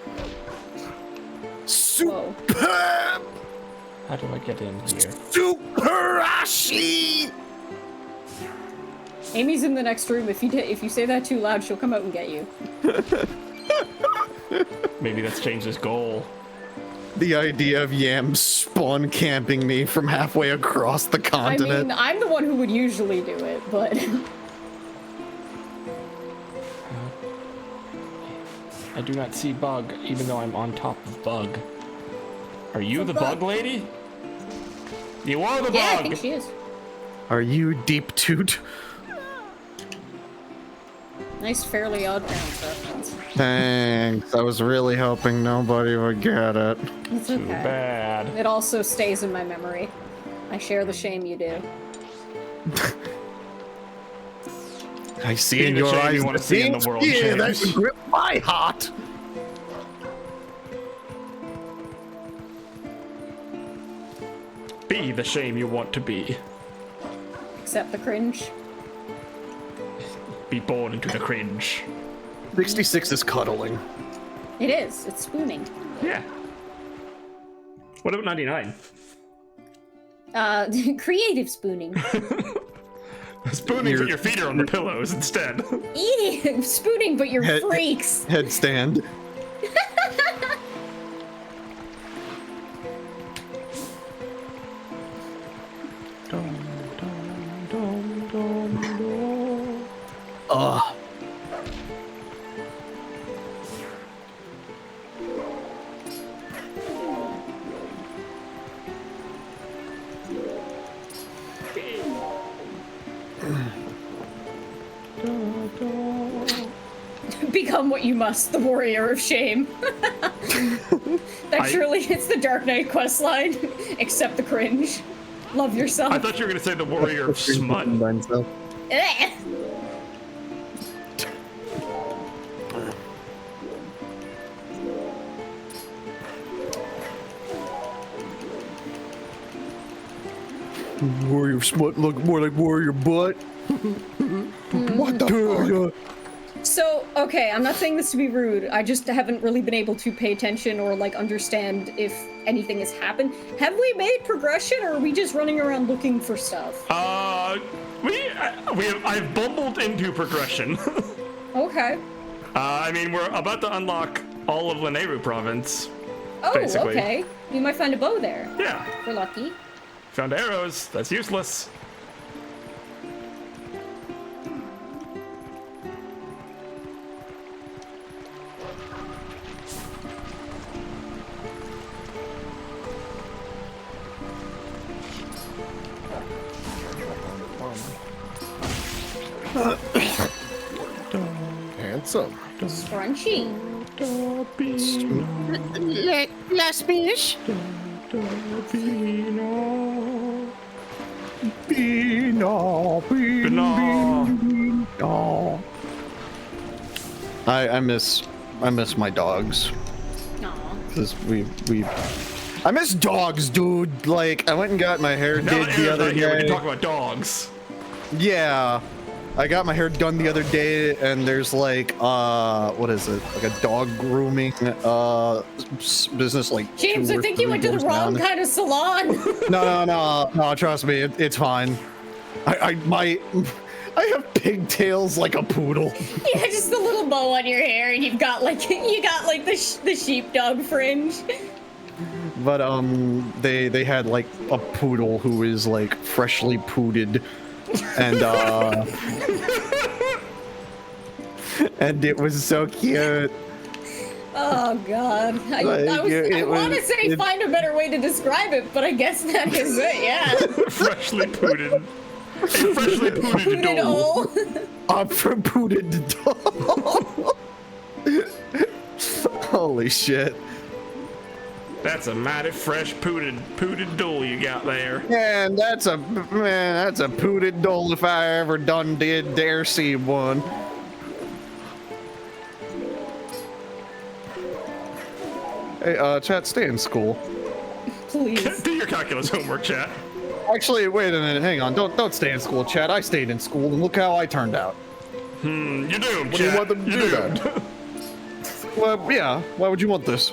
Whoa. Superb! How do I get in here? Superashi! Amy's in the next room. If you say that too loud, she'll come out and get you. Maybe that's James's goal. The idea of Yams spawn camping me from halfway across the I continent. mean, I'm the one who would usually do it, but I do not see Bug, even though I'm on top of Bug. Are you the Bug. Bug lady? You are the yeah, I Bug! think she is. Are you Deep Toot? Nice, Fairly Odd Parents reference. Thanks. I was really hoping nobody would get it. It's Too okay. bad. It also stays in my memory. I share the shame you do. I see Be in the your shame eyes you wanna the see in the things, world, yeah, that James. grip my heart. Be the shame you want to be. Accept the cringe. Be born into the cringe. 66 is cuddling. It is. It's spooning. Yeah. What about 99? Creative spooning. Spooning, but your feet are on the pillows instead. Eating, spooning, but you're freaks. Headstand. Ugh. Become what you must, the warrior of shame. It's the Dark Knight questline. Accept the cringe. Love yourself. I thought you were gonna say the warrior of smut. Eh. Warrior smut look more like warrior butt. What the fuck? So, okay, I'm not saying this to be rude. I just haven't really been able to pay attention or, like, understand if anything has happened. Have we made progression, or are we just running around looking for stuff? I've bumbled into progression. Okay. I mean, we're about to unlock all of Lanayru province. Oh, basically. okay. We might find a bow there. Yeah. If we're lucky. Found arrows. That's useless. Handsome. Scrunchy. Last finish. I miss my dogs. Aw. Cause I miss dogs, dude. Like I went and got my hair Now did that the Aaron's other not here, we day. can talk about dogs. Yeah, I got my hair done the other day, and there's like what is it? Like a dog grooming business. Like James, 2 I or think you 3 went to the doors wrong down. kind of salon. No. Trust me, it's fine. I have pigtails like a poodle. Yeah, just a little bow on your hair, and you've got like the sheepdog fringe. But they had like a poodle who is like freshly pooted, and and it was so cute. Oh god, I want to say find a better way to describe it, but I guess that is it. Yeah. Freshly pooted. A freshly pooted Pooted doll. Up from pooted doll. Holy shit. That's a mighty fresh pooted doll you got there. Man, that's a pooted doll if I ever did dare see one. Hey, chat, stay in school. Please. Do your calculus homework, chat. Actually, wait a minute, hang on. Don't stay in school, chat. I stayed in school, and look how I turned out. You're doomed, What do you chat. want them to You're do doomed. then? Well, yeah. Why would you want this?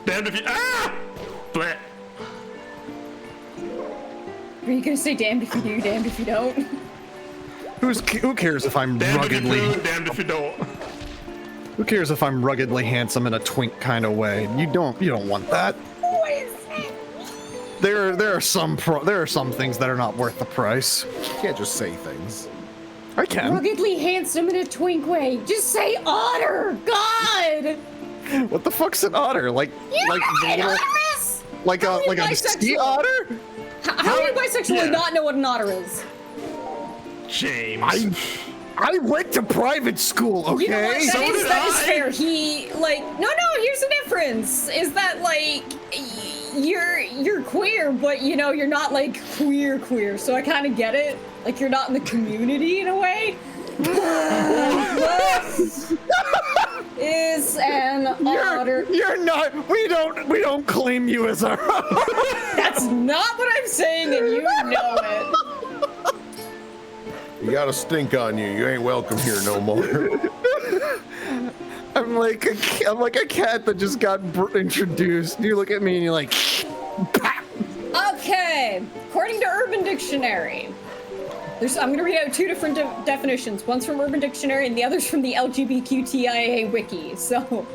Damned if you. Ah! Bleh. Are you gonna say damned if you do, damned if you don't? Who cares if I'm Damned if you ruggedly? do, damned if you don't. Who cares if I'm ruggedly handsome in a twink kind of way? You don't want that. What is that? There are some things that are not worth the price. You can't just say things. I can. Ruggedly handsome in a twink way. Just say otter. God. What the fuck's an otter? Like the little, Otters? like How a many sea bisexual- otter? How do you bisexually Yeah. not know what an otter is? James. I went to private school, okay? You know what? That is did I. fair. He, like, no, here's the difference. Is that, like, you're queer, but you know, you're not like queer, so I kind of get it. Like, you're not in the community in a way. Is an otter. You're not. We don't claim you as our. That's not what I'm saying, and you know it. You got a stink on you. You ain't welcome here no more. I'm like a cat that just got introduced. You look at me and you're like. Okay, according to Urban Dictionary, I'm going to read out two different definitions. One's from Urban Dictionary and the other's from the LGBTQIA wiki. So,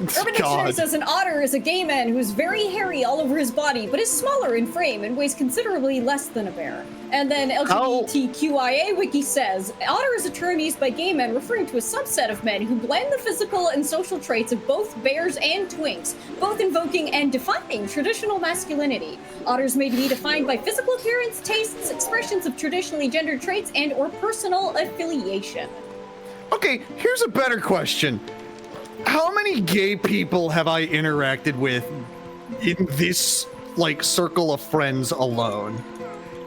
Urban Dictionary says an otter is a gay man who is very hairy all over his body, but is smaller in frame and weighs considerably less than a bear. And then LGBTQIA wiki says, otter is a term used by gay men referring to a subset of men who blend the physical and social traits of both bears and twinks, both invoking and defining traditional masculinity. Otters may be defined by physical appearance, tastes, expressions of traditionally gendered traits, and or personal affiliation. Okay, here's a better question. How many gay people have I interacted with in this, like, circle of friends alone?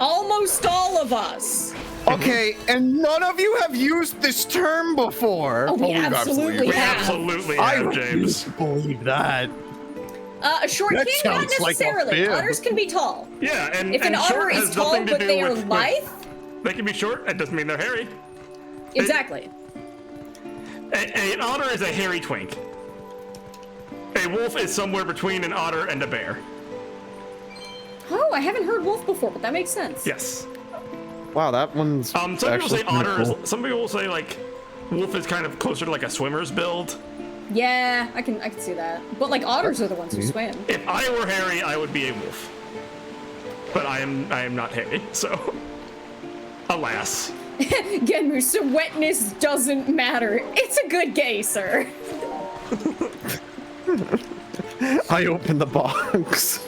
Almost all of us. Okay, and none of you have used this term before. Oh, we absolutely have. Absolutely have, James. I believe that. A short That king, not sounds like a necessarily. fib. Otters can be tall. Yeah, and If an otter short is has tall, nothing to but do they are with- lithe, They can be short. It doesn't mean they're hairy. exactly. An otter is a hairy twink. A wolf is somewhere between an otter and a bear. Oh, I haven't heard wolf before, but that makes sense. Yes. Wow, that one's Some people actually say kinda otter. cool. Some people will say like wolf is kind of closer to like a swimmer's build. Yeah, I can see that. But like otters are the ones who swim. If I were hairy, I would be a wolf. But I am not hairy, so alas. Genmu, so wetness doesn't matter. It's a good gay, sir. I opened the box.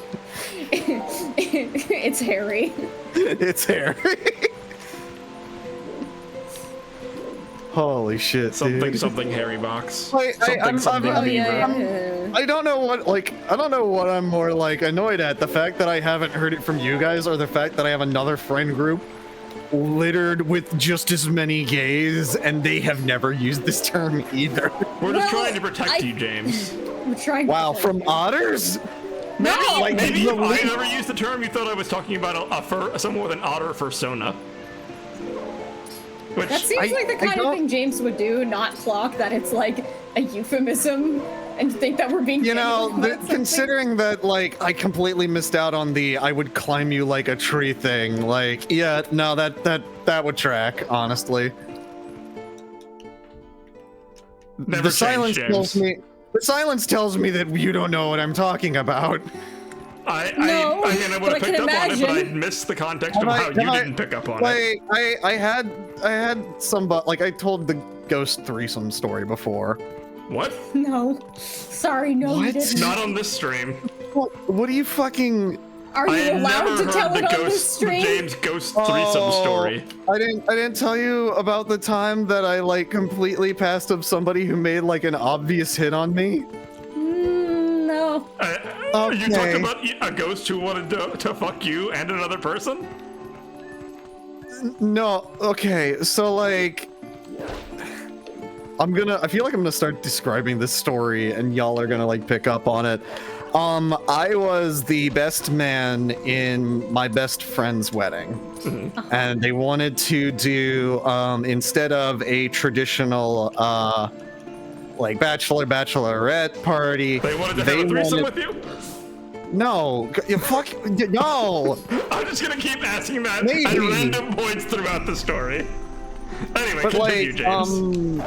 It's hairy. It's hairy. Holy shit, dude. Something hairy box. I don't know what I'm more like annoyed at, the fact that I haven't heard it from you guys or the fact that I have another friend group littered with just as many gays and they have never used this term either. We're just trying to protect you, James. We're trying. Wow, from otters? No, Like, Maybe if I the- never used the term, you thought I was talking about someone with an otter fursona. Which that seems like the kind of thing James would do, not clock that it's like a euphemism and think that we're being. You know, genuine about something. considering that, like, I completely missed out on the "I would climb you like a tree" thing. Like, yeah, no, that would track, honestly. never The changed, silence James. tells me. The silence tells me that you don't know what I'm talking about. I No, mean, I would but I have can picked up on it, but I imagine. missed the context of how you didn't pick up on it. Like, I had somebody, like, I told the ghost threesome story before. What? No, sorry, no, you What? didn't. Not on this stream. What are you fucking? Are I you had allowed never to heard tell the it on this ghost, stream? James ghost threesome story. I didn't tell you about the time that I, like, completely passed up somebody who made, like, an obvious hit on me. No. You talked Okay. about a ghost who wanted to fuck you and another person? No, okay, so, like, I feel like I'm gonna start describing this story and y'all are gonna, like, pick up on it. I was the best man in my best friend's wedding. And they wanted to do, instead of a traditional, like, bachelorette party. They wanted to have a threesome with you? No, no. I'm just gonna keep asking that Maybe. at random points throughout the story. Anyway, But, continue, like, James.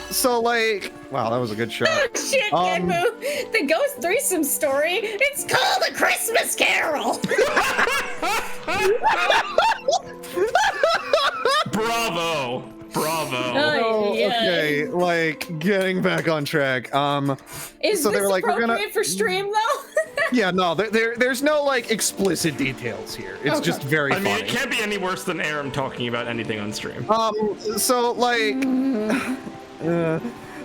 So, like, wow, that was a good shot. Shit, Genmu. The ghost threesome story. It's called A Christmas Carol. Bravo. Oh, yeah. Okay, like, getting back on track. Is so this they were like, we're appropriate gonna. for stream though? Yeah, no, there's no, like, explicit details here. It's Okay. just very I mean, funny. it can't be any worse than Aram talking about anything on stream. So, like,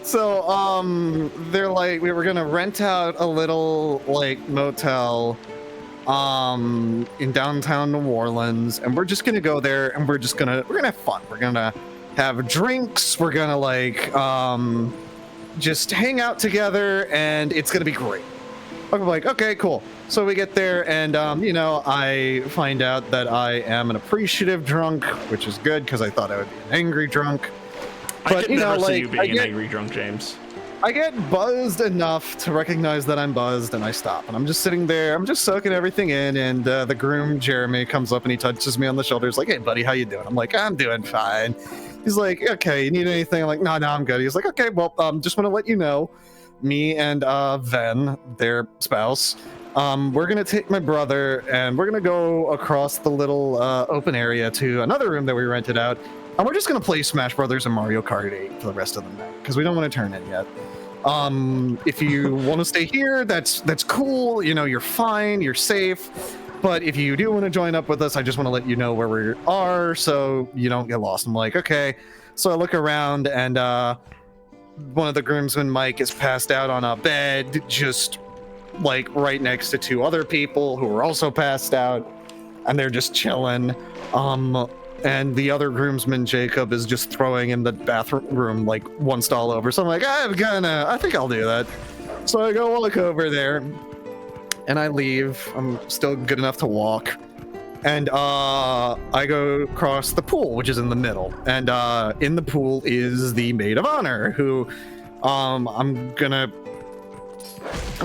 So, they're like, we were gonna rent out a little like motel, in downtown New Orleans, and we're just gonna go there, and we're gonna have fun. We're gonna have drinks. We're gonna like, just hang out together, and it's gonna be great. I'm like, okay, cool. So we get there, and you know, I find out that I am an appreciative drunk, which is good because I thought I would be an angry drunk. I But could you know, never see like, you being an angry drunk, James. I get buzzed enough to recognize that I'm buzzed, and I stop. And I'm just sitting there, I'm just soaking everything in, and the groom, Jeremy, comes up and he touches me on the shoulder. He's like, hey, buddy, how you doing? I'm like, I'm doing fine. He's like, okay, you need anything? I'm like, no, I'm good. He's like, okay, well, just want to let you know, me and Ven, their spouse, we're going to take my brother, and we're going to go across the little open area to another room that we rented out. And we're just gonna play Smash Brothers and Mario Kart 8 for the rest of the night because we don't want to turn in yet. If you want to stay here, that's cool. You know, you're fine, you're safe. But if you do want to join up with us, I just want to let you know where we are so you don't get lost. I'm like, okay. So I look around, and one of the groomsmen, Mike, is passed out on a bed, just like right next to two other people who are also passed out, and they're just chilling. And the other groomsman, Jacob, is just throwing in the bathroom like one stall over. So I'm like, I think I'll do that. So I go walk over there, and I leave. I'm still good enough to walk. And I go across the pool, which is in the middle. And in the pool is the maid of honor, who I'm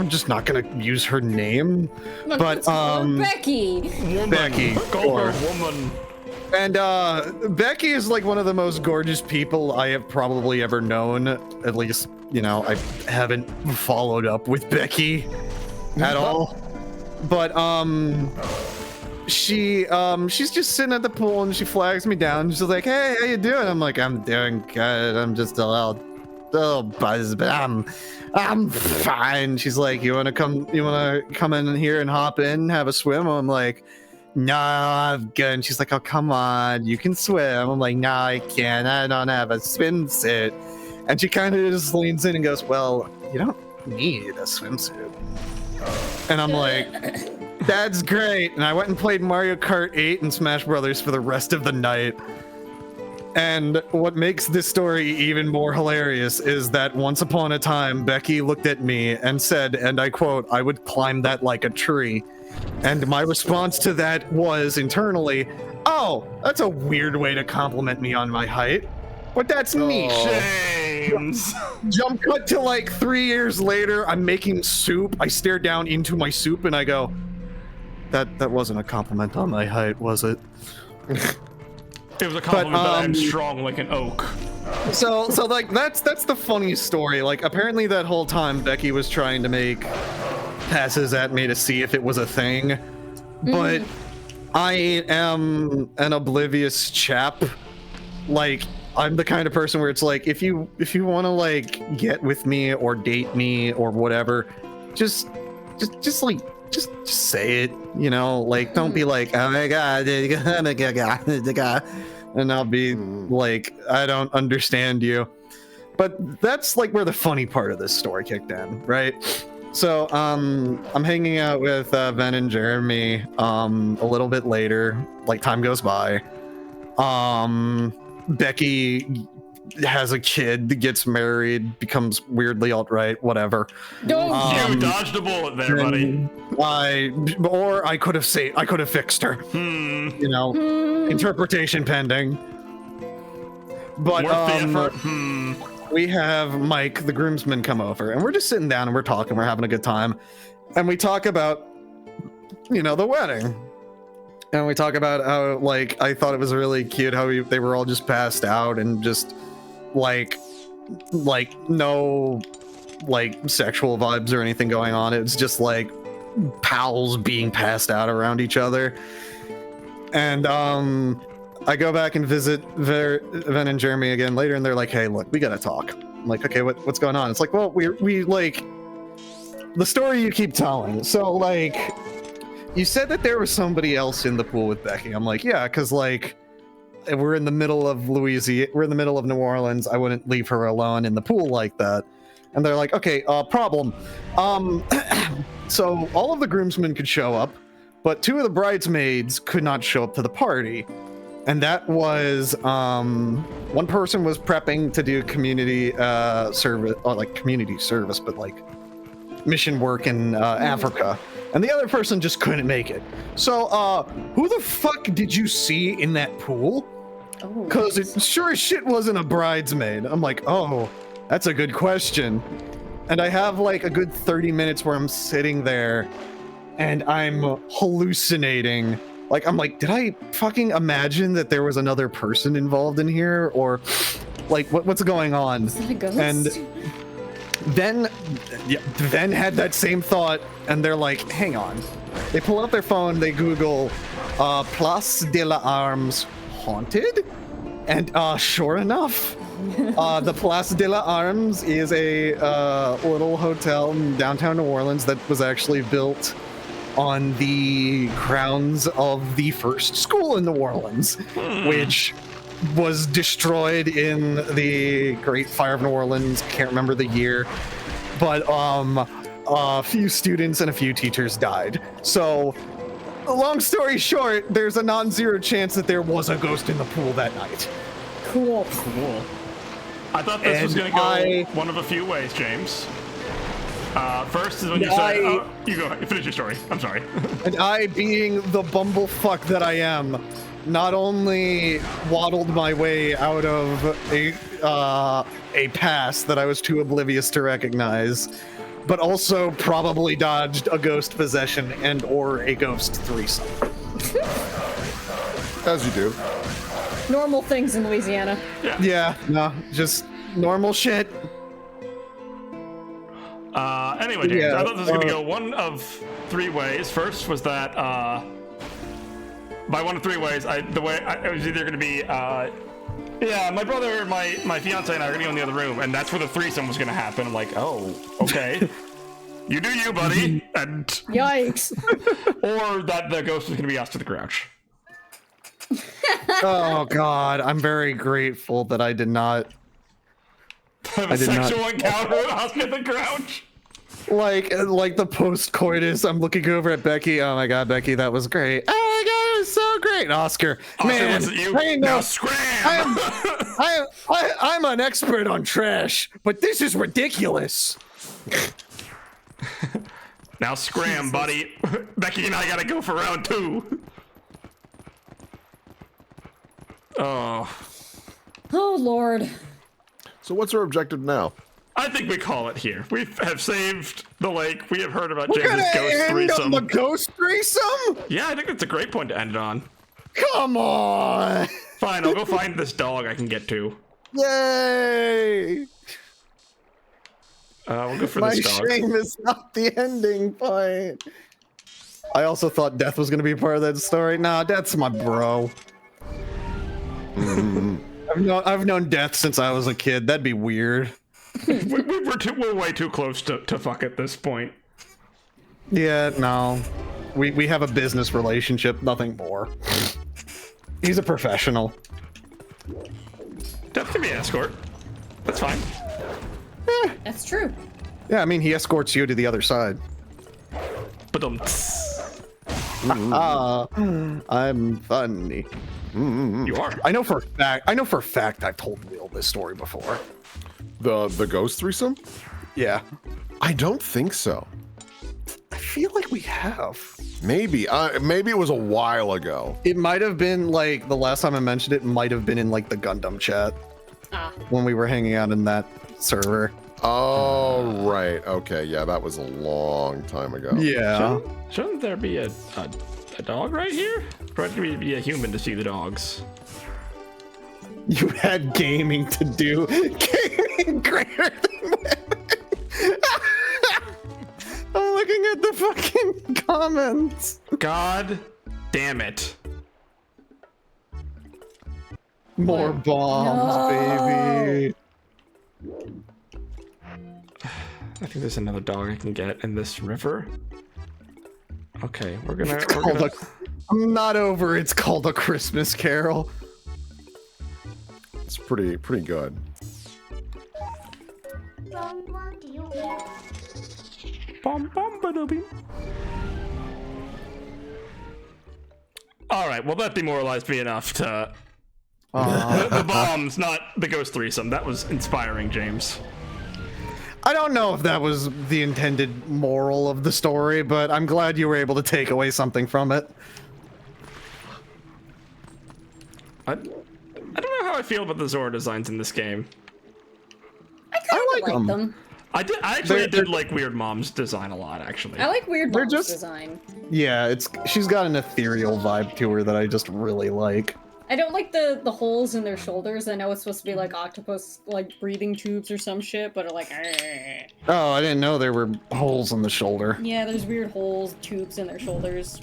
just not gonna use her name. But Becky. Woman. Becky. Call her woman. And Becky is like one of the most gorgeous people I have probably ever known. At least, you know, I haven't followed up with Becky at all. But she's just sitting at the pool, and she flags me down. She's like, "Hey, how you doing?" I'm like, "I'm doing good. I'm just a little buzzed, but I'm fine." She's like, You wanna come in here and hop in, have a swim?" I'm like, "No, I'm good." And she's like, "Oh, come on, you can swim." I'm like, "No, I can't. I don't have a swimsuit." And she kind of just leans in and goes, "Well, you don't need a swimsuit." And I'm like, "That's great." And I went and played Mario Kart 8 and Smash Brothers for the rest of the night. And what makes this story even more hilarious is that once upon a time, Becky looked at me and said, and I quote, "I would climb that like a tree." And my response to that was internally, "Oh, that's a weird way to compliment me on my height, but that's neat." James. Jump cut to like 3 years later, I'm making soup. I stare down into my soup and I go, that wasn't a compliment on my height, was it? It was a compliment that I'm strong like an oak. So like that's the funny story. Like apparently that whole time Becky was trying to make passes at me to see if it was a thing, but I am an oblivious chap. Like I'm the kind of person where it's like, if you want to like get with me or date me or whatever, just say it, you know, like don't be like, "Oh my god," and I'll be like, "I don't understand you." But that's like where the funny part of this story kicked in, right? So I'm hanging out with Ben and Jeremy a little bit later, like time goes by. Becky has a kid, gets married, becomes weirdly alt-right, whatever. You dodged a bullet there, buddy. I could have fixed her. You know, interpretation pending. But Worth the effort. we have Mike, the groomsman, come over, and we're just sitting down and we're talking, we're having a good time, and we talk about, you know, the wedding. And we talk about how, like, I thought it was really cute how they were all just passed out and just, like no, like, sexual vibes or anything going on. It was just, like, pals being passed out around each other. And, I go back and visit Ven and Jeremy again later, and they're like, "Hey, look, we gotta talk." I'm like, "Okay, what's going on?" It's like, "Well, we like, the story you keep telling. So, like, you said that there was somebody else in the pool with Becky." I'm like, "Yeah, because, like, we're in the middle of Louisiana. We're in the middle of New Orleans. I wouldn't leave her alone in the pool like that. And they're like, okay, problem. So all of the groomsmen could show up, but 2 of the bridesmaids could not show up to the party. And that was, one person was prepping to do community service, or like community service, but like mission work in Africa. And the other person just couldn't make it. So, who the fuck did you see in that pool? Because it sure as shit wasn't a bridesmaid. I'm like, oh, that's a good question. And I have like a good 30 minutes where I'm sitting there and I'm hallucinating. Like, I'm like, did I fucking imagine that there was another person involved in here? Or like, what's going on? Is that a ghost? And then had that same thought, and they're like, hang on. They pull out their phone, they Google Place de la Armes haunted, and sure enough, the Place de la Armes is a little hotel in downtown New Orleans that was actually built on the grounds of the first school in New Orleans, which was destroyed in the Great Fire of New Orleans. Can't remember the year, but a few students and a few teachers died. So, long story short, there's a non-zero chance that there was a ghost in the pool that night. Cool. I thought this was going to go one of a few ways, James. First is when you said, you go, finish your story. I'm sorry. And I, being the bumblefuck that I am, not only waddled my way out of a pass that I was too oblivious to recognize, but also probably dodged a ghost possession and or a ghost threesome. As you do. Normal things in Louisiana. Yeah, no, just normal shit. Anyway, James, I thought this was going to go one of 3 ways. First was that, by one of 3 ways, it was either going to be, my brother, my fiance, and I are going to go in the other room, and that's where the threesome was going to happen. I'm like, oh, okay. You do you, buddy. And yikes. Or that the ghost was going to be asked to the Grouch. Oh, God. I'm very grateful that I did not. Have a sexual encounter with Oscar the Grouch. Like the post-coitus, I'm looking over at Becky. Oh my God, Becky, that was great. Oh my God, it was so great, Oscar. Man, was it you? Now scram! I'm an expert on trash, but this is ridiculous. Now scram, buddy. Becky and I gotta go for round 2. Oh. Oh, Lord. So what's our objective now? I think we call it here. We have saved the lake. We have heard about We're James's gonna ghost end threesome. on the ghost threesome? Yeah, I think that's a great point to end it on. Come on. Fine, I'll go find this dog I can get to. Yay. We'll go for My this dog. shame is not the ending point. I also thought Death was going to be part of that story. Nah, Death's my bro. I've known Death since I was a kid. That'd be weird. We're way too close to fuck at this point. Yeah, no. We have a business relationship, nothing more. He's a professional. Death can be an escort. That's fine. That's true. Yeah, I mean, he escorts you to the other side. But I'm funny. you are. I know for a fact I've told Will this story before. The ghost threesome? Yeah. I don't think so. I feel like we have. Maybe. Maybe it was a while ago. It might have been like the last time I mentioned it might have been in like the Gundam chat when we were hanging out in that server. Oh, right. Okay. Yeah, that was a long time ago. Yeah. Shouldn't there be a dog right here? Or do we be a human to see the dogs? You had gaming to do. Gaming greater than women. I'm looking at the fucking comments. God damn it. More bombs, baby. I think there's another dog I can get in this river. Okay, we're gonna. I'm not over. It's called A Christmas Carol. It's pretty good. Bum, bum, ba-da-bing. All right, well that demoralized me enough to. The bombs, not the ghost threesome. That was inspiring, James. I don't know if that was the intended moral of the story, but I'm glad you were able to take away something from it. I don't know how I feel about the Zora designs in this game. I kind of like them. I actually did like Weird Mom's design a lot, actually. I like Weird They're Mom's just- design. Yeah, she's got an ethereal vibe to her that I just really like. I don't like the holes in their shoulders. I know it's supposed to be like octopus, like breathing tubes or some shit, but are like. Argh. Oh, I didn't know there were holes in the shoulder. Yeah, there's weird holes, tubes in their shoulders.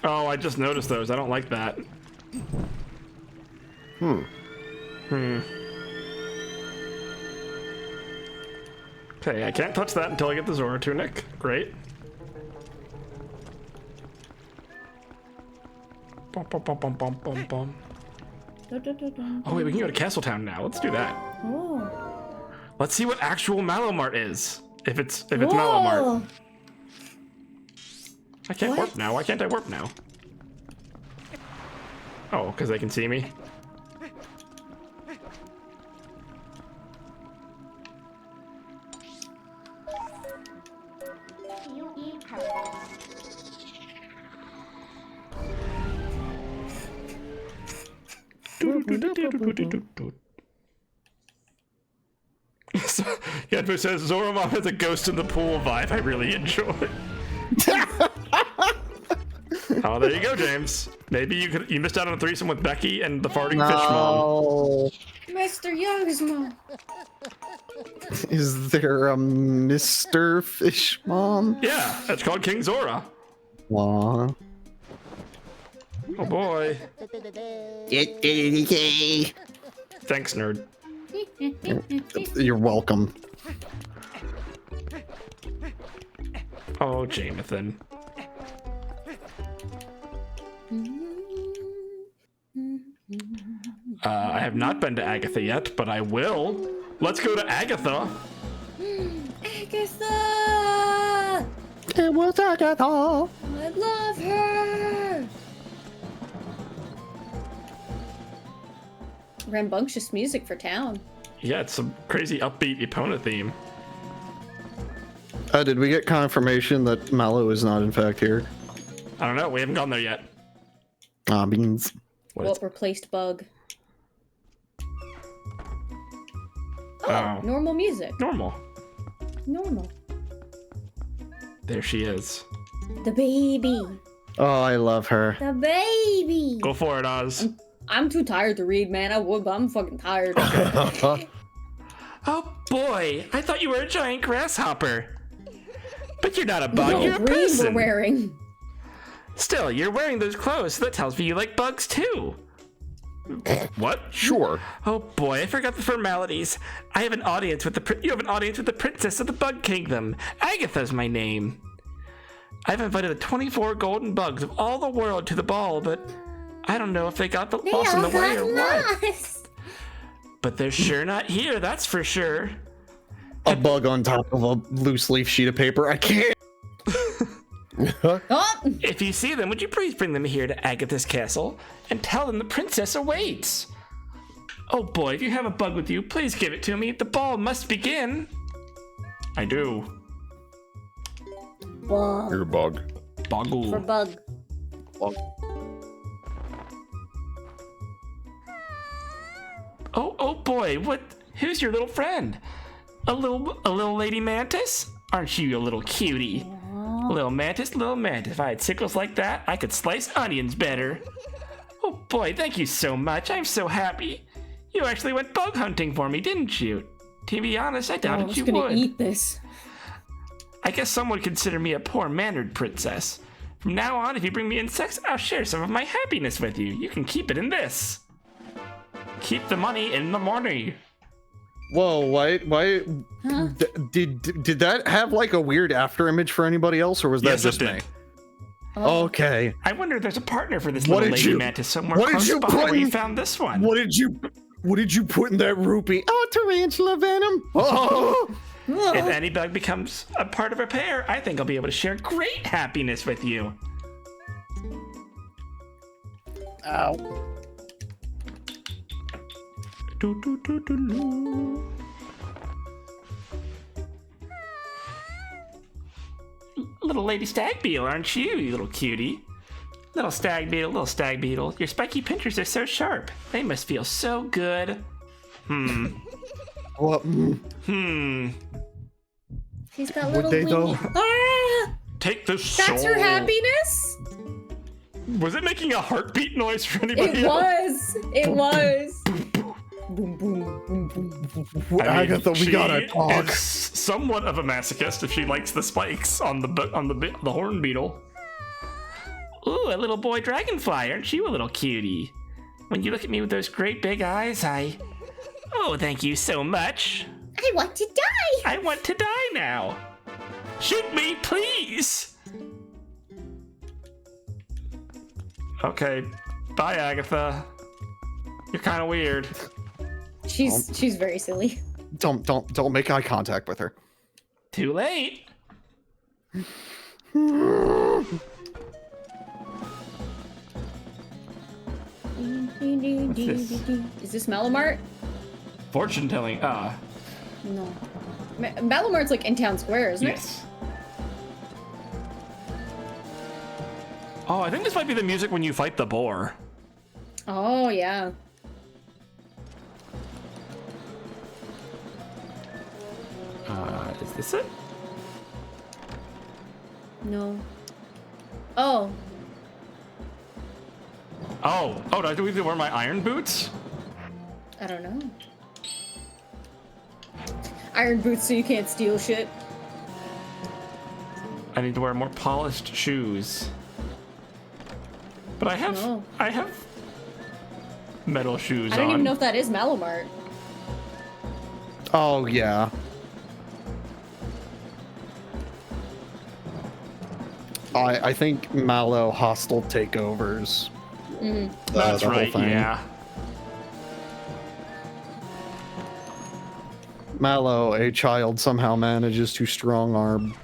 Oh, I just noticed those. I don't like that. Okay, I can't touch that until I get the Zora tunic. Great. Bum, bum, bum, bum, bum, bum, bum. Oh wait, we can go to Castletown now. Let's do that. Oh. Let's see what actual Mallow Mart is. If it's Mallow Mart. I can't warp now. Why can't I warp now? Oh, because they can see me. Yadfu says Zoromon has a ghost in the pool vibe I really enjoy. Oh, there you go, James. Maybe you missed out on a threesome with Becky and the farting fish mom. Mr. Young's mom. Is there a Mr. Fish Mom? Yeah, that's called King Zora. Aw. Oh boy. Thanks, nerd. You're welcome. Oh, Jamathan. I have not been to Agatha yet, but I will. Let's go to Agatha. Agatha! It was Agatha. I love her! Rambunctious music for town. Yeah, it's some crazy upbeat Epona theme. Did we get confirmation that Mallow is not in fact here? I don't know, we haven't gone there yet. Beans. Well, replaced bug. Oh. Normal music. Normal. Normal. There she is. The baby. Oh, I love her. The baby. Go for it, Oz. I'm too tired to read, man. I would, but I'm fucking tired. Oh boy, I thought you were a giant grasshopper. But you're not a bug, No, you're a green we're person. wearing. Still, you're wearing those clothes, so that tells me you like bugs too. What? Sure. Oh boy, I forgot the formalities. I have an audience with you have an audience with the princess of the Bug Kingdom. Agatha's my name. I've invited the 24 golden bugs of all the world to the ball, but I don't know if they got lost in the way or what. Lost. But they're sure not here, that's for sure. A bug on top of a loose leaf sheet of paper. I can't. Oh! If you see them, would you please bring them here to Agatha's castle and tell them the princess awaits? Oh boy, if you have a bug with you, please give it to me. The ball must begin. I do. Bug. You're a bug. Boggle. For bug. Oh boy, who's your little friend? A little lady mantis? Aren't you a little cutie? Little mantis. If I had sickles like that, I could slice onions better. Oh boy, thank you so much. I'm so happy. You actually went bug hunting for me, didn't you? To be honest, I I'm doubted just you gonna would. eat this. I guess some would consider me a poor-mannered princess. From now on, if you bring me insects, I'll share some of my happiness with you. You can keep it in this. Keep the money in the morning. Whoa, why Huh? did that have like a weird after image for anybody else, or was that Yes, it just me? did. Okay. I wonder if there's a partner for this What little did lady you- mantis somewhere what did close you by put where you in- found this one. What did you put in that rupee? Oh, tarantula venom. Oh. If any bug becomes a part of our pair, I think I'll be able to share great happiness with you. Ow. Little lady stag beetle, aren't you, you little cutie? Little stag beetle. Your spiky pinchers are so sharp. They must feel so good. What? She's got Would little they, though? wingy. Ah, Take this that's soul. her happiness? Was it making a heartbeat noise for anybody It else? was. It was. Agatha, we gotta She talk. is somewhat of a masochist if she likes the spikes on the horn beetle. Ooh, a little boy dragonfly, aren't you a little cutie? When you look at me with those great big eyes, Oh, thank you so much. I want to die. I want to die now. Shoot me, please. Okay, bye, Agatha. You're kind of weird. She's very silly. Don't make eye contact with her. Too late. this? Is this Malamart? Fortune telling. No. Malamart's like in town square, isn't it? Yes. Oh, I think this might be the music when you fight the boar. Oh, yeah. Is this it? No. Oh. Oh, do I have to wear my iron boots? I don't know. Iron boots so you can't steal shit. I need to wear more polished shoes. But I have No. metal shoes I don't on. even know if that is Malamart. Oh yeah. I think Mallow hostile takeovers. That's the whole right, thing. yeah. Mallow, a child, somehow manages to strong arm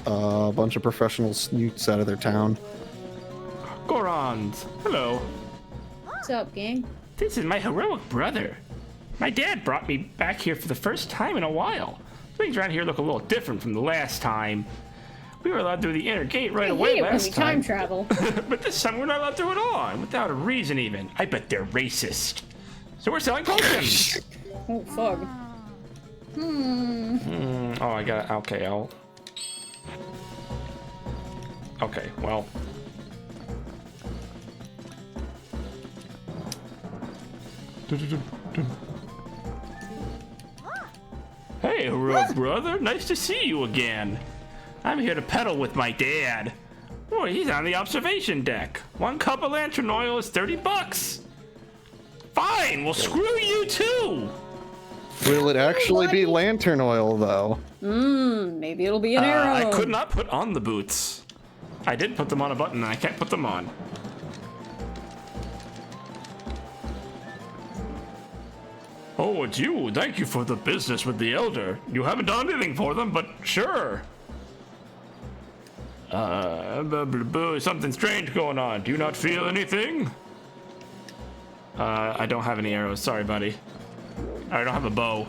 a bunch of professional snoots out of their town. Gorons, hello. What's up, gang? This is my heroic brother. My dad brought me back here for the first time in a while. Things around here look a little different from the last time. We were allowed through the inner gate right I away hate it when last we time. time travel. But this time we're not allowed through at all, and without a reason even. I bet they're racist. So we're selling potions. Oh, fuck. Oh, I got it. Okay, Okay, well. Hey, heroic brother. Nice to see you again. I'm here to pedal with my dad. Boy, he's on the observation deck. 1 cup of lantern oil is $30. Fine, well screw you too. Will it actually be lantern oil though? Maybe it'll be an arrow. I could not put on the boots. I did put them on a button and I can't put them on. Oh, it's you. Thank you for the business with the elder. You haven't done anything for them, but sure. Something strange going on. Do you not feel anything? I don't have any arrows. Sorry, buddy. I don't have a bow.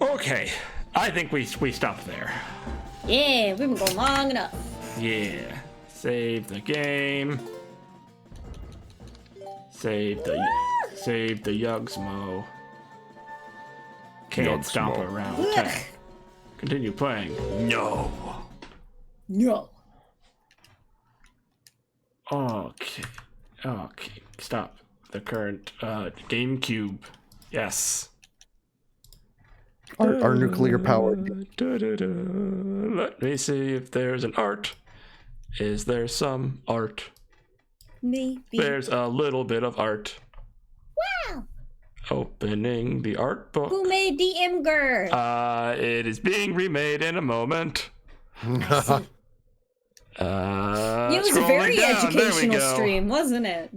Okay. I think we stop there. Yeah, we've been going long enough. Yeah. Save the game. Save the Yugsmo. Can't stomp around. Okay. Continue playing. No. No. Okay. Stop. The current GameCube. Yes. Our nuclear powered. Let me see if there's an art. Is there some art? Maybe. There's a little bit of art. Wow. Opening the art book. Who made the Imgur? It is being remade in a moment. It was a very educational stream, wasn't it?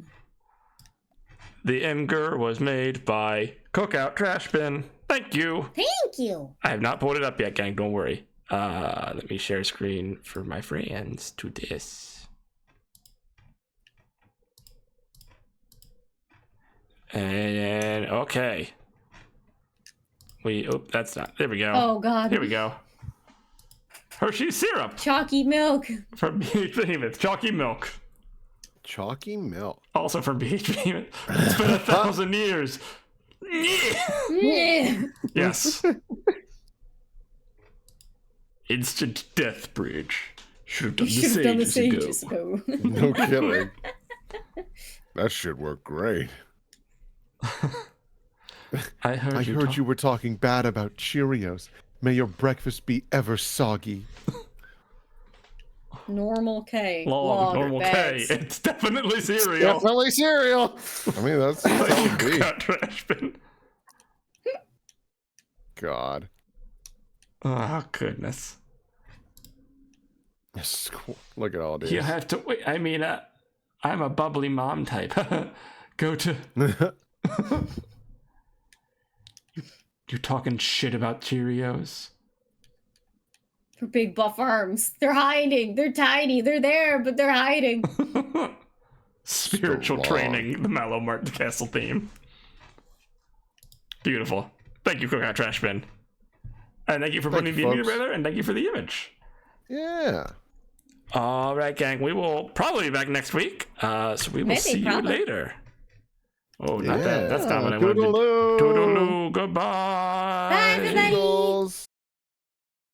The Imgur was made by Cookout Trash Bin. Thank you. Thank you. I have not pulled it up yet, gang. Don't worry. Let me share screen for my friends to this. And okay. Oh, that's not. There we go. Oh God. Here we go. Hershey's syrup. Chalky milk. From BH Behemoth. Chalky milk. Chalky milk. Also from BH Behemoth. It's been 1,000 years. Yeah. Yes. Instant death bridge. Should have done the sages ago. No kidding. That should work great. I heard you were talking bad about Cheerios. May your breakfast be ever soggy. Normal K. Normal bags. K. It's definitely cereal. Definitely cereal. I mean, that's how it be. Trash bin. God. Oh, goodness. This is cool. Look at all this. You have to wait. I mean, I'm a bubbly mom type. Go to. You're talking shit about Cheerios? For big buff arms. They're hiding. They're tiny. They're there, but they're hiding. Spiritual training, the Mallow Mart Castle theme. Beautiful. Thank you, Cookout Trash Bin. And thank you for putting the image together, and thank you for the image. Yeah. All right, gang. We will probably be back next week. So we will see you later. Oh, not that. That's not what I wanted to do. Toodaloo. Goodbye. Bye, everybody. Toodles.